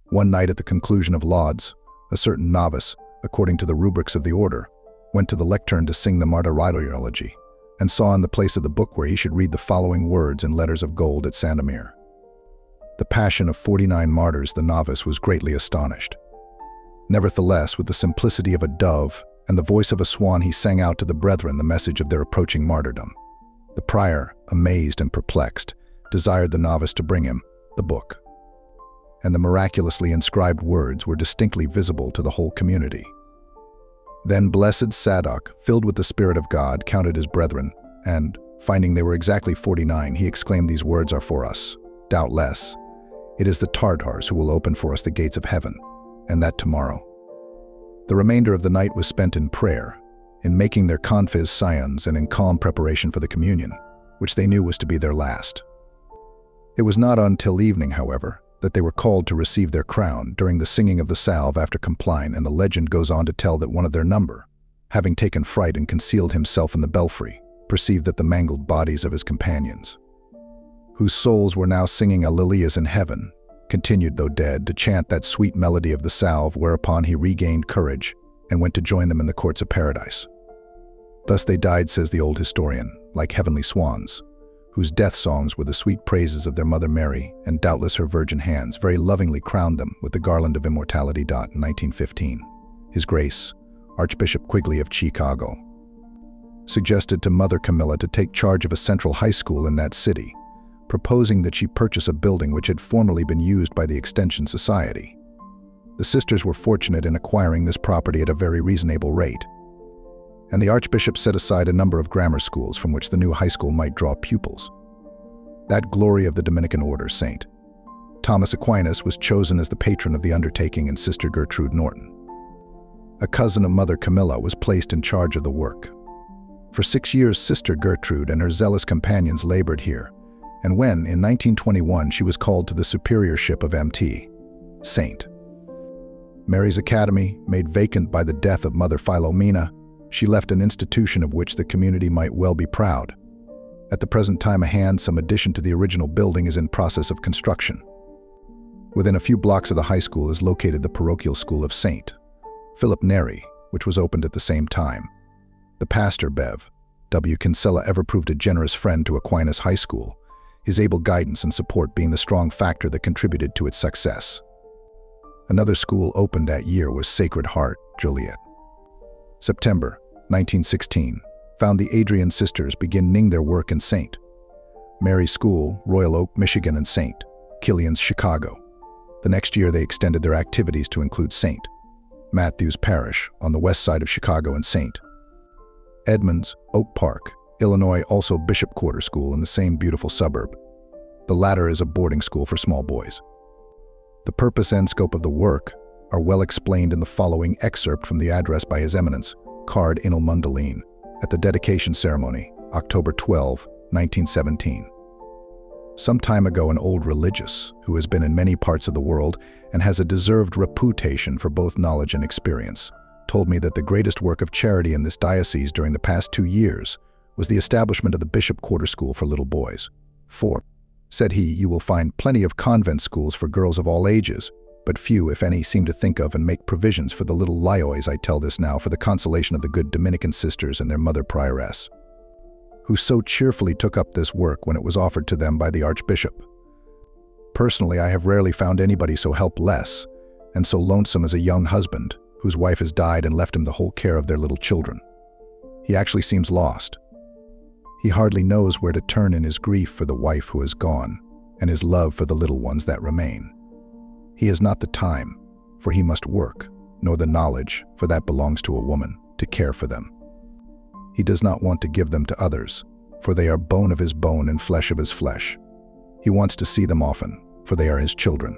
One night at the conclusion of lauds, a certain novice, according to the rubrics of the order, went to the lectern to sing the Martyrology, and saw in the place of the book where he should read the following words in letters of gold at Sandomir. The passion of 49 martyrs, the novice was greatly astonished. Nevertheless, with the simplicity of a dove and the voice of a swan, he sang out to the brethren the message of their approaching martyrdom. The prior, amazed and perplexed, desired the novice to bring him the book, and the miraculously inscribed words were distinctly visible to the whole community. Then blessed Sadok, filled with the Spirit of God, counted his brethren, and, finding they were exactly 49, he exclaimed, "These words are for us. Doubtless, it is the Tartars who will open for us the gates of heaven, and that tomorrow." The remainder of the night was spent in prayer, in making their confis scions, and in calm preparation for the communion, which they knew was to be their last. It was not until evening, however, that they were called to receive their crown during the singing of the salve after compline, and the legend goes on to tell that one of their number, having taken fright and concealed himself in the belfry, perceived that the mangled bodies of his companions, whose souls were now singing Alleluias in heaven, continued, though dead, to chant that sweet melody of the salve, whereupon he regained courage and went to join them in the courts of paradise. Thus they died, says the old historian, like heavenly swans, whose death songs were the sweet praises of their mother Mary, and doubtless her virgin hands very lovingly crowned them with the garland of immortality. In 1915, His Grace, Archbishop Quigley of Chicago, suggested to Mother Camilla to take charge of a central high school in that city, proposing that she purchase a building which had formerly been used by the Extension Society. The sisters were fortunate in acquiring this property at a very reasonable rate, and the Archbishop set aside a number of grammar schools from which the new high school might draw pupils. That glory of the Dominican order, St. Thomas Aquinas, was chosen as the patron of the undertaking, and Sister Gertrude Norton, a cousin of Mother Camilla, was placed in charge of the work. For 6 years, Sister Gertrude and her zealous companions labored here, and when, in 1921, she was called to the superiorship of Mt. St. Mary's Academy, made vacant by the death of Mother Philomena, she left an institution of which the community might well be proud. At the present time, a handsome addition to the original building is in process of construction. Within a few blocks of the high school is located the parochial school of St. Philip Neri, which was opened at the same time. The pastor, Bev W. Kinsella, ever proved a generous friend to Aquinas High School, his able guidance and support being the strong factor that contributed to its success. Another school opened that year was Sacred Heart, Joliet. September 1916 found the Adrian sisters beginning their work in St. Mary's School, Royal Oak, Michigan, and St. Killian's, Chicago. The next year they extended their activities to include St. Matthew's Parish on the west side of Chicago and St. Edmunds, Oak Park, Illinois, also Bishop Quarter School in the same beautiful suburb. The latter is a boarding school for small boys. The purpose and scope of the work are well explained in the following excerpt from the address by His Eminence, Card Inal Mundaline, at the dedication ceremony, October 12, 1917. Some time ago, an old religious, who has been in many parts of the world and has a deserved reputation for both knowledge and experience, told me that the greatest work of charity in this diocese during the past 2 years was the establishment of the Bishop Quarter School for little boys. For, said he, you will find plenty of convent schools for girls of all ages, but few, if any, seem to think of and make provisions for the little Liois. I tell this now for the consolation of the good Dominican sisters and their mother prioress, who so cheerfully took up this work when it was offered to them by the Archbishop. Personally, I have rarely found anybody so helpless and so lonesome as a young husband whose wife has died and left him the whole care of their little children. He actually seems lost. He hardly knows where to turn in his grief for the wife who is gone and his love for the little ones that remain. He has not the time, for he must work, nor the knowledge, for that belongs to a woman, to care for them. He does not want to give them to others, for they are bone of his bone and flesh of his flesh. He wants to see them often, for they are his children,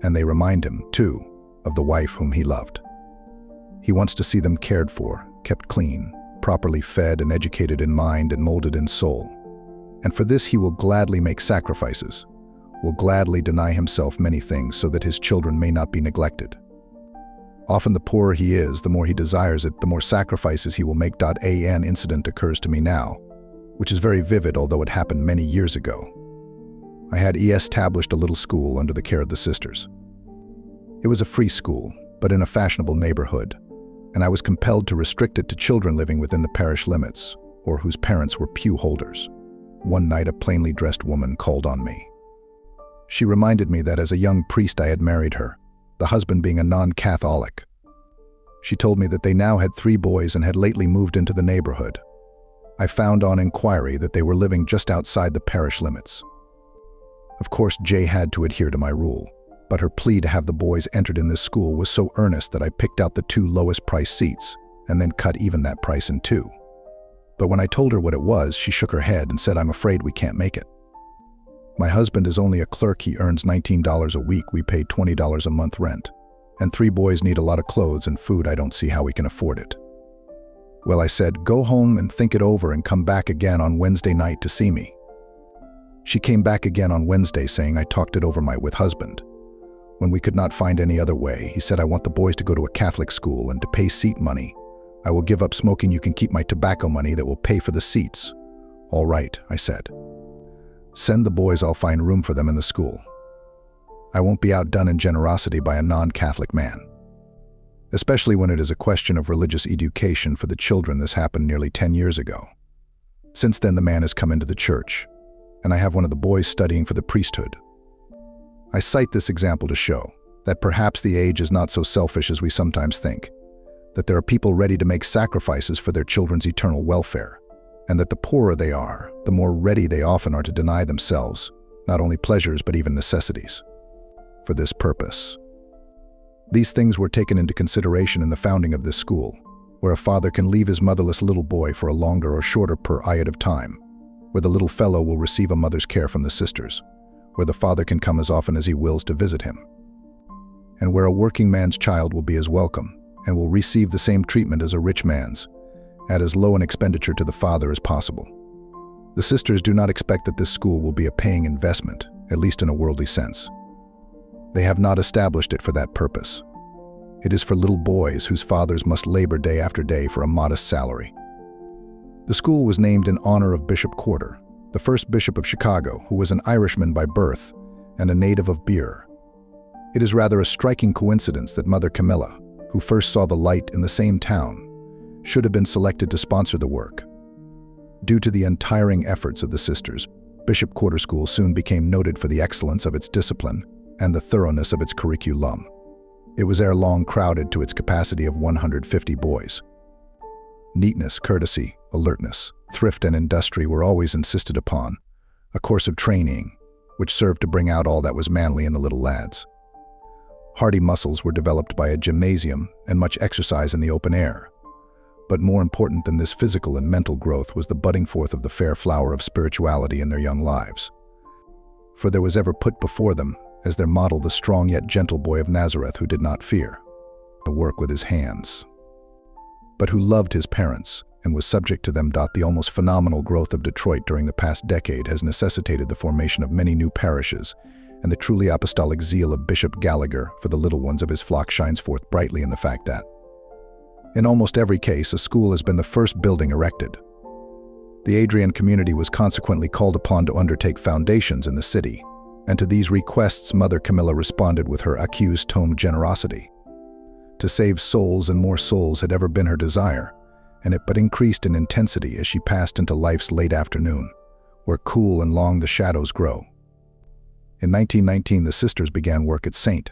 and they remind him, too, of the wife whom he loved. He wants to see them cared for, kept clean, properly fed and educated in mind and molded in soul. And for this he will gladly make sacrifices, will gladly deny himself many things so that his children may not be neglected. Often the poorer he is, the more he desires it, the more sacrifices he will make. An incident occurs to me now, which is very vivid, although it happened many years ago. I had established a little school under the care of the sisters. It was a free school, but in a fashionable neighborhood, and I was compelled to restrict it to children living within the parish limits, or whose parents were pew holders. One night, a plainly dressed woman called on me. She reminded me that as a young priest I had married her, the husband being a non-Catholic. She told me that they now had 3 boys and had lately moved into the neighborhood. I found on inquiry that they were living just outside the parish limits. Of course, Jay had to adhere to my rule, but her plea to have the boys entered in this school was so earnest that I picked out the 2 lowest price seats and then cut even that price in 2. But when I told her what it was, she shook her head and said, "I'm afraid we can't make it. My husband is only a clerk. He earns $19 a week. We pay $20 a month rent. And 3 boys need a lot of clothes and food. I don't see how we can afford it." Well, I said, "Go home and think it over and come back again on Wednesday night to see me." She came back again on Wednesday saying I talked it over with husband. When we could not find any other way, he said, "I want the boys to go to a Catholic school, and to pay seat money, I will give up smoking. You can keep my tobacco money that will pay for the seats." "All right," I said. "Send the boys. I'll find room for them in the school. I won't be outdone in generosity by a non-Catholic man." Especially when it is a question of religious education for the children. This happened nearly 10 years ago. Since then, the man has come into the church, and I have one of the boys studying for the priesthood. I cite this example to show that perhaps the age is not so selfish as we sometimes think, that there are people ready to make sacrifices for their children's eternal welfare, and that the poorer they are, the more ready they often are to deny themselves not only pleasures but even necessities for this purpose. These things were taken into consideration in the founding of this school, where a father can leave his motherless little boy for a longer or shorter period of time, where the little fellow will receive a mother's care from the sisters, where the father can come as often as he wills to visit him, and where a working man's child will be as welcome and will receive the same treatment as a rich man's, at as low an expenditure to the father as possible. The sisters do not expect that this school will be a paying investment, at least in a worldly sense. They have not established it for that purpose. It is for little boys whose fathers must labor day after day for a modest salary. The school was named in honor of Bishop Corder, the first bishop of Chicago, who was an Irishman by birth and a native of Beer. It is rather a striking coincidence that Mother Camilla, who first saw the light in the same town, should have been selected to sponsor the work. Due to the untiring efforts of the sisters, Bishop Corder School soon became noted for the excellence of its discipline and the thoroughness of its curriculum. It was ere long crowded to its capacity of 150 boys. Neatness, courtesy, alertness, thrift, and industry were always insisted upon, a course of training which served to bring out all that was manly in the little lads. Hardy muscles were developed by a gymnasium and much exercise in the open air. But more important than this physical and mental growth was the budding forth of the fair flower of spirituality in their young lives. For there was ever put before them as their model the strong yet gentle boy of Nazareth, who did not fear to work with his hands, but who loved his parents and was subject to them. The almost phenomenal growth of Detroit during the past decade has necessitated the formation of many new parishes, and the truly apostolic zeal of Bishop Gallagher for the little ones of his flock shines forth brightly in the fact that, in almost every case, a school has been the first building erected. The Adrian community was consequently called upon to undertake foundations in the city, and to these requests Mother Camilla responded with her accustomed generosity. To save souls and more souls had ever been her desire, and it but increased in intensity as she passed into life's late afternoon, where cool and long the shadows grow. In 1919, the sisters began work at St.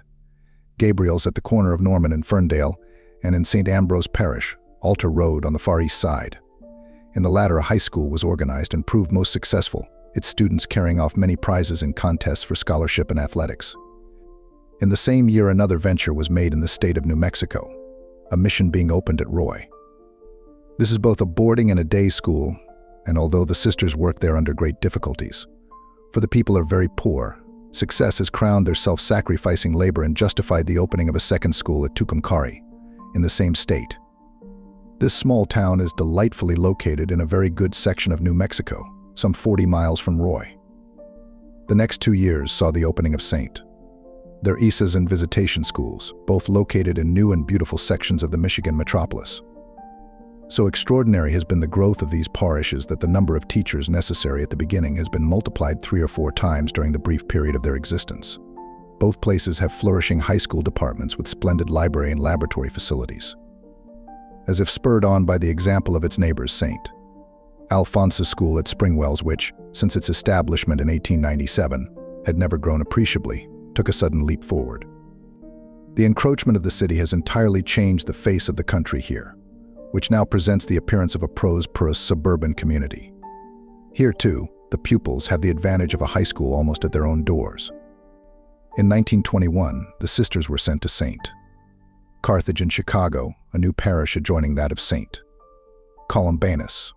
Gabriel's at the corner of Norman and Ferndale, and in St. Ambrose Parish, Altar Road on the far east side. In the latter, a high school was organized and proved most successful, its students carrying off many prizes in contests for scholarship and athletics. In the same year, another venture was made in the state of New Mexico, a mission being opened at Roy. This is both a boarding and a day school, and although the sisters work there under great difficulties, for the people are very poor, success has crowned their self-sacrificing labor and justified the opening of a second school at Tucumcari, in the same state. This small town is delightfully located in a very good section of New Mexico, some 40 miles from Roy. The next 2 years saw the opening of St. They're ISAs and visitation schools, both located in new and beautiful sections of the Michigan metropolis. So extraordinary has been the growth of these parishes that the number of teachers necessary at the beginning has been multiplied 3 or 4 times during the brief period of their existence. Both places have flourishing high school departments with splendid library and laboratory facilities. As if spurred on by the example of its neighbors, St. Alphonsus School at Springwells, which, since its establishment in 1897, had never grown appreciably, took a sudden leap forward. The encroachment of the city has entirely changed the face of the country here, which now presents the appearance of a prosperous suburban community. Here, too, the pupils have the advantage of a high school almost at their own doors. In 1921, the sisters were sent to St. Carthage in Chicago, a new parish adjoining that of St. Columbanus.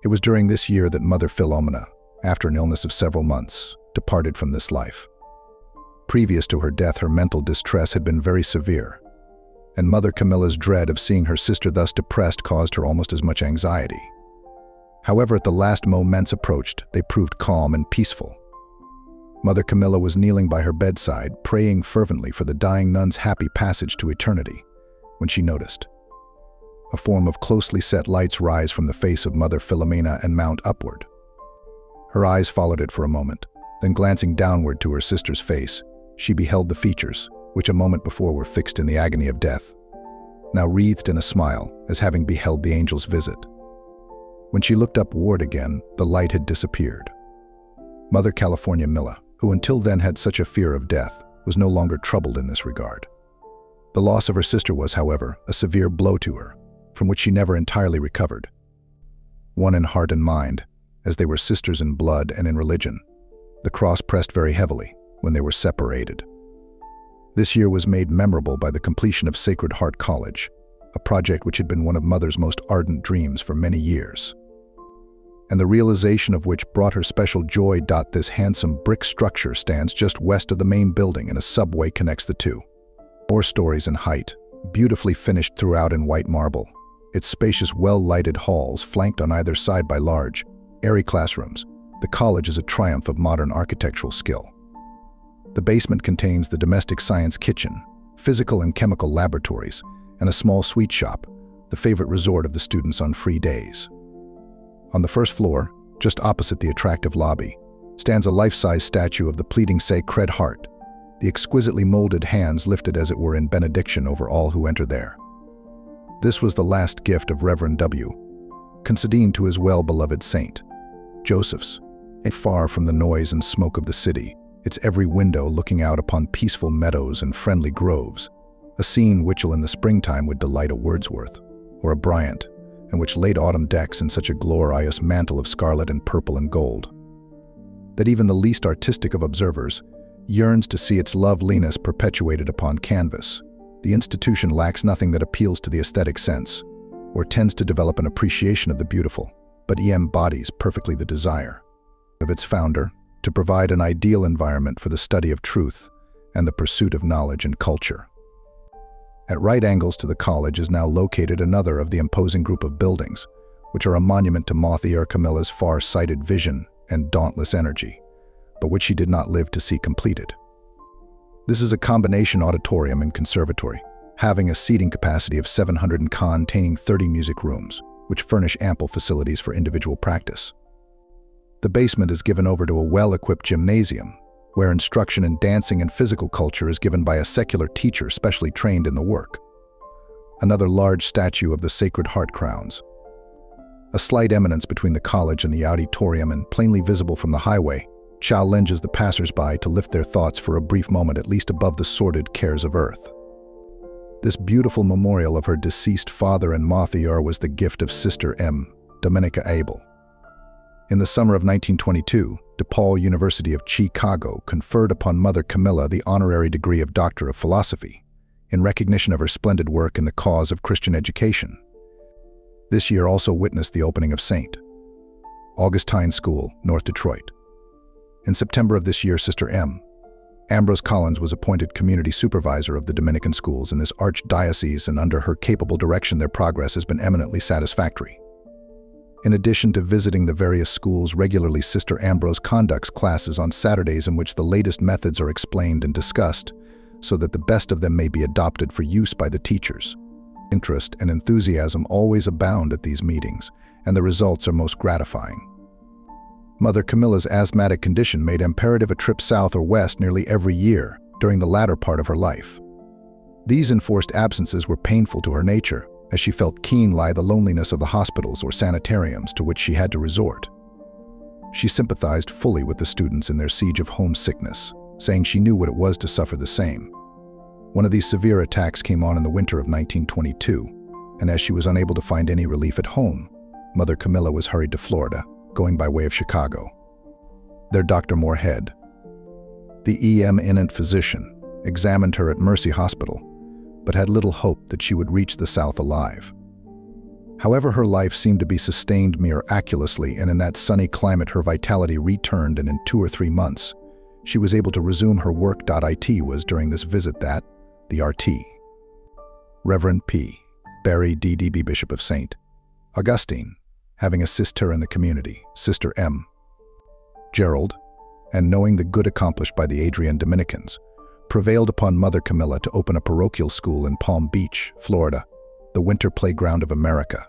It was during this year that Mother Philomena, after an illness of several months, departed from this life. Previous to her death, her mental distress had been very severe, and Mother Camilla's dread of seeing her sister thus depressed caused her almost as much anxiety. However, at the last moments approached, they proved calm and peaceful. Mother Camilla was kneeling by her bedside, praying fervently for the dying nun's happy passage to eternity, when she noticed a form of closely set lights rise from the face of Mother Philomena and mount upward. Her eyes followed it for a moment, then glancing downward to her sister's face, she beheld the features, which a moment before were fixed in the agony of death, now wreathed in a smile, as having beheld the angel's visit. When she looked upward again, the light had disappeared. Mother California Milla, who until then had such a fear of death, was no longer troubled in this regard. The loss of her sister was, however, a severe blow to her, from which she never entirely recovered. One in heart and mind, as they were sisters in blood and in religion, the cross pressed very heavily when they were separated. This year was made memorable by the completion of Sacred Heart College, a project which had been one of Mother's most ardent dreams for many years, and the realization of which brought her special joy. This handsome brick structure stands just west of the main building, and a subway connects the two. 4 stories in height, beautifully finished throughout in white marble, its spacious, well-lighted halls flanked on either side by large, airy classrooms, the college is a triumph of modern architectural skill. The basement contains the domestic science kitchen, physical and chemical laboratories, and a small sweet shop, the favorite resort of the students on free days. On the first floor, just opposite the attractive lobby, stands a life-size statue of the pleading Sacred Heart, the exquisitely molded hands lifted as it were in benediction over all who enter there. This was the last gift of Reverend W. Considine to his well-beloved Saint Joseph's, and far from the noise and smoke of the city, its every window looking out upon peaceful meadows and friendly groves, a scene which in the springtime would delight a Wordsworth or a Bryant, and which late autumn decks in such a glorious mantle of scarlet and purple and gold, that even the least artistic of observers yearns to see its loveliness perpetuated upon canvas. The institution lacks nothing that appeals to the aesthetic sense, or tends to develop an appreciation of the beautiful, but embodies perfectly the desire of its founder to provide an ideal environment for the study of truth and the pursuit of knowledge and culture. At right angles to the college is now located another of the imposing group of buildings, which are a monument to Mother Camilla's far-sighted vision and dauntless energy, but which she did not live to see completed. This is a combination auditorium and conservatory, having a seating capacity of 700 and containing 30 music rooms, which furnish ample facilities for individual practice. The basement is given over to a well-equipped gymnasium, where instruction in dancing and physical culture is given by a secular teacher specially trained in the work. Another large statue of the Sacred Heart crowns. A slight eminence between the college and the auditorium and plainly visible from the highway, challenges the passers-by to lift their thoughts for a brief moment at least above the sordid cares of earth. This beautiful memorial of her deceased father and Mother was the gift of Sister M. Dominica Abel. In the summer of 1922, DePaul University of Chicago conferred upon Mother Camilla the honorary degree of Doctor of Philosophy, in recognition of her splendid work in the cause of Christian education. This year also witnessed the opening of St. Augustine School, North Detroit. In September of this year, Sister M. Ambrose Collins was appointed community supervisor of the Dominican schools in this archdiocese, and under her capable direction their progress has been eminently satisfactory. In addition to visiting the various schools regularly, Sister Ambrose conducts classes on Saturdays in which the latest methods are explained and discussed, so that the best of them may be adopted for use by the teachers. Interest and enthusiasm always abound at these meetings, and the results are most gratifying. Mother Camilla's asthmatic condition made imperative a trip south or west nearly every year during the latter part of her life. These enforced absences were painful to her nature, as she felt keenly the loneliness of the hospitals or sanitariums to which she had to resort. She sympathized fully with the students in their siege of homesickness, saying she knew what it was to suffer the same. One of these severe attacks came on in the winter of 1922, and as she was unable to find any relief at home, Mother Camilla was hurried to Florida, going by way of Chicago. There Dr. Moorhead, the eminent physician, examined her at Mercy Hospital, but had little hope that she would reach the South alive. However, her life seemed to be sustained miraculously, and in that sunny climate her vitality returned, and in 2 or 3 months, she was able to resume her work. It was during this visit that the RT, Reverend P. Barry D.D.B. Bishop of St. Augustine, having assisted her in the community, Sister M. Gerald, and knowing the good accomplished by the Adrian Dominicans, prevailed upon Mother Camilla to open a parochial school in Palm Beach, Florida, the winter playground of America,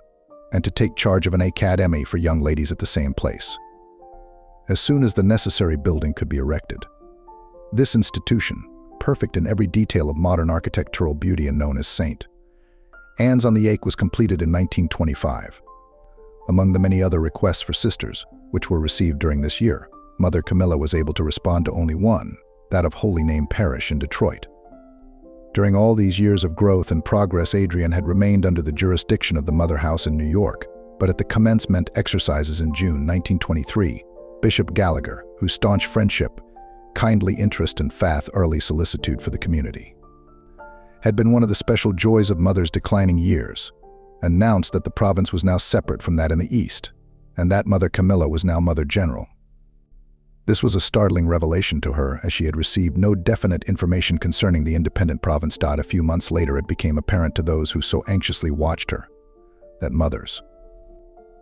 and to take charge of an academy for young ladies at the same place, as soon as the necessary building could be erected. This institution, perfect in every detail of modern architectural beauty and known as St. Anne's on the Lake, was completed in 1925. Among the many other requests for sisters, which were received during this year, Mother Camilla was able to respond to only one, that of Holy Name Parish in Detroit. During all these years of growth and progress, Adrian had remained under the jurisdiction of the Mother House in New York, but at the commencement exercises in June 1923, Bishop Gallagher, whose staunch friendship, kindly interest, and early solicitude for the community had been one of the special joys of Mother's declining years, announced that the province was now separate from that in the East, and that Mother Camilla was now Mother General. This was a startling revelation to her, as she had received no definite information concerning the independent province. A few months later, it became apparent to those who so anxiously watched her that Mother's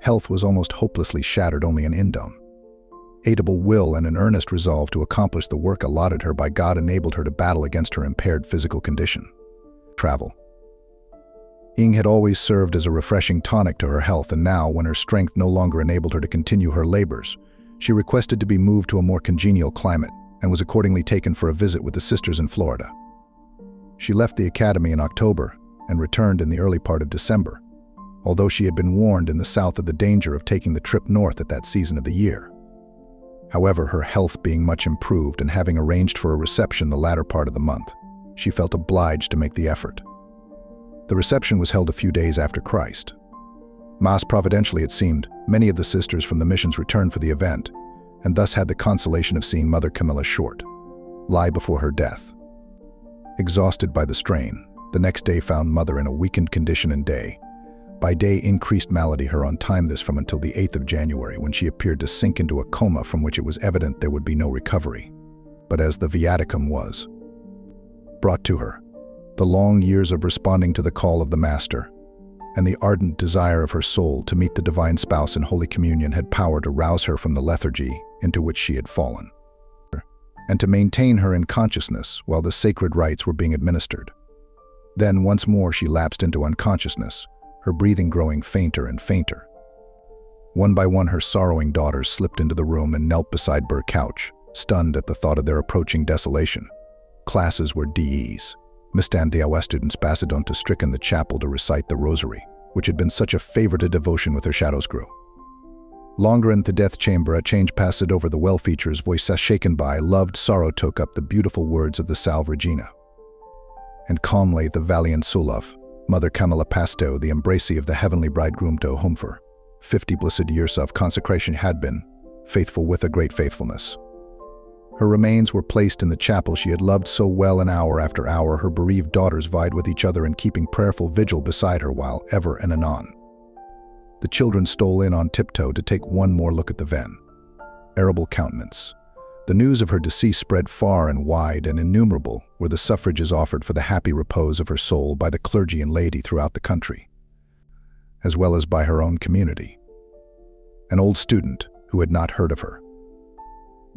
health was almost hopelessly shattered. Only an indomitable will and an earnest resolve to accomplish the work allotted her by God enabled her to battle against her impaired physical condition. Travel had always served as a refreshing tonic to her health, and now, when her strength no longer enabled her to continue her labors, she requested to be moved to a more congenial climate and was accordingly taken for a visit with the sisters in Florida. She left the academy in October and returned in the early part of December, although she had been warned in the South of the danger of taking the trip north at that season of the year. However, her health being much improved and having arranged for a reception the latter part of the month, she felt obliged to make the effort. The reception was held a few days after Christ Mass. Providentially, it seemed, many of the sisters from the missions returned for the event, and thus had the consolation of seeing Mother Camilla lie before her death. Exhausted by the strain, the next day found Mother in a weakened condition, and day by day increased malady her on time, this from until the 8th of January, when she appeared to sink into a coma from which it was evident there would be no recovery. But as the viaticum was brought to her, the long years of responding to the call of the Master, and the ardent desire of her soul to meet the divine spouse in Holy Communion had power to rouse her from the lethargy into which she had fallen, and to maintain her in consciousness while the sacred rites were being administered. Then once more she lapsed into unconsciousness, her breathing growing fainter and fainter. One by one her sorrowing daughters slipped into the room and knelt beside her couch, stunned at the thought of their approaching desolation. Classes were DEs. Mistand the our students passed on to stricken the chapel to recite the rosary, which had been such a favor to devotion with her shadows grew. Longer in the death chamber a change passed over the well features, voice shaken by loved sorrow took up the beautiful words of the Salve Regina. And calmly the valiant Sulaf, Mother Camilla Pasto, the embracee of the heavenly bridegroom to whom for 50 blessed years of consecration had been faithful with a great faithfulness. Her remains were placed in the chapel she had loved so well, and hour after hour her bereaved daughters vied with each other in keeping prayerful vigil beside her, while ever and anon the children stole in on tiptoe to take one more look at the venerable countenance. The news of her decease spread far and wide, and innumerable were the suffrages offered for the happy repose of her soul by the clergy and laity throughout the country, as well as by her own community. An old student, who had not heard of her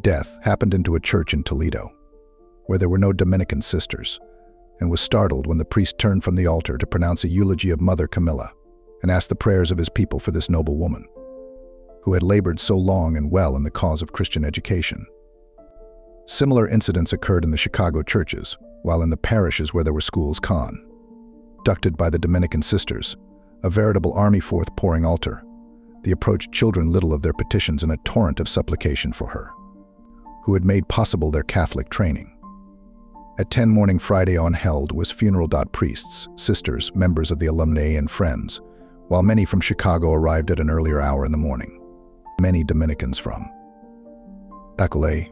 death, happened into a church in Toledo, where there were no Dominican sisters, and was startled when the priest turned from the altar to pronounce a eulogy of Mother Camilla and ask the prayers of his people for this noble woman, who had labored so long and well in the cause of Christian education. Similar incidents occurred in the Chicago churches, while in the parishes where there were schools conducted by the Dominican sisters, a veritable army forth pouring altar, they approached children little of their petitions in a torrent of supplication for her, who had made possible their Catholic training. At 10 morning Friday on held was funeral. Priests, sisters, members of the alumnae and friends, while many from Chicago arrived at an earlier hour in the morning. Many Dominicans from Accolay,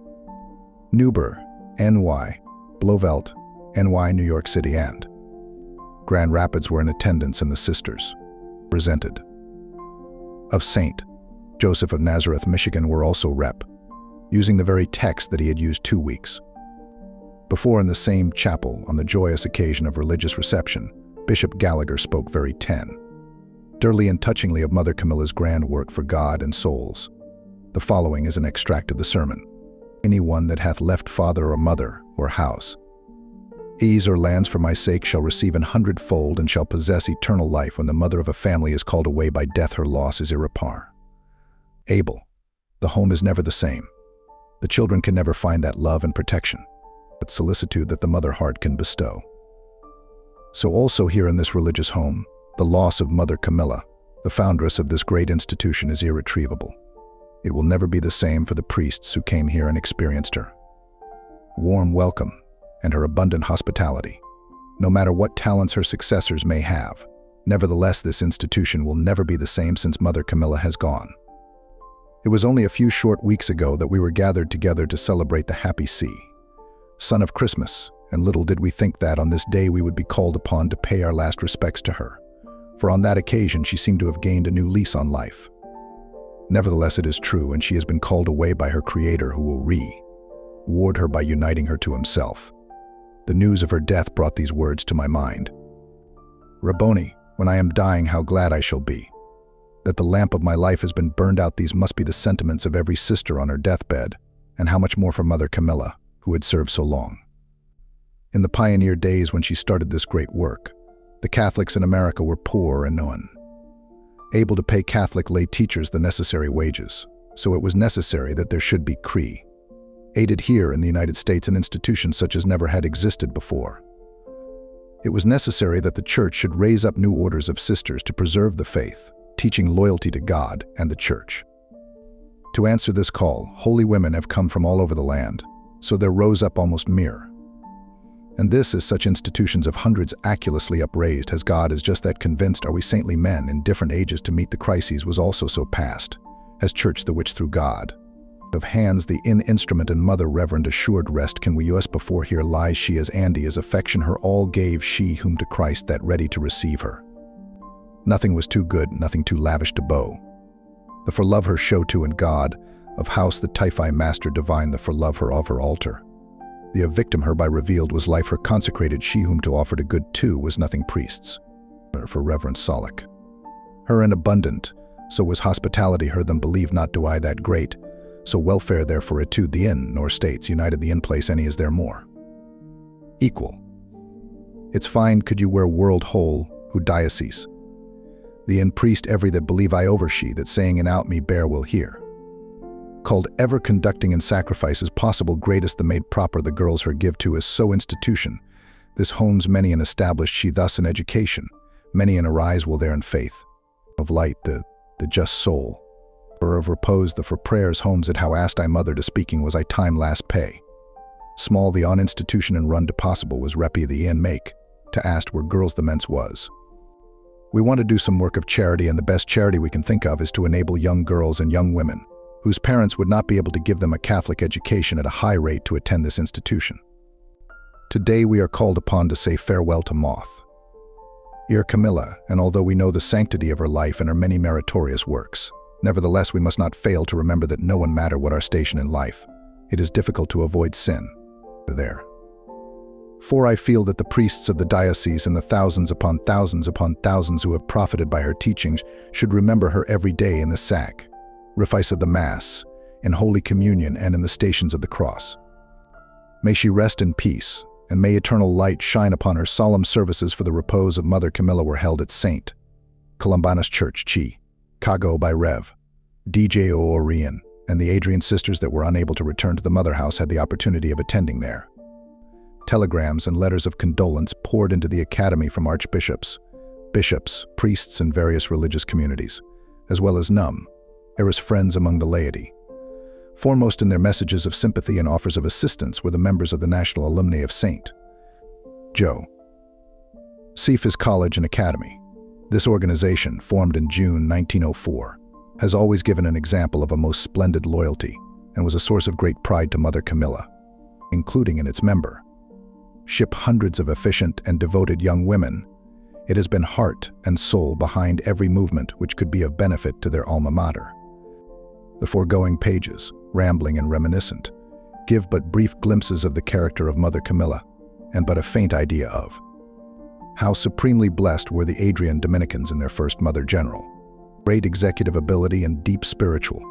Newburgh, NY, Blauvelt, NY, New York City, and Grand Rapids were in attendance, and the sisters, presented of St. Joseph of Nazareth, Michigan, were also using the very text that he had used 2 weeks before in the same chapel on the joyous occasion of religious reception. Bishop Gallagher spoke very tenderly and touchingly of Mother Camilla's grand work for God and souls. The following is an extract of the sermon. Anyone that hath left father or mother or house, ease or lands for my sake shall receive 100-fold and shall possess eternal life. When the mother of a family is called away by death, her loss is irreparable. The home is never the same. The children can never find that love and protection, that solicitude that the mother heart can bestow. So also here in this religious home, the loss of Mother Camilla, the foundress of this great institution, is irretrievable. It will never be the same for the priests who came here and experienced her warm welcome and her abundant hospitality. No matter what talents her successors may have, nevertheless this institution will never be the same since Mother Camilla has gone. It was only a few short weeks ago that we were gathered together to celebrate the happy son of Christmas, and little did we think that on this day we would be called upon to pay our last respects to her, for on that occasion she seemed to have gained a new lease on life. Nevertheless, it is true, and she has been called away by her Creator, who will reward her by uniting her to himself. The news of her death brought these words to my mind. Rabboni, when I am dying, how glad I shall be that the lamp of my life has been burned out. These must be the sentiments of every sister on her deathbed, and how much more for Mother Camilla, who had served so long. In the pioneer days when she started this great work, the Catholics in America were poor and unable to pay Catholic lay teachers the necessary wages, so it was necessary that there should be created here in the United States an institution such as never had existed before. It was necessary that the Church should raise up new orders of sisters to preserve the faith, teaching loyalty to God and the Church. To answer this call, holy women have come from all over the land, so there rose up almost mere. And this is such institutions of hundreds aculously upraised, as God is just that convinced are we saintly men in different ages to meet the crises was also so past, as Church the which through God of hands the instrument and mother reverend assured rest can we us before here lies she as Andy as affection her all gave she whom to Christ that ready to receive her. Nothing was too good, nothing too lavish to bow. The for love her show to and God, of house the Typhi master divine the for love her of her altar. The of victim her by revealed was life her consecrated she whom to offer to good too was nothing priests. For reverence solic. Her and abundant, so was hospitality her them believe not do I that great, so welfare therefore etude the inn, nor states united the in place any is there more equal. It's fine could you wear world whole, who diocese. The in priest every that believe I over she that saying and out me bear will hear. Called ever conducting in sacrifices possible greatest the maid proper the girls her give to is so institution. This homes many an established she thus in education, many an arise will there in faith. Of light the just soul. Or of repose the for prayers homes it how asked I mother to speaking was I time last pay. Small the on institution and run to possible was reppy the in make, to asked where girls the mence was. We want to do some work of charity, and the best charity we can think of is to enable young girls and young women whose parents would not be able to give them a Catholic education at a high rate to attend this institution. Today we are called upon to say farewell to Moth. Dear Camilla, and although we know the sanctity of her life and her many meritorious works, nevertheless we must not fail to remember that no one matter what our station in life, it is difficult to avoid sin. There. For I feel that the priests of the diocese and the thousands upon thousands who have profited by her teachings should remember her every day in the sacrifice of the Mass, in Holy Communion, and in the Stations of the Cross. May she rest in peace, and may eternal light shine upon her. Solemn services for the repose of Mother Camilla were held at St. Columbanus Church, Chicago by Rev. D.J. O'Orion, and the Adrian sisters that were unable to return to the Mother House had the opportunity of attending there. Telegrams and letters of condolence poured into the academy from archbishops, bishops, priests, and various religious communities, as well as numerous friends among the laity. Foremost in their messages of sympathy and offers of assistance were the members of the National Alumni of St. Joseph's College and Academy. This organization, formed in June 1904, has always given an example of a most splendid loyalty and was a source of great pride to Mother Camilla, including in its membership hundreds of efficient and devoted young women. It has been heart and soul behind every movement which could be of benefit to their alma mater. The foregoing pages, rambling and reminiscent, give but brief glimpses of the character of Mother Camilla, and but a faint idea of how supremely blessed were the Adrian Dominicans in their first Mother General. Great executive ability and deep spiritual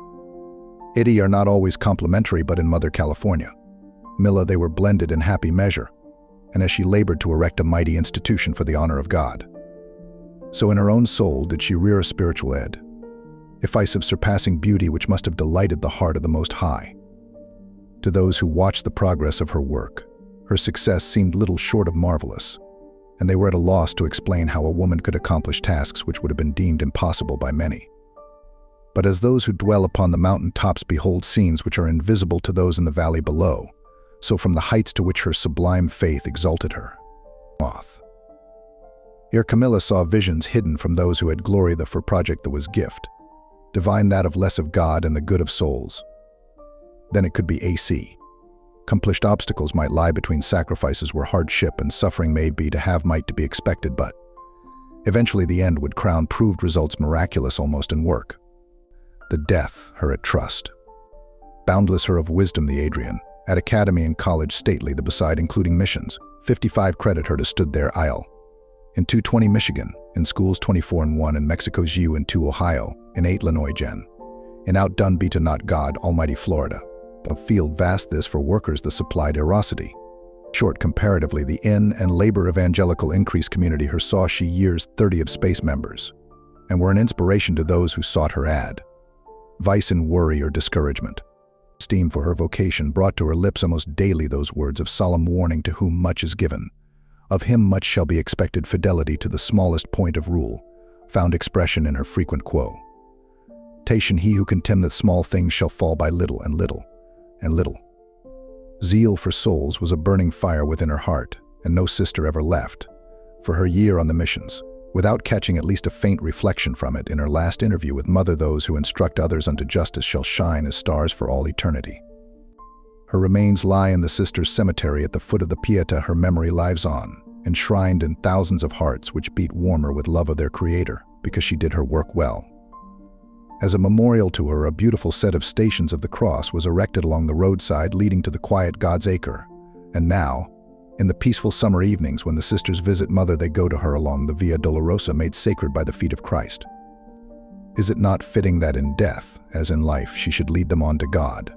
ity are not always complementary, but in Mother California Milla they were blended in happy measure, and as she labored to erect a mighty institution for the honor of God, so in her own soul did she rear a spiritual edifice of surpassing beauty which must have delighted the heart of the Most High. To those who watched the progress of her work, her success seemed little short of marvelous, and they were at a loss to explain how a woman could accomplish tasks which would have been deemed impossible by many. But as those who dwell upon the mountain tops behold scenes which are invisible to those in the valley below, so from the heights to which her sublime faith exalted her. Ere Camilla saw visions hidden from those who had glory the for project that was gift, divine that of less of God and the good of souls. Then it could be AC. Accomplished obstacles might lie between sacrifices where hardship and suffering may be to have might to be expected, but eventually the end would crown proved results miraculous almost in work. The death her at trust. Boundless her of wisdom the Adrian, at academy and college stately the beside including missions, 55 credit her to stood their isle. In 220 Michigan, in schools 24 and 1 in Mexico's U and 2 Ohio, in 8 Illinois Gen. In outdone be to not God Almighty Florida. A field vast this for workers the supplied erosity. Short comparatively the in and labor evangelical increase community her saw she years 30 of space members, and were an inspiration to those who sought her ad. Vice in worry or discouragement. Esteem for her vocation brought to her lips almost daily those words of solemn warning: to whom much is given, of him much shall be expected. Fidelity to the smallest point of rule found expression in her frequent quotation: he who contemneth small things shall fall by little and little and little. Zeal for souls was a burning fire within her heart, and no sister ever left, for her year on the missions, without catching at least a faint reflection from it in her last interview with Mother. Those who instruct others unto justice shall shine as stars for all eternity. Her remains lie in the sisters' cemetery at the foot of the Pieta. Her memory lives on, enshrined in thousands of hearts which beat warmer with love of their Creator, because she did her work well. As a memorial to her, a beautiful set of Stations of the Cross was erected along the roadside leading to the quiet God's Acre, and now, in the peaceful summer evenings when the sisters visit Mother, they go to her along the Via Dolorosa made sacred by the feet of Christ. Is it not fitting that in death, as in life, she should lead them on to God?